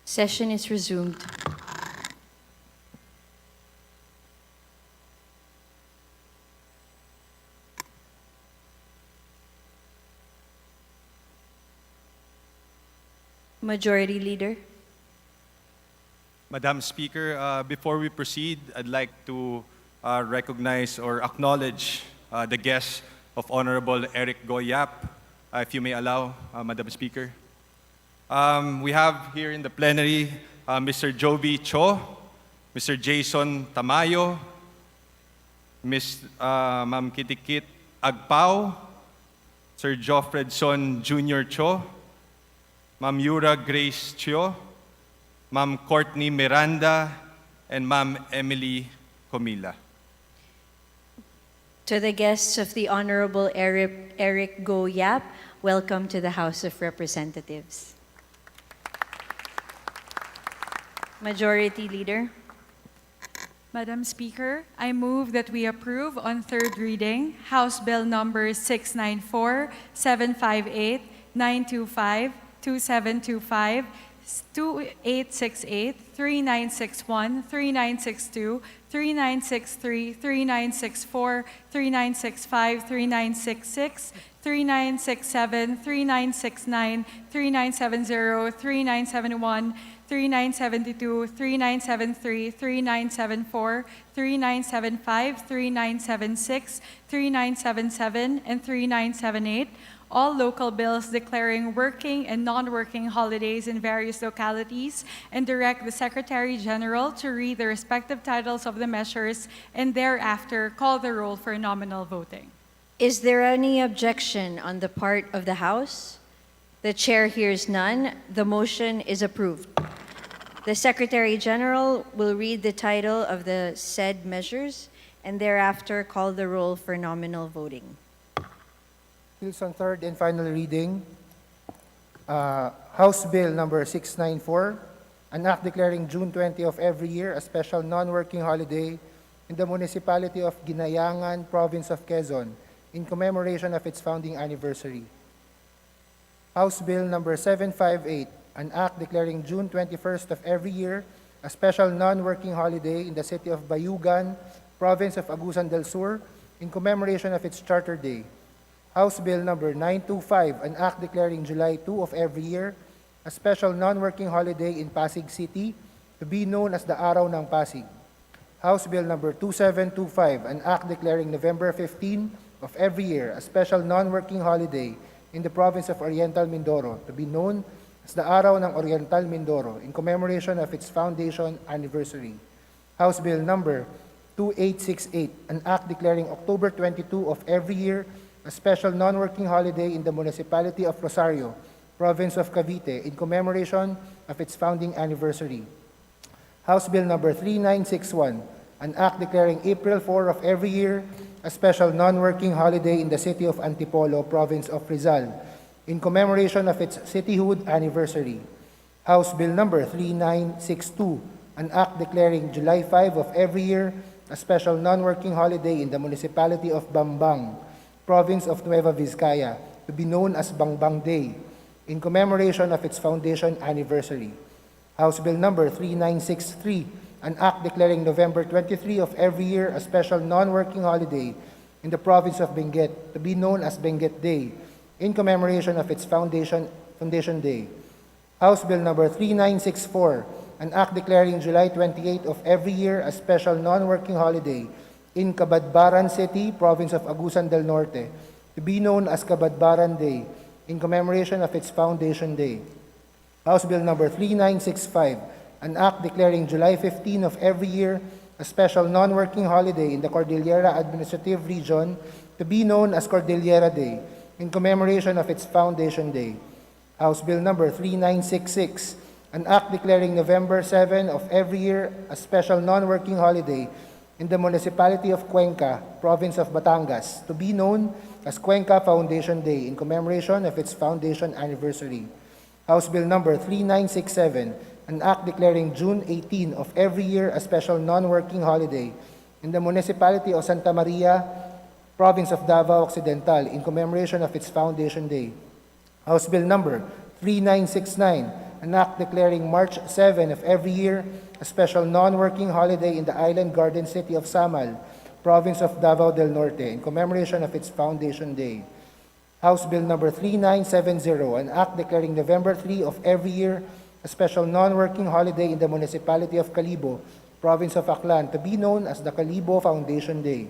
Session is resumed. Majority Leader. Madam Speaker, before we proceed, I'd like to recognize or acknowledge the guests of Honorable Eric Goyap, if you may allow, Madam Speaker. We have here in the plenary Mr. Jovi Cho, Mr. Jason Tamayo, Ma'am Kitikit Agpao, Sir Joffredson Jr. Cho, Ma'am Yura Grace Cho, Ma'am Courtney Miranda, and Ma'am Emily Comila. To the guests of the Honorable Eric Goyap, welcome to the House of Representatives. Majority Leader. Madam Speaker, I move that we approve on third reading House Bill numbers 694, 758, 925, 2725, 2868, 3961, 3962, 3963, 3964, 3965, 3966, 3967, 3969, 3970, 3971, 3972, 3973, 3974, 3975, 3976, 3977, and 3978, all local bills declaring working and non-working holidays in various localities, and direct the Secretary General to read the respective titles of the measures and thereafter call the roll for nominal voting. Is there any objection on the part of the House? The Chair hears none. The motion is approved. The Secretary General will read the title of the said measures and thereafter call the roll for nominal voting. Bills on third and final reading. House Bill number 694, an act declaring June 20 of every year a special non-working holiday in the municipality of Ginayangan, province of Quezon, in commemoration of its founding anniversary. House Bill number 758, an act declaring June 21st of every year a special non-working holiday in the city of Bayugan, province of Agusan del Sur, in commemoration of its Charter Day. House Bill number 925, an act declaring July 2 of every year a special non-working holiday in Pasig City, to be known as the Araw ng Pasig. House Bill number 2725, an act declaring November 15 of every year a special non-working holiday in the province of Oriental Mindoro, to be known as the Araw ng Oriental Mindoro, in commemoration of its foundation anniversary. House Bill number 2868, an act declaring October 22 of every year a special non-working holiday in the municipality of Rosario, province of Cavite, in commemoration of its founding anniversary. House Bill number 3961, an act declaring April 4 of every year a special non-working holiday in the city of Antipolo, province of Rizal, in commemoration of its cityhood anniversary. House Bill number 3962, an act declaring July 5 of every year a special non-working holiday in the municipality of Bambang, province of Nueva Vizcaya, to be known as Bangbang Day, in commemoration of its foundation anniversary. House Bill number 3963, an act declaring November 23 of every year a special non-working holiday in the province of Benguet, to be known as Benguet Day, in commemoration of its foundation day. House Bill number 3964, an act declaring July 28 of every year a special non-working holiday in Cabadbaran City, province of Agusan del Norte, to be known as Cabadbaran Day, in commemoration of its foundation day. House Bill number 3965, an act declaring July 15 of every year a special non-working holiday in the Cordillera Administrative Region, to be known as Cordillera Day, in commemoration of its foundation day. House Bill number 3966, an act declaring November 7 of every year a special non-working holiday in the municipality of Cuenca, province of Batangas, to be known as Cuenca Foundation Day, in commemoration of its foundation anniversary. House Bill number 3967, an act declaring June 18 of every year a special non-working holiday in the municipality of Santa Maria, province of Davao Occidental, in commemoration of its foundation day. House Bill number 3969, an act declaring March 7 of every year a special non-working holiday in the island garden city of Samal, province of Davao del Norte, in commemoration of its foundation day. House Bill number 3970, an act declaring November 3 of every year a special non-working holiday in the municipality of Calibo, province of Aklan, to be known as the Calibo Foundation Day.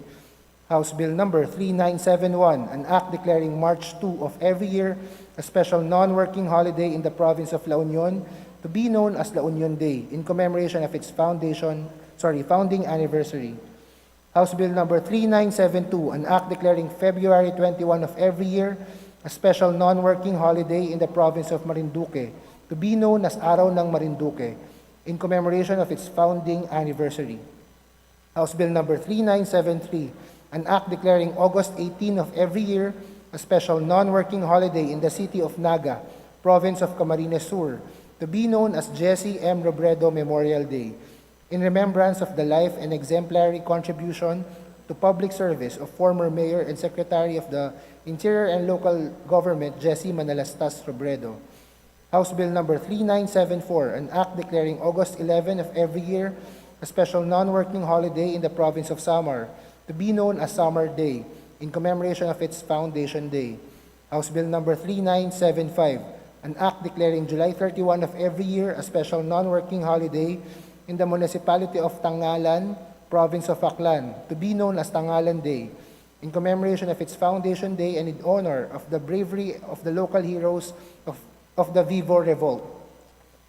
House Bill number 3971, an act declaring March 2 of every year a special non-working holiday in the province of La Union, to be known as La Union Day, in commemoration of its founding anniversary. House Bill number 3972, an act declaring February 21 of every year a special non-working holiday in the province of Marinduque, to be known as Araw ng Marinduque, in commemoration of its founding anniversary. House Bill number 3973, an act declaring August 18 of every year a special non-working holiday in the city of Naga, province of Camarines Sur, to be known as Jesse M. Robredo Memorial Day, in remembrance of the life and exemplary contribution to public service of former Mayor and Secretary of the Interior and Local Government, Jesse Manalastas Robredo. House Bill number 3974, an act declaring August 11 of every year a special non-working holiday in the province of Samar, to be known as Samar Day, in commemoration of its Foundation Day. House Bill number 3975, an act declaring July 31 of every year a special non-working holiday in the municipality of Tangalan, province of Aklan, to be known as Tangalan Day, in commemoration of its Foundation Day and in honor of the bravery of the local heroes of the Vivo Revolt.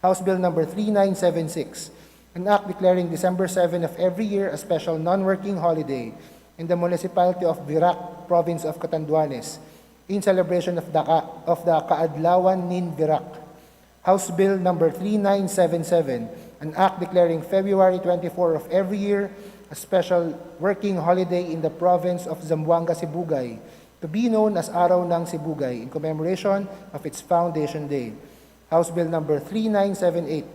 House Bill number 3976, an act declaring December 7 of every year a special non-working holiday in the municipality of Virac, province of Catanduanes, in celebration of the Kaadlawan nin Virac. House Bill number 3977, an act declaring February 24 of every year a special working holiday in the province of Zamboanga, Sibugay, to be known as Araw ng Sibugay, in commemoration of its Foundation Day. House Bill number 3978,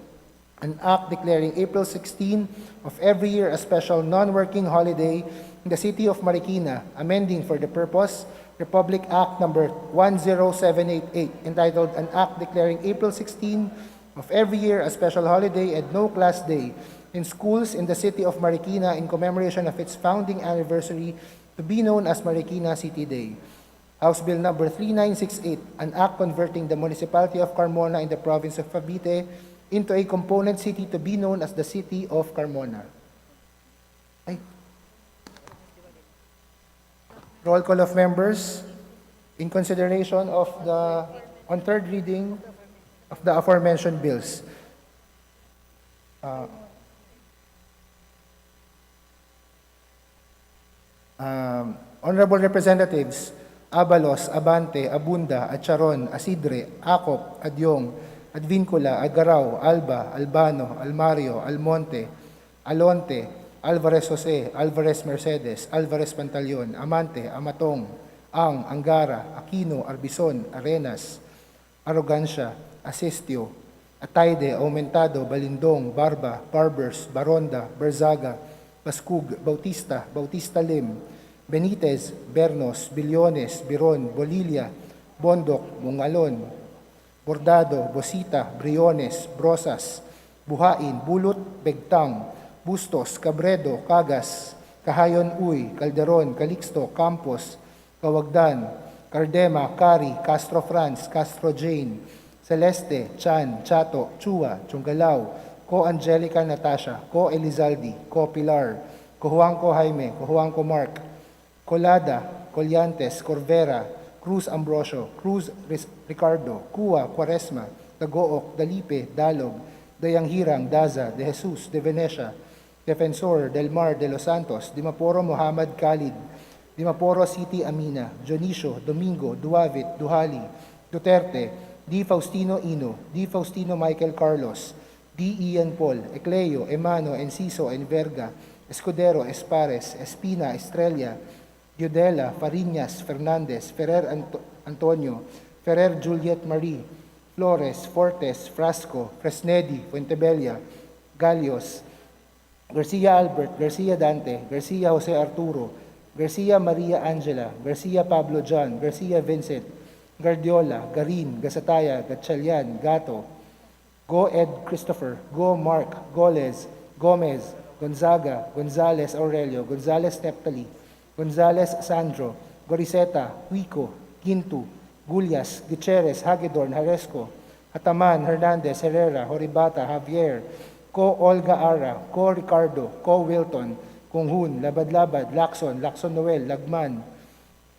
an act declaring April 16 of every year a special non-working holiday in the city of Marikina, amending for the purpose Republic Act number 10788, entitled An Act Declaring April 16 of every year a special holiday and no class day in schools in the city of Marikina in commemoration of its founding anniversary, to be known as Marikina City Day. House Bill number 3968, an act converting the municipality of Carmona in the province of Cavite into a component city to be known as the City of Carmona. Roll call of members in consideration of on third reading of the aforementioned bills. Honorable Representatives Abalos, Abante, Abunda, Acharon, Asidre, Acop, Adyong, Advincula, Agaraw, Alba, Albano, Almario, Almonte, Alonte, Alvarez Jose, Alvarez Mercedes, Alvarez Pantaleon, Amante, Amatong, Ang, Angara, Aquino, Arbison, Arenas, Arrogancia, Asistio, Atayde, Aumentado, Balindong, Barba, Barbers, Baronda, Berzaga, Bascug, Bautista, Bautista Lim, Benitez, Bernos, Billones, Biron, Bolilla, Bondok, Mungalon, Bordado, Bosita, Briones, Brosas, Buhain, Bulot, Begtang, Bustos, Cabredo, Cagas, Kahayon Uy, Calderon, Calixto, Campos, Kawagdan, Cardema, Cari, Castro France, Castro Jane, Celeste, Chan, Chato, Chua, Chungalao, Ko Angelica Natasha, Ko Elizaldi, Ko Pilar, Ko Juanco Jaime, Ko Juanco Mark, Colada, Colyantes, Corvera, Cruz Ambrosio, Cruz Ricardo, Cua, Quaresma, Dagook, Dalipe, Dalog, Dayanghirang, Daza, De Jesus, De Venecia, Defensor, Del Mar, De Los Santos, Dimaporo Muhammad Khalid, Dimaporo City Amina, Dionisio, Domingo, Duavit, Duhali, Duterte, D. Faustino Ino, D. Faustino Michael Carlos, D. Ian Paul, Ecleo, Emano, Enciso, Enverga, Escudero, Espares, Espina, Estrella, Yudela, Fariñas, Fernandez, Ferrer Antonio, Ferrer Juliet Marie, Flores, Fortes, Frasco, Fresnedi, Fuentebella, Galios, Garcia Albert, Garcia Dante, Garcia Jose Arturo, Garcia Maria Angela, Garcia Pablo John, Garcia Vincent, Guardiola, Garin, Gasataya, Gatchalian, Gato, Go Ed Christopher, Go Mark, Goles, Gomez, Gonzaga, Gonzales Aurelio, Gonzales Neptali, Gonzales Sandro, Goriseta, Huico, Gintu, Gulyas, Gutierrez, Hagedorn, Haresco, Hataman, Hernandez, Herrera, Horibata, Javier, Ko Olga Ara, Ko Ricardo, Ko Wilton, Kunghun, Labad-Labad, Lacson, Lacson Noel, Lagman,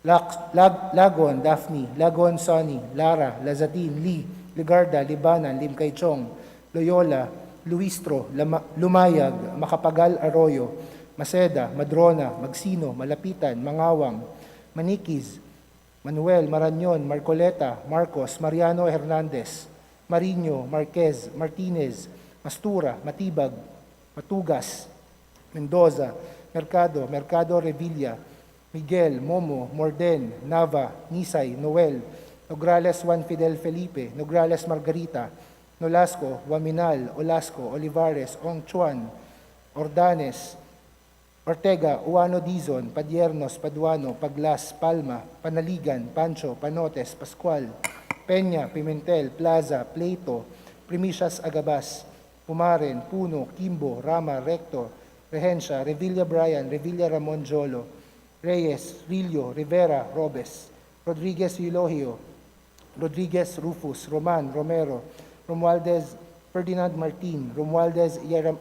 Lagon, Daphne, Lagon Sonny, Lara, Lazatin, Lee, Ligarda, Libanan, Limkaychong, Loyola, Luistro, Lumayag, Makapagal Arroyo, Maceda, Madrona, Magsino, Malapitan, Mangawang, Manikiz, Manuel, Marañon, Marcoleta, Marcos, Mariano Hernandez, Marino, Marquez, Martinez, Mastura, Matibag, Matugas, Mendoza, Mercado, Mercado Revilla, Miguel, Momo, Morden, Nava, Nisay, Noel, Nograles Juan Fidel Felipe, Nograles Margarita, Nolasco, Waminal, Olasco, Olivares, Ong Chuan, Ordanes, Ortega, Uano Dizon, Padiernos, Paduano, Paglas, Palma, Panaligan, Pancho, Panotes, Pascual, Peña, Pimentel, Plaza, Pleito, Primicias Agabas, Pumaren, Puno, Kimbo, Rama, Recto, Regencia, Revilla Brian, Revilla Ramon Jolo, Reyes, Rillo, Rivera, Robes, Rodriguez Eulogio, Rodriguez Rufus, Roman, Romero, Romualdez Ferdinand Martin, Romualdez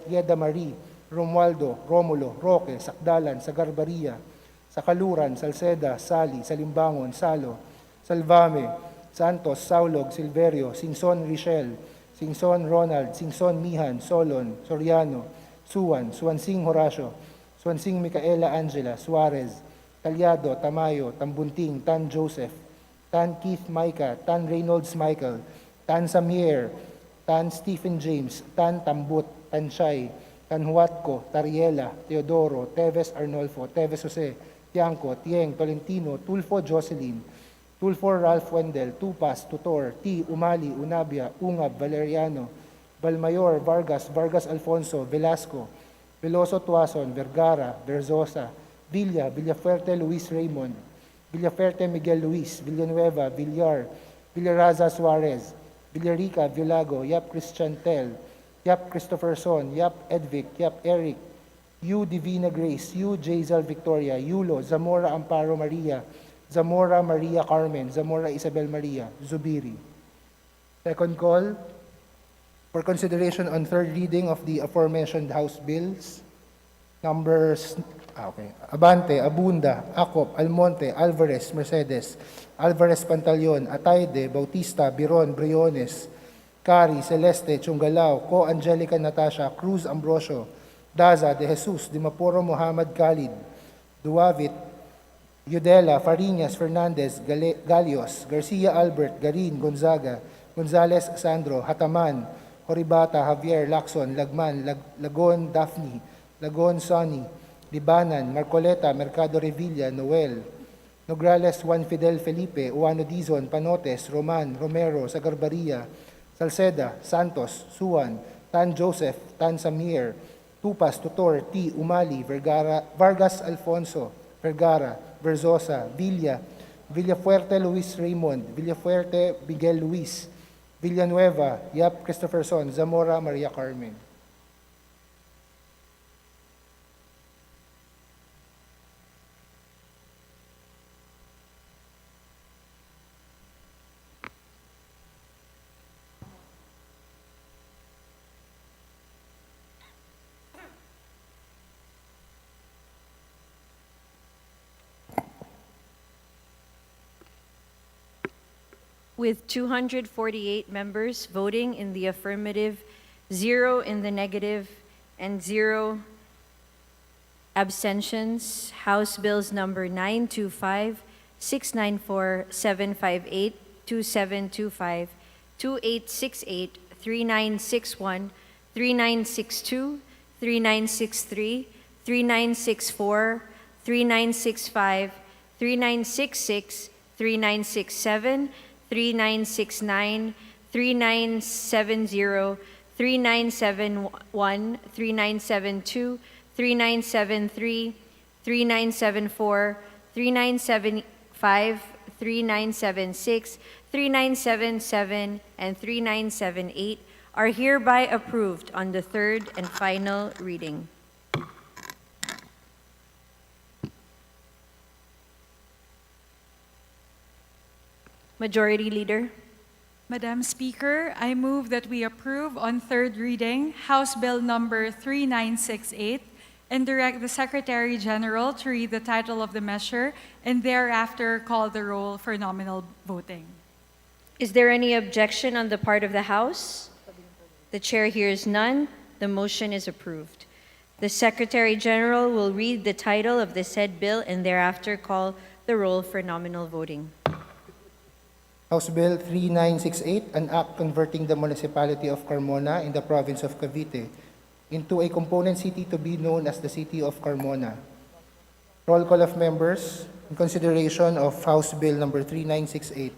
Yeda Marie, Romualdo, Romulo, Roque, Sakdalan, Sagarbaria, Sakaluran, Salceda, Sali, Salimbangon, Salo, Salvame, Santos, Saulog, Silverio, Singson Richel, Singson Ronald, Singson Mihan, Solon, Soriano, Suwan, Suwansing Horacio, Suwansing Micaela Angela, Suarez, Talyado, Tamayo, Tambunting, Tan Joseph, Tan Keith Micah, Tan Reynolds Michael, Tan Samier, Tan Stephen James, Tan Tambut, Tan Chay, Tan Huatco, Tariela, Teodoro, Teves Arnolfo, Teves Jose, Tiangco, Tieng, Tolentino, Tulfo Jocelyn, Tulfo Ralph Wendell, Tupas, Tutor, T. Umali, Unabia, Ungab, Valeriano, Balmayor, Vargas, Vargas Alfonso, Velasco, Veloso Tuason, Vergara, Verzosa, Villa, Villafuerte Luis Raymond, Villafuerte Miguel Luis, Villanueva, Villar, Villaraza Suarez, Villarica, Villago, Yap Christian Tel, Yap Christopherson, Yap Edvic, Yap Eric, U Divina Grace, U Jazel Victoria, Yulo, Zamora Amparo Maria, Zamora Maria Carmen, Zamora Isabel Maria, Zubiri. Second call for consideration on third reading of the aforementioned House bills. Numbers, Abante, Abunda, Acop, Almonte, Alvarez, Mercedes, Alvarez Pantaleon, Atayde, Bautista, Biron, Briones, Cari, Celeste, Chungalao, Co Angelica Natasha, Cruz Ambrosio, Daza, De Jesus, Dimapuro Muhammad Khalid, Duavit, Yudela, Fariñas, Fernandez, Galios, Garcia Albert, Garin, Gonzaga, Gonzales Sandro, Hataman, Horibata, Javier, Lacson, Lagman, Lagon, Daphne, Lagon, Sonny, Libanan, Marcoleta, Mercado Revilla, Noel, Nograles, Juan Fidel Felipe, Uano Dizon, Panotes, Roman, Romero, Sagarbaria, Salceda, Santos, Suwan, Tan Joseph, Tan Samir, Tupas, Tutor, T. Umali, Vergara, Vargas Alfonso, Vergara, Verzosa, Villa, Villafuerte Luis Raymond, Villafuerte Miguel Luis, Villanueva, Yap Christopherson, Zamora Maria Carmen. With 248 members voting in the affirmative, 0 in the negative, and 0 abstentions, House Bills number 925, 694, 758, 2725, 2868, 3961, 3962, 3963, 3964, 3965, 3966, 3967, 3969, 3970, 3971, 3972, 3973, 3974, 3975, 3976, 3977, and 3978 are hereby approved on the third and final reading. Majority Leader. Madam Speaker, I move that we approve on third reading House Bill number 3968 and direct the Secretary General to read the title of the measure and thereafter call the roll for nominal voting. Is there any objection on the part of the House? The Chair hears none. The motion is approved. The Secretary General will read the title of the said bill and thereafter call the roll for nominal voting. House Bill 3968, an act converting the municipality of Carmona in the province of Cavite into a component city to be known as the City of Carmona. Roll call of members in consideration of House Bill number 3968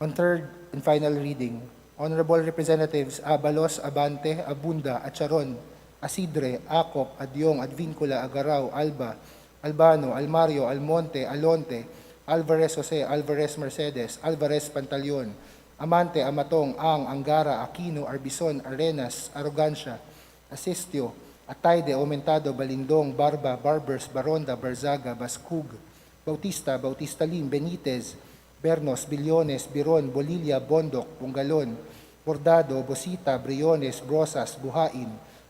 on third and final reading. Honorable Representatives Abalos, Abante, Abunda, Acharon, Asidre, Acop, Adyong, Advincula, Agaraw, Alba, Albano, Almario, Almonte, Alonte, Alvarez Jose, Alvarez Mercedes, Alvarez Pantaleon, Amante, Amatong, Ang, Angara, Aquino, Arbison, Arenas, Arrogancia, Asistio, Atayde, Aumentado, Balindong, Barba, Barbers, Baronda, Barzaga, Bascug, Bautista, Bautista Lim, Benitez, Bernos, Billones, Biron, Bolilla, Bondok, Pungalon, Bordado, Bosita, Briones, Brosas, Buhain,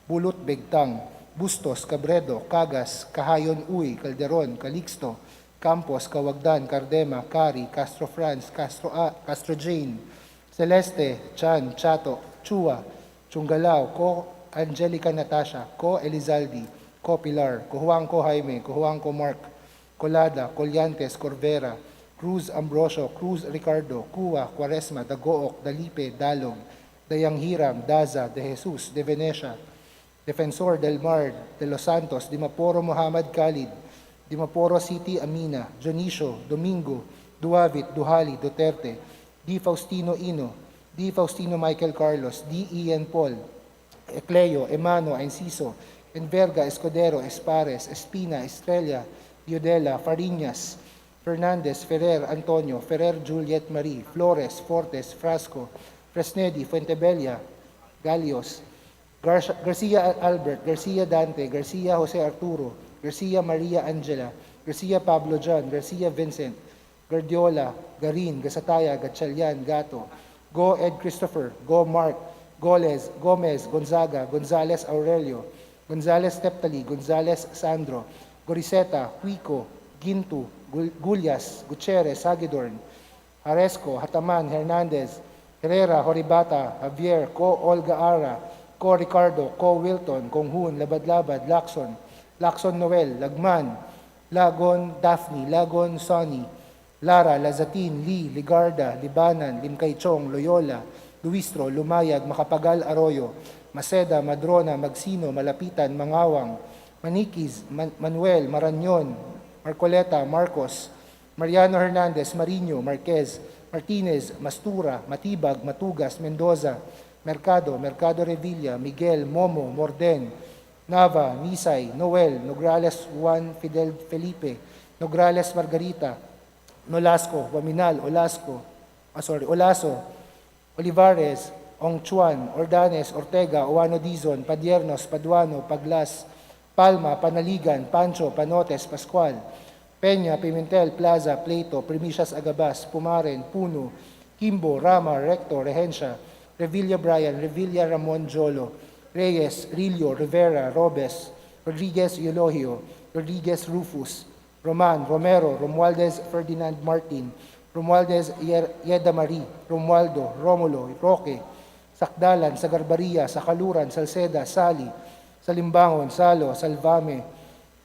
Bulot, Begtang, Bustos, Cabredo, Cagas, Kahayon Uy, Calderon, Calixto, Campos, Kawagdan, Cardema, Cari, Castro Franz, Castro Jane, Celeste, Chan, Chato, Chua, Chungalao, Ko Angelica Natasha, Ko Elizaldi, Ko Pilar, Ko Juan Ko Jaime, Ko Juan Ko Mark, Colada, Colyantes, Corvera, Cruz Ambrosio, Cruz Ricardo, Cuwa, Quaresma, Dagook, Dalipe, Dalog, Dayang Hiram, Daza, De Jesus, De Venecia, Defensor Del Mar, De Los Santos, Dimaporo Muhammad Khalid, Dimaporo City Amina, Dionisio, Domingo, Duavit, Duhali, Duterte, D. Faustino Ino, D. Faustino Michael Carlos, D. Ian Paul, Ecleo, Emano, Enciso, Enverga, Escudero, Espares, Espina, Estrella, Diodela, Fariñas, Fernandez, Ferrer, Antonio, Ferrer, Juliet Marie, Flores, Fortes, Frasco, Fresnedi, Fuentebella, Galios, Garcia Albert, Garcia Dante, Garcia Jose Arturo, Garcia Maria Angela, Garcia Pablo John, Garcia Vincent, Guardiola, Garin, Gasataya, Gatchalian, Gato, Go Ed Christopher, Go Mark, Goles, Gomez, Gonzaga, Gonzales Aurelio, Gonzales Teptali, Gonzales Sandro, Goriseta, Huico, Gintu, Gulyas, Gutierrez, Hagedorn, Haresco, Hataman, Hernandez, Herrera, Horibata, Javier, Ko Olga Ara, Ko Ricardo, Ko Wilton, Konghun, Labad-Labad, Lacson Noel, Lagman, Lagon Daphne, Lagon Sonny, Lara, Lazatin, Lee, Ligarda, Libanan, Limkaychong, Loyola, Luistro, Lumayag, Makapagal Arroyo, Maceda, Madrona, Magsino, Malapitan, Mangawang, Maniquis, Manuel, Marañon, Marcoleta, Marcos, Mariano Hernandez, Marino, Marquez, Martinez, Mastura, Matibag, Matugas, Mendoza, Mercado, Mercado Revilla, Miguel, Momo, Morden, Nava, Nisay, Noel, Nograles Juan Fidel Felipe, Nograles Margarita, Nolasco, Waminal, Olaso, Olivares, Ongchuan, Ordanes, Ortega, Oano Dizon, Padiernos, Paduano, Paglas, Palma, Panaligan, Pancho, Panotes, Pascual, Peña, Pimentel, Plaza, Pleito, Primicias Agabas, Pumaren, Puno, Kimbo, Rama, Recto, Regencia, Revilla Brian, Revilla Ramon Jolo, Reyes, Rillo, Rivera, Robes, Rodriguez Eulogio, Rodriguez Rufus, Roman, Romero, Romualdez Ferdinand Martin, Romualdez Yeda Marie, Romualdo, Romulo, Roque, Sakdalan, Sagarbaria, Sakaluran, Salceda, Sali, Salimbangon, Salo, Salvame,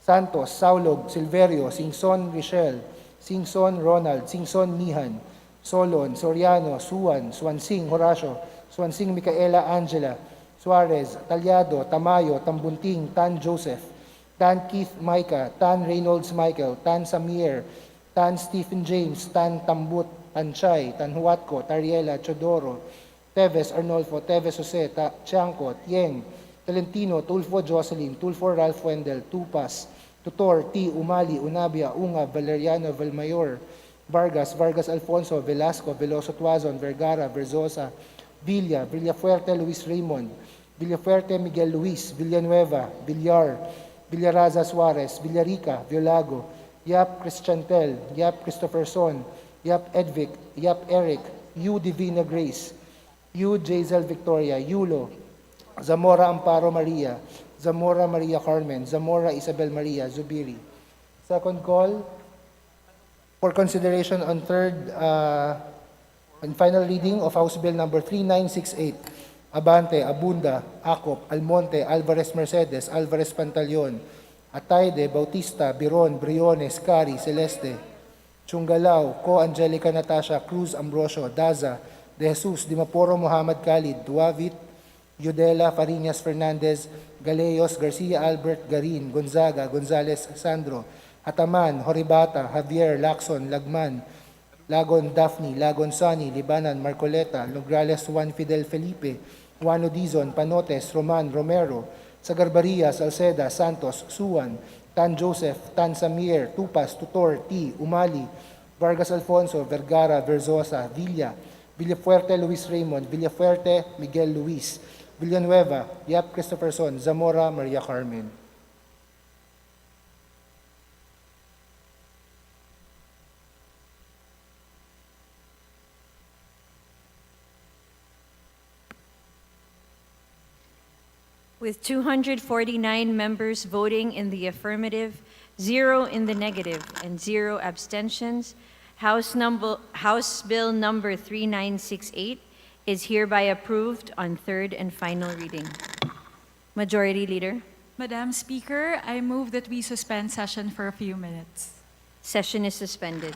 Santos, Saulog, Silverio, Singson Richel, Singson Ronald, Singson Mihan, Solon, Soriano, Suan, Swansing Horacio, Swansing Micaela Angela, Suarez, Talyado, Tamayo, Tambunting, Tan Joseph, Tan Keith Micah, Tan Reynolds Michael, Tan Samir, Tan Stephen James, Tan Tambut, Tan Chay, Tan Huatco, Tariela, Chodoro, Teves Arnolfo, Teves Jose, Tiangco, Tieng, Talentino, Tulfo Jocelyn, Tulfo Ralph Wendell, Tupas, Tutor, T. Umali, Unabia, Unga, Valeriano, Valmayor, Vargas, Vargas Alfonso, Velasco, Veloso Tuazon, Vergara, Verzosa, Villa, Villafuerte, Luis Raymond, Villafuerte, Miguel Luis, Villanueva, Villar, Villaraza Suarez, Villarica, Violago, Yap Christiantel, Yap Christopherson, Yap Edvic, Yap Eric, Yu Divina Grace, Yu Jazel Victoria, Yulo, Zamora Amparo Maria, Zamora Maria Carmen, Zamora Isabel Maria, Zubiri. Second call for consideration on third and final reading of House Bill number 3968, Abante, Abunda, Acop, Almonte, Alvarez Mercedes, Alvarez Pantaleon, Atayde, Bautista, Biron, Briones, Cari, Celeste, Chungalao, Co Angelica Natasha, Cruz Ambrosio, Daza, De Jesus, Dimaporo Muhammad Khalid, Duavit, Yudela, Fariñas Fernandez, Galeos, Garcia Albert, Garin, Gonzaga, Gonzales Sandro, Hataman, Horibata, Javier, Lacson, Lagman, Lagon Daphne, Lagon Sonny, Libanan, Marcoleta, Nograles Juan Fidel Felipe, Juan Odizon, Panotes, Roman, Romero, Sagarbaria, Salceda, Santos, Suwan, Tan Joseph, Tan Samir, Tupas, Tutor, T. Umali, Vargas Alfonso, Vergara, Verzosa, Villa, Villafuerte Luis Raymond, Villafuerte Miguel Luis, Villanueva, Yap Christopherson, Zamora Maria Carmen. With 249 members voting in the affirmative, 0 in the negative, and 0 abstentions, House Bill number 3968 is hereby approved on third and final reading. Majority Leader. Madam Speaker, I move that we suspend session for a few minutes. Session is suspended.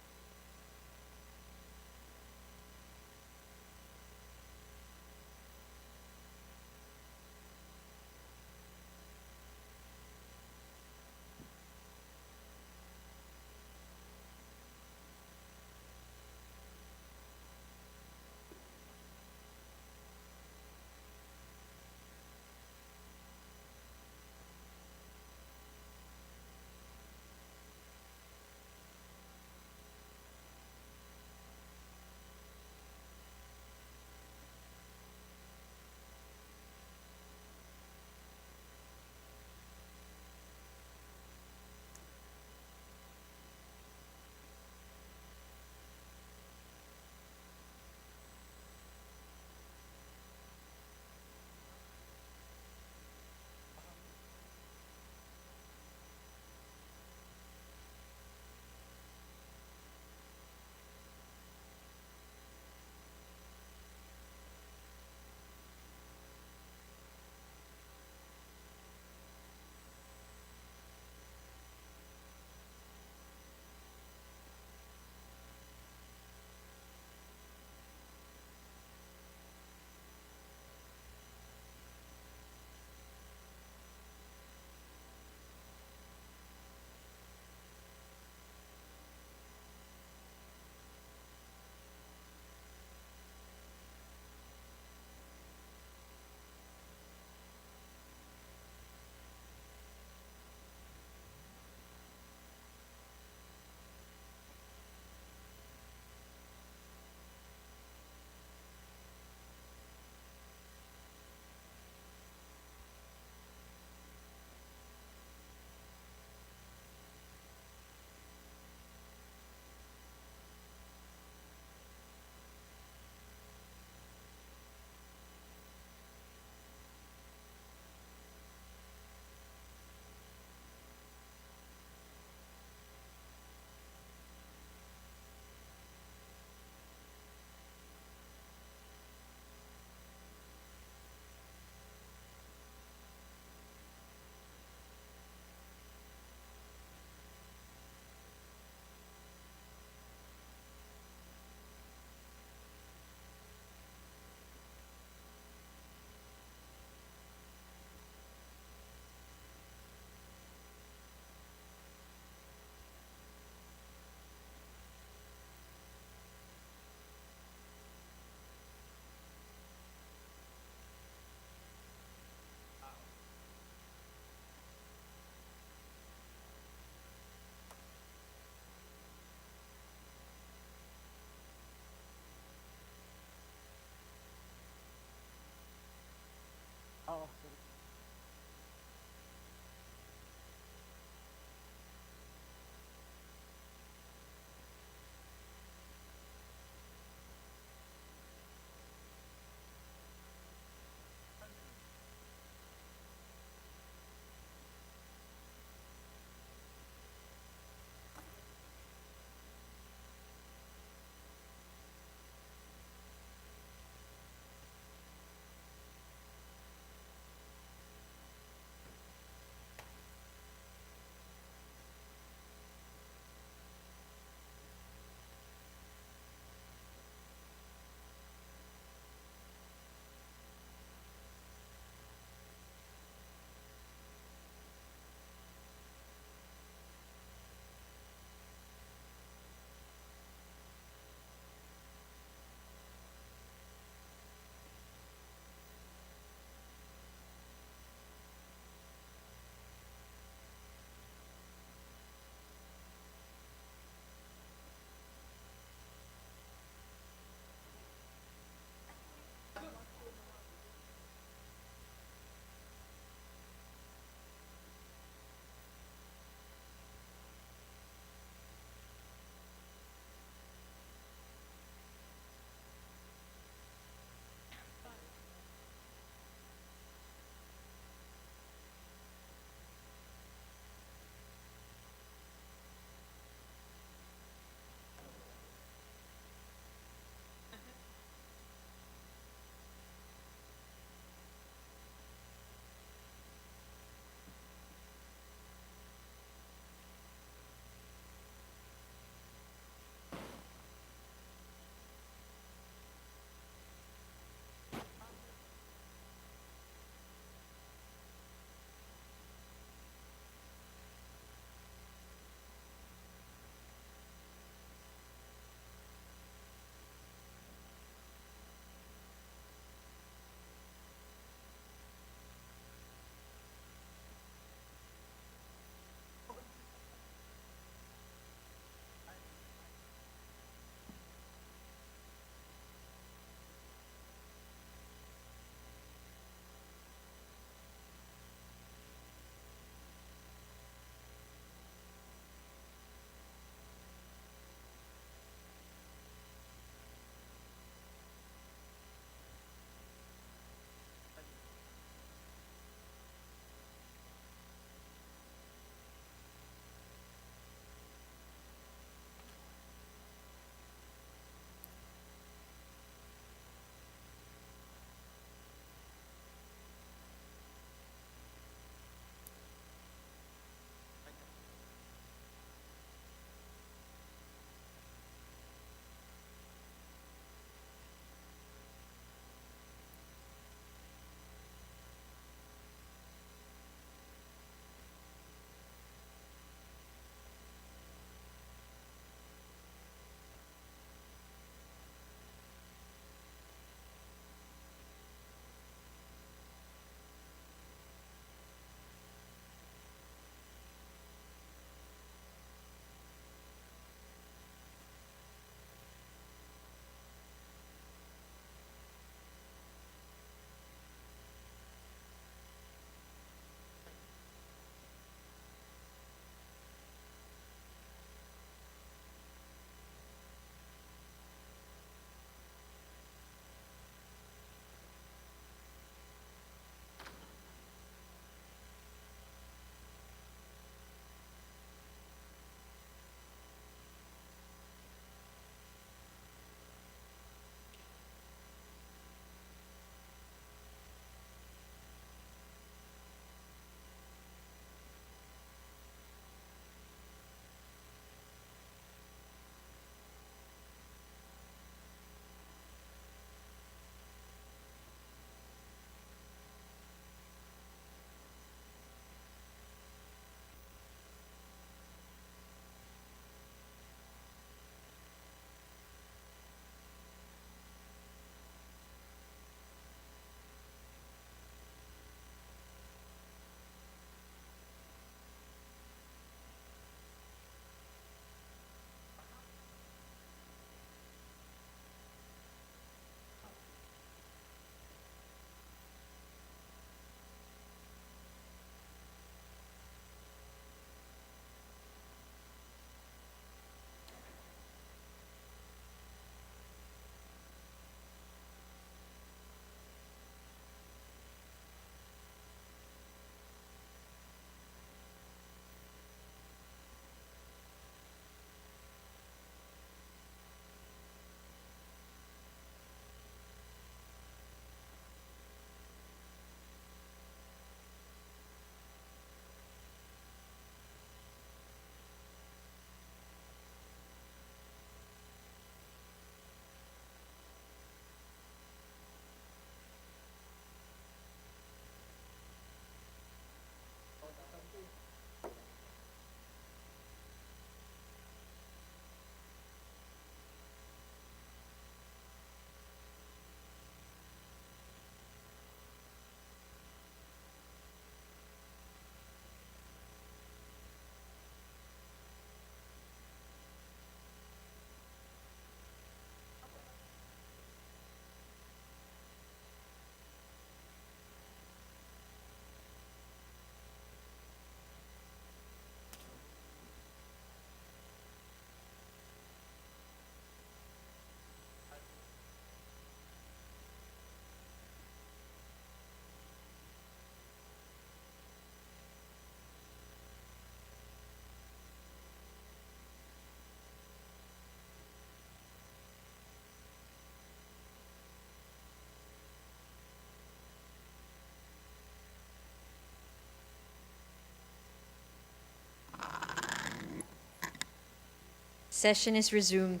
Session is resumed.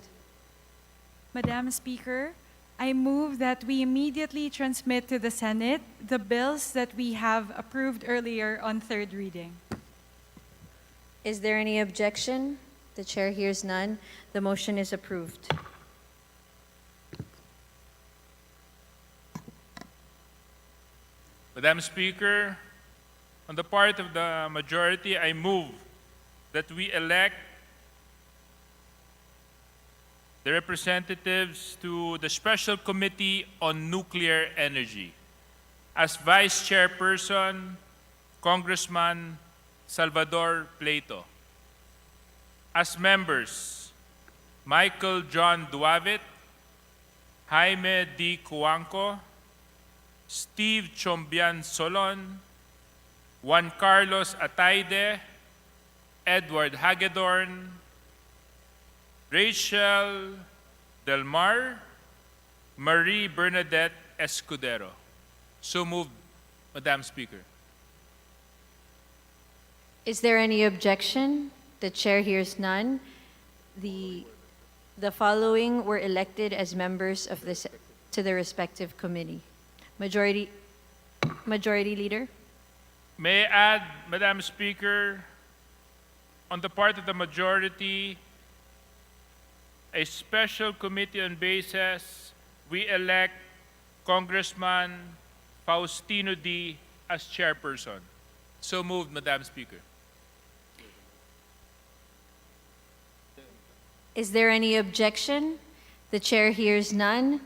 Madam Speaker, I move that we immediately transmit to the Senate the bills that we have approved earlier on third reading. Is there any objection? The chair hears none. The motion is approved. Madam Speaker, on the part of the majority, I move that we elect the representatives to the Special Committee on Nuclear Energy. As Vice Chairperson, Congressman Salvador Plato. As members, Michael John Duavit, Jaime D. Cuanco, Steve Chombian Solon, Juan Carlos Ataide, Edward Hagedorn, Rachel Del Mar, Marie Bernadette Escudero. So moved, Madam Speaker. Is there any objection? The chair hears none. The following were elected as members of to the respective committee. Majority Leader? May I add, Madam Speaker, on the part of the majority, a special committee on basis, we elect Congressman Faustino D. as chairperson. So moved, Madam Speaker. Is there any objection? The chair hears none.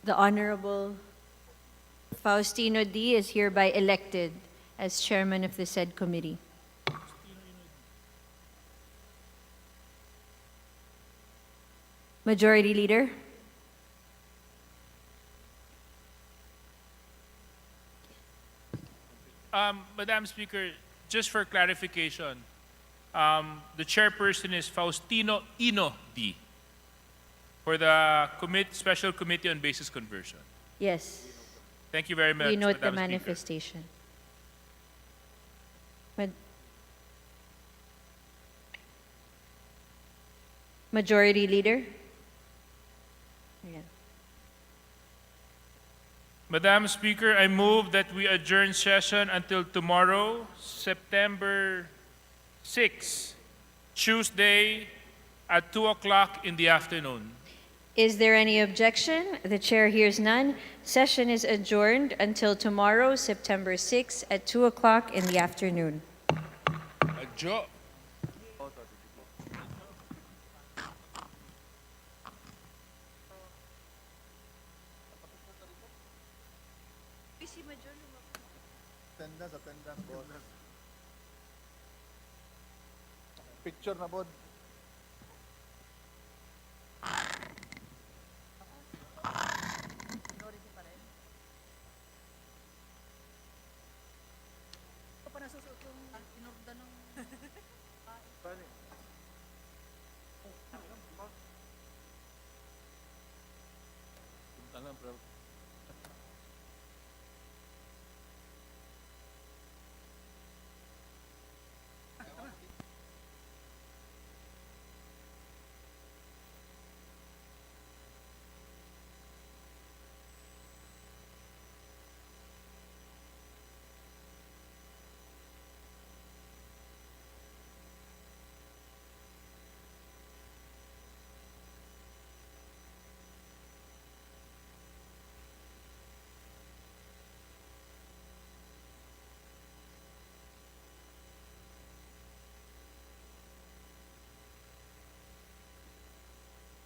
The Honorable Faustino D. is hereby elected as chairman of the said committee. Majority Leader? Madam Speaker, just for clarification, the chairperson is Faustino Ino D. for the Special Committee on Basis Conversion. Yes. Thank you very much, We note the Madam Speaker. manifestation. Majority Leader? Ayan. Madam Speaker, I move that we adjourn session until tomorrow, September 6, Tuesday, at 2 o'clock in the afternoon. Is there any objection? The chair hears none. Session is adjourned until tomorrow, September 6 at 2 o'clock in the afternoon. Adjourn. Picture na bod. Punta lang, bro.